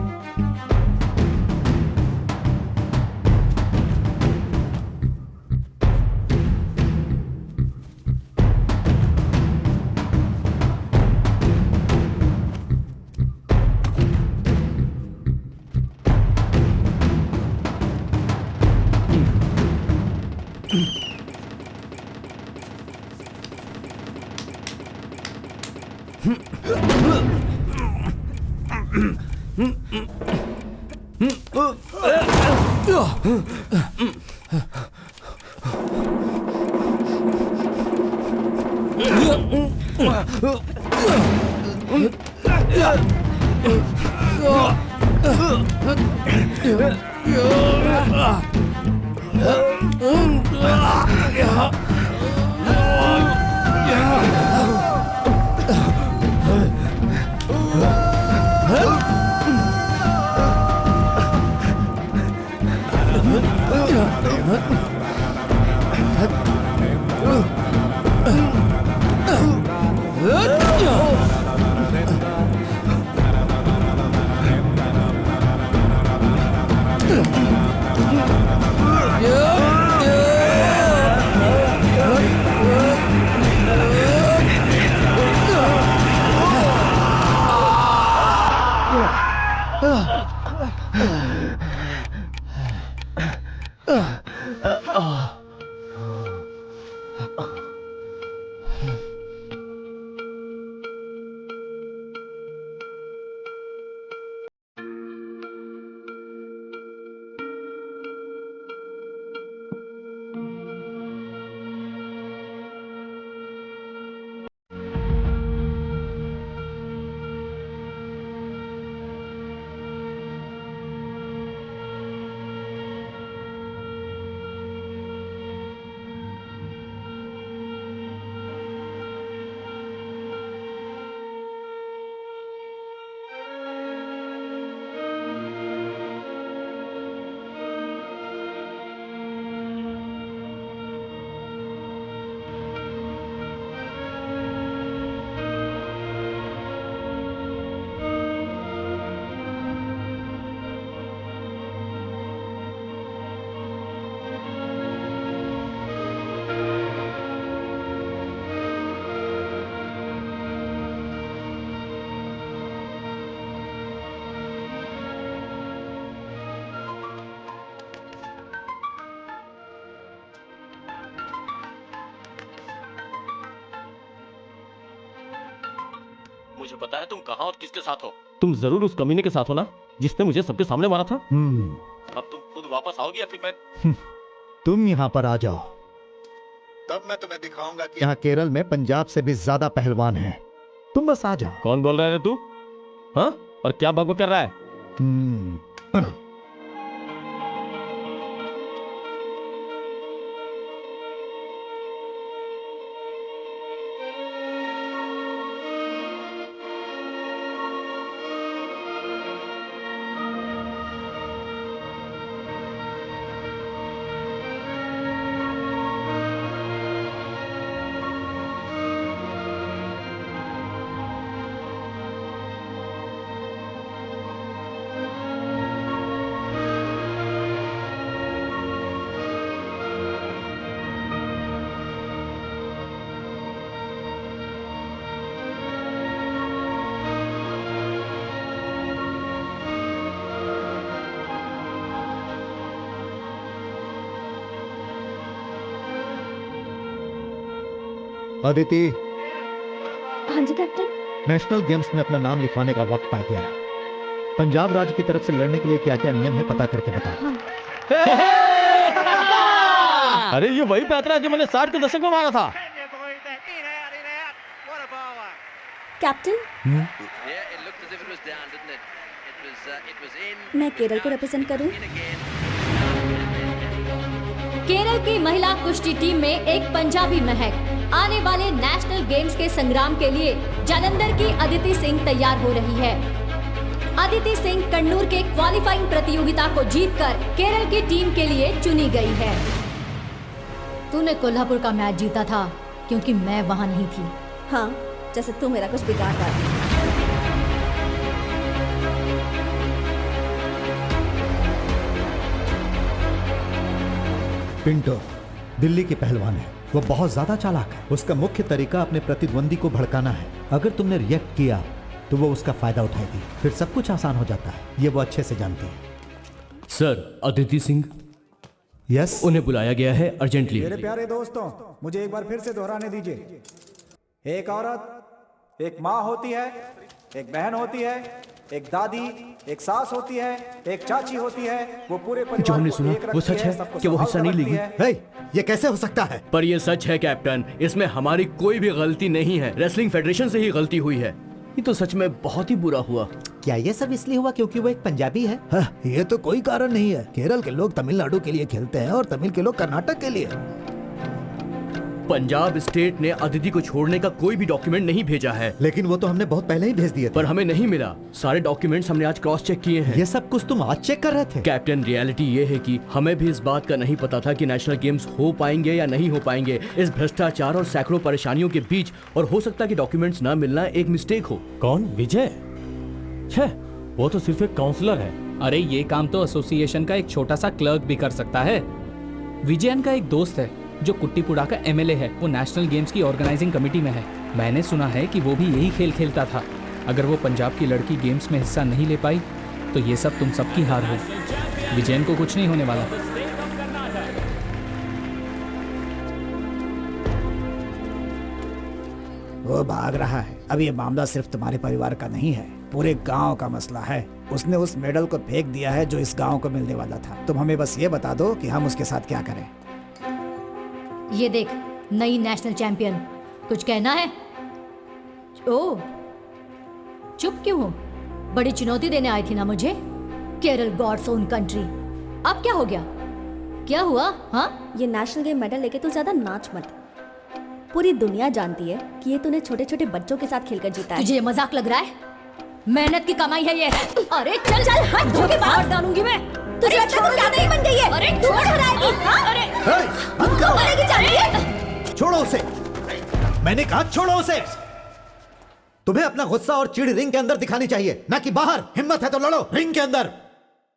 मुझे पता है तुम कहाँ और किसके साथ हो। तुम जरूर उस कमीने के साथ हो ना जिसने मुझे सबके सामने मारा था। अब तुम खुद वापस आओगी अपनी पैर। तुम यहाँ पर आ जाओ, तब मैं तुम्हें दिखाऊंगा कि यहाँ केरल में पंजाब से भी ज्यादा पहलवान हैं। तुम बस आ जाओ। कौन बोल रहा है तू? हाँ, और क्या बकबक कर रहा है? अदिति, हाँ जी कैप्टन। नेशनल गेम्स में अपना नाम लिखवाने का वक्त आ गया है। पंजाब राज्य की तरफ से लड़ने के लिए क्या क्या नियम है पता करके बता। अरे ये वही पैतरा है जो मैंने 60 के दशक में मारा था। कैप्टन, मैं केरल को रिप्रेजेंट करूं। केरल की महिला कुश्ती टीम में एक पंजाबी महक आने वाले नेशनल गेम्स के संग्राम के लिए जालंधर की अदिति सिंह तैयार हो रही है। अदिति सिंह कन्नूर के क्वालिफाइंग प्रतियोगिता को जीतकर केरल की टीम के लिए चुनी गई है। तूने कोल्हापुर का मैच जीता था क्योंकि मैं वहां नहीं थी। हाँ, जैसे तू मेरा कुछ बिगाड़ रहा था। पिंटो दिल्ली के पहलवान है, वो बहुत ज्यादा चालाक है। उसका मुख्य तरीका अपने प्रतिद्वंदी को भड़काना है। अगर तुमने रिएक्ट किया तो वो उसका फायदा उठाएगी, फिर सब कुछ आसान हो जाता है। ये वो अच्छे से जानती है। सर, अदिति सिंह, यस, उन्हें बुलाया गया है अर्जेंटली। मेरे प्यारे दोस्तों, मुझे एक बार फिर से दोहराने दीजिए। एक औरत एक माँ होती है, एक बहन होती है, एक दादी, एक सास होती है, एक चाची होती है। वो पूरे जो परिवार हमने को सुना एक वो रखती सच है सबको कि वो हिस्सा नहीं संभाल लेगी। कर रखती है। ये कैसे हो सकता है? पर ये सच है कैप्टन, इसमें हमारी कोई भी गलती नहीं है। रेसलिंग फेडरेशन से ही गलती हुई है। ये तो सच में बहुत ही बुरा हुआ। क्या ये सब इसलिए हुआ क्योंकि वो एक पंजाबी है? ये तो कोई कारण नहीं है। केरल के लोग तमिलनाडु के लिए खेलते हैं और तमिल के लोग कर्नाटक के लिए। पंजाब स्टेट ने अदिति को छोड़ने का कोई भी डॉक्यूमेंट नहीं भेजा है। लेकिन वो तो हमने बहुत पहले ही भेज दिए थे। पर हमें नहीं मिला। सारे डॉक्यूमेंट्स हमने आज क्रॉस चेक किए हैं। ये सब कुछ तुम आज चेक कर रहे थे? कैप्टन, रियलिटी ये है कि हमें भी इस बात का नहीं पता था कि नेशनल गेम्स हो पाएंगे या नहीं हो पाएंगे। इस भ्रष्टाचार और सैकड़ों परेशानियों के बीच, और हो सकता है कि डॉक्यूमेंट्स ना मिलना एक मिस्टेक हो। कौन? विजय? छह, वो तो सिर्फ एक काउंसलर है। अरे ये काम तो एसोसिएशन का एक छोटा सा क्लर्क भी कर सकता है। विजयन का एक दोस्त है जो कुट्टीपुड़ा का एमएलए है। वो नेशनल गेम्स की ऑर्गेनाइजिंग कमेटी में है। मैंने सुना है कि वो भी यही खेल खेलता था। अगर वो पंजाब की लड़की गेम्स में हिस्सा नहीं ले पाई तो ये सब तुम सबकी हार हो। विजयन को कुछ नहीं होने वाला। वो भाग रहा है। अब ये मामला सिर्फ तुम्हारे परिवार का नहीं है, पूरे गांव का मसला है। उसने उस मेडल को फेंक दिया है जो इस गांव को मिलने वाला था। तुम हमें बस ये बता दो कि हम उसके साथ क्या करें। ये देख, नई नेशनल चैंपियन, कुछ कहना है? ओह, चुप क्यों हो? बड़ी चुनौती देने आई थी ना मुझे। Kerala God's own country. अब क्या हो गया? क्या हुआ? हाँ, ये नेशनल गेम मेडल लेके तू ज्यादा नाच मत। पूरी दुनिया जानती है कि ये तूने छोटे छोटे बच्चों के साथ खेलकर जीता है। तुझे ये मजाक लग रहा है? मेहनत की कमाई है ये। अरे चल चल, हट, धोखे मार डालूंगी मैं। तुझे अच्छा तो क्या नहीं बन गई है? अरे छोड़ कराएगी। अरे मरेगी जानती है? छोड़ो उसे, मैंने कहा छोड़ो उसे। तुम्हें अपना गुस्सा और चिढ़ रिंग के अंदर दिखानी चाहिए, ना कि बाहर। हिम्मत है तो लड़ो रिंग के अंदर।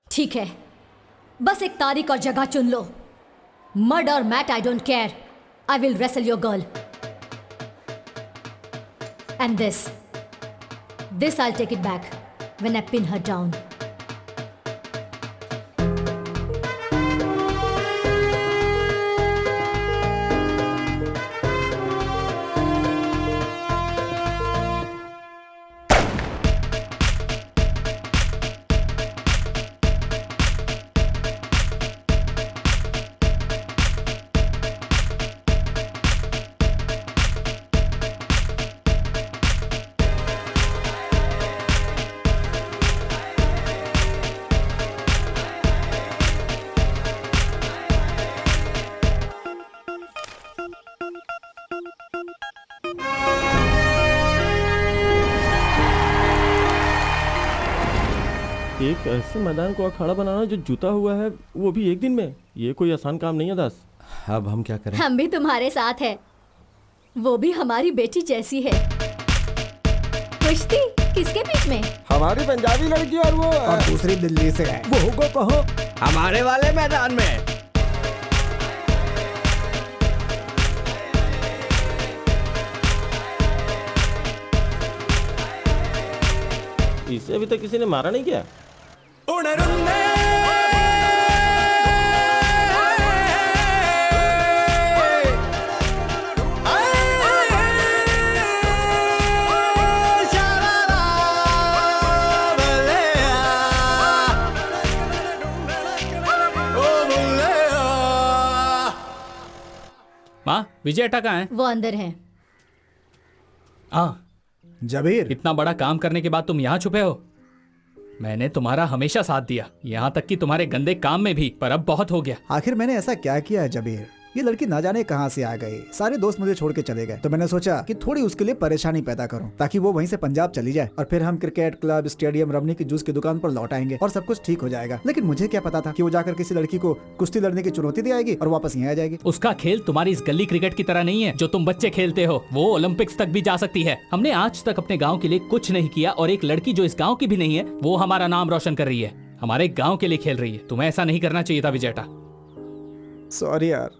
ठीक है, बस एक तारीख और जगह चुन लो। मर्ड और मैट, I don't care. I will wrestle your girl. And this I'll take it back when I pin her down. एक ऐसे मैदान को अखाड़ा बनाना जो जुता हुआ है, वो भी एक दिन में, ये कोई आसान काम नहीं है दास। अब हम क्या करें? हम भी तुम्हारे साथ हैं। वो भी हमारी बेटी जैसी है। कुश्ती किसके बीच में? हमारी पंजाबी लड़की और वो और दूसरी दिल्ली से है। वो को कहो हमारे वाले मैदान में। इसे अभी तक किसी ने मारा नहीं क्या? माँ, विजय कहाँ है? वो अंदर है। जबीर, इतना बड़ा काम करने के बाद तुम यहाँ छुपे हो? मैंने तुम्हारा हमेशा साथ दिया, यहाँ तक कि तुम्हारे गंदे काम में भी, पर अब बहुत हो गया। आखिर मैंने ऐसा क्या किया है जबीर? ये लड़की ना जाने कहाँ से आ गई, सारे दोस्त मुझे छोड़ के चले गए, तो मैंने सोचा कि थोड़ी उसके लिए परेशानी पैदा करूं, ताकि वो वहीं से पंजाब चली जाए और फिर हम क्रिकेट क्लब, स्टेडियम, रमनी की जूस की दुकान पर लौट आएंगे और सब कुछ ठीक हो जाएगा। लेकिन मुझे क्या पता था कि वो जाकर किसी लड़की को कुश्ती लड़ने की चुनौती दे आएगी और वापस यहाँ आ जाएगी। उसका खेल तुम्हारी इस गली क्रिकेट की तरह नहीं है जो तुम बच्चे खेलते हो। वो ओलंपिक्स तक भी जा सकती है। हमने आज तक अपने गाँव के लिए कुछ नहीं किया, और एक लड़की जो इस गाँव की भी नहीं है, वो हमारा नाम रोशन कर रही है, हमारे गाँव के लिए खेल रही है। तुम्हें ऐसा नहीं करना चाहिए था विजयटा। सॉरी यार।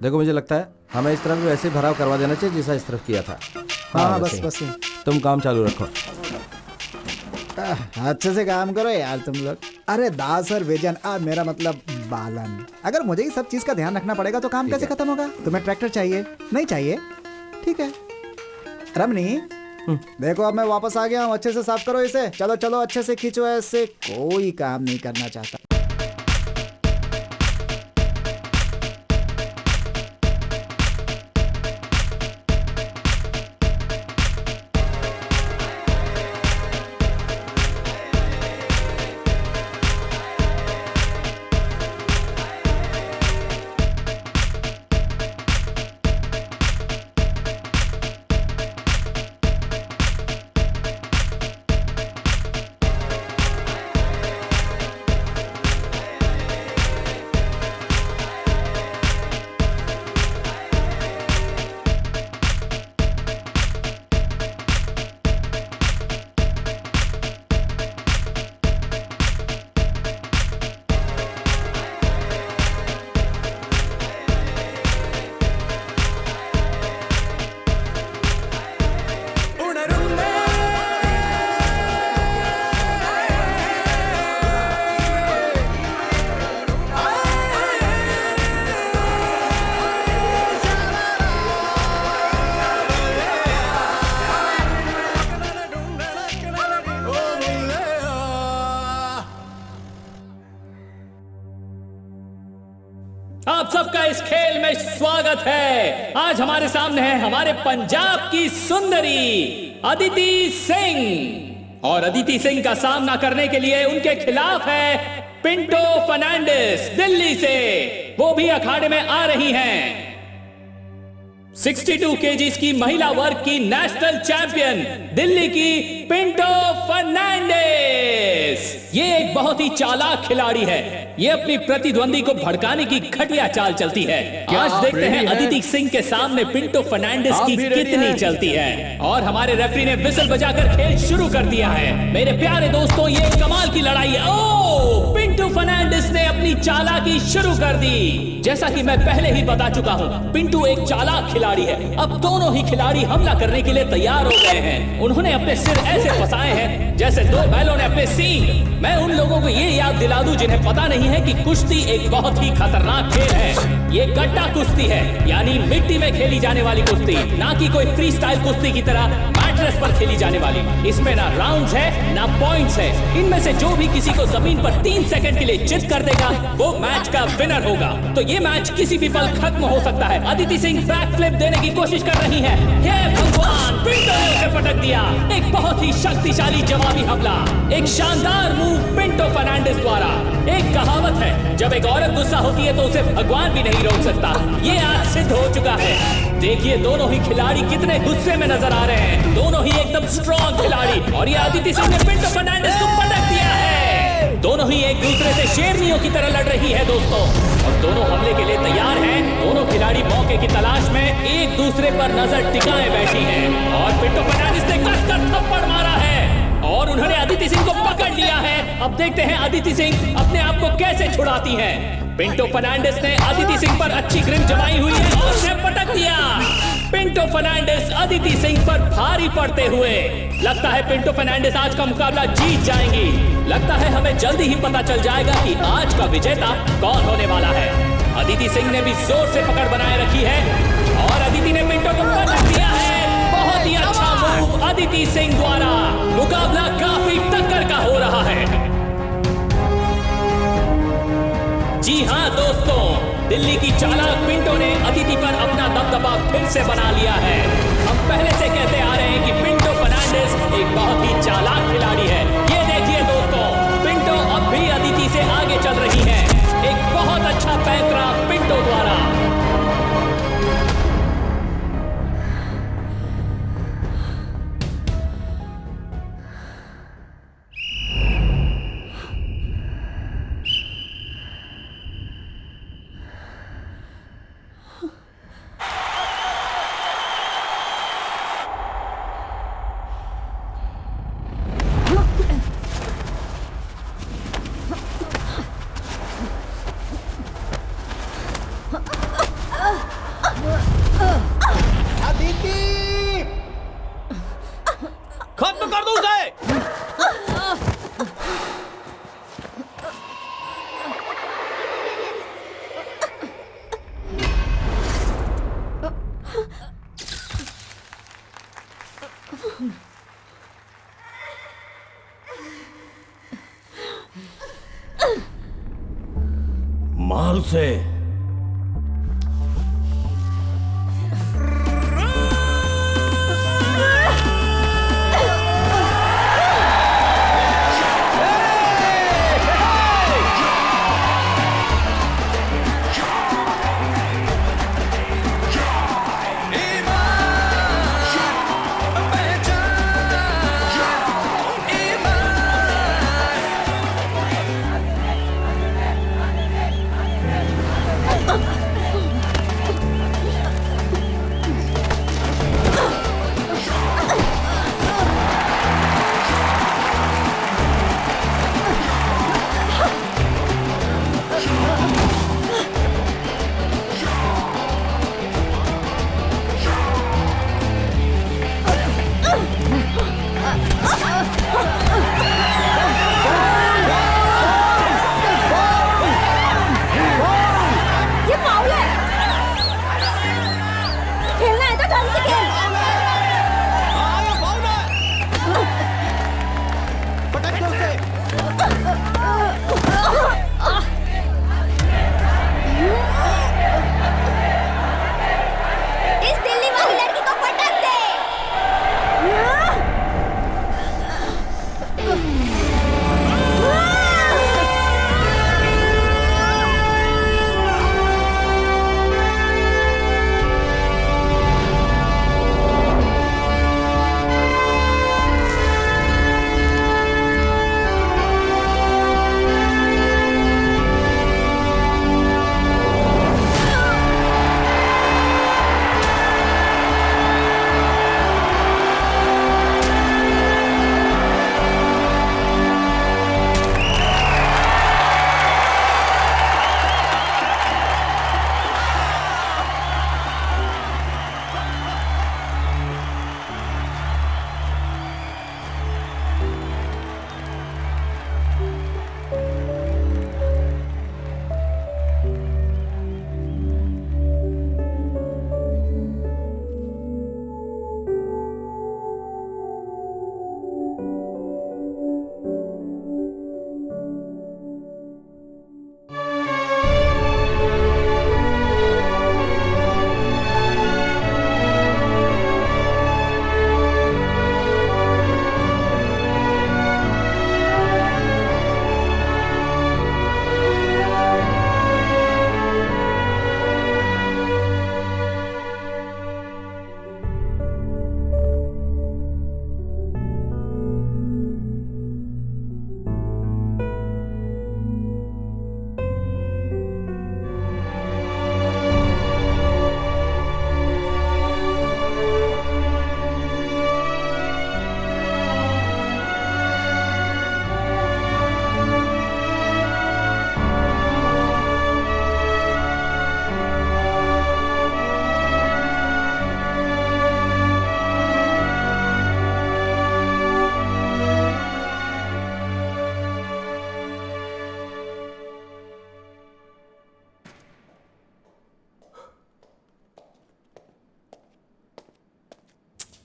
देखो, मुझे लगता है हमें इस तरफ भी वैसे भराव करवा देना चाहिए जैसा इस तरफ किया था। हाँ, वैसे ही। बस तुम काम चालू रखो। अच्छे से काम करो यार तुम लोग। अरे दास और विजन, मेरा मतलब बालन, अगर मुझे ही सब चीज का ध्यान रखना पड़ेगा तो काम कैसे खत्म होगा? तुम्हें ट्रैक्टर चाहिए? नहीं चाहिए? ठीक है। रमनी, देखो अब मैं वापस आ गया हूँ, अच्छे से साफ करो इसे। चलो चलो, अच्छे से खींचो, ऐसे कोई काम नहीं करना चाहता। आप सबका इस खेल में स्वागत है। आज हमारे सामने है हमारे पंजाब की सुंदरी अदिति सिंह, और अदिति सिंह का सामना करने के लिए उनके खिलाफ है पिंटो फर्नांडिस दिल्ली से। वो भी अखाड़े में आ रही हैं। 62 केजीज की महिला वर्ग की नेशनल चैंपियन दिल्ली की पिंटो फर्नांडिस। ये एक बहुत ही चालाक खिलाड़ी है। ये अपनी प्रतिद्वंदी को भड़काने की घटिया चाल चलती है। आज देखते हैं अदिति सिंह के सामने पिंटो फर्नांडिस की कितनी चलती है। और हमारे रेफरी ने विसल बजाकर खेल शुरू कर दिया है। मेरे प्यारे दोस्तों, ये कमाल की लड़ाई है। ओ, पिंटो फर्नांडिस ने अपनी चालाकी शुरू कर दी। जैसा कि मैं पहले ही बता चुका हूँ, पिंटू एक चालाक खिलाड़ी है। अब दोनों ही खिलाड़ी हमला करने के लिए तैयार हो गए हैं। उन्होंने अपने सिर ऐसे फंसाए हैं जैसे दो बैलों ने अपने सींग। मैं उन लोगों को ये याद दिला दूं जिन्हें पता नहीं है कि कुश्ती एक बहुत ही खतरनाक खेल है। ये गड्ढा कुश्ती है, यानी मिट्टी में खेली जाने वाली कुश्ती, ना कि कोई फ्री स्टाइल कुश्ती की तरह मैट्रेस पर खेली जाने वाली। इसमें ना राउंड्स है ना पॉइंट्स है। इनमें से जो भी किसी को जमीन पर 3 सेकंड के लिए जिद कर देगा वो मैच का विनर होगा। तो ये मैच किसी भी पल खत्म हो सकता है। अदिति सिंह बैक फ्लिप देने की कोशिश कर रही है। हे भगवान, पिंटो ने उसे पटक दिया। एक बहुत ही शक्तिशाली जवाबी हमला, एक शानदार मूव पिंटो फर्नांडिस द्वारा। एक कहावत है, जब एक औरत गुस्सा होती है तो उसे भगवान भी नहीं रोक सकता। ये आज सिद्ध हो चुका है। देखिए दोनों ही खिलाड़ी कितने गुस्से में नजर आ रहे हैं। दोनों ही एकदम स्ट्रॉन्ग खिलाड़ी, और ये अदिति सिंह ने पिंटो फर्नांडिस को पटक दिया है। दोनों ही एक दूसरे से शेरनियों की तरह लड़ रही है दोस्तों, और दोनों हमले के लिए तैयार हैं। दोनों खिलाड़ी मौके की तलाश में एक दूसरे पर नजर टिकाए बैठी हैं, और पिंटो फर्नांडिस ने कसकर थप्पड़ मारा है और उन्होंने अदिति सिंह को पकड़ लिया है। अब देखते हैं अदिति सिंह अपने आप को कैसे छुड़ाती हैं। पिंटो फर्नांडिस ने अदिति सिंह पर अच्छी ग्रिप जमाई हुई है और उसे पटक दिया। पिंटो फर्नांडिस अदिति सिंह पर भारी पड़ते हुए। लगता है पिंटो फर्नांडिस आज का मुकाबला जीत जाएंगी। लगता है हमें जल्दी ही पता चल जाएगा कि आज का विजेता कौन होने वाला है। अदिति सिंह ने भी जोर से पकड़ बनाए रखी है और अदिति ने पिंटो को पटक दिया है। बहुत ही अच्छा मूव अदिति सिंह द्वारा। मुकाबला काफी टक्कर का हो रहा है। जी हाँ दोस्तों, दिल्ली की चालाक पिंटो ने अदिति पर अपना दबदबा फिर से बना लिया है। हम पहले से कहते आ रहे हैं कि पिंटो फर्नांडिस एक बहुत ही चालाक खिलाड़ी है। ये देखिए दोस्तों, पिंटो अब भी अदिति से आगे चल रही है। एक बहुत अच्छा पैंतरा पिंटो द्वारा। खत्म कर दो उसे। मार उसे।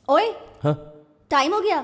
ओए हाँ टाइम हो गया।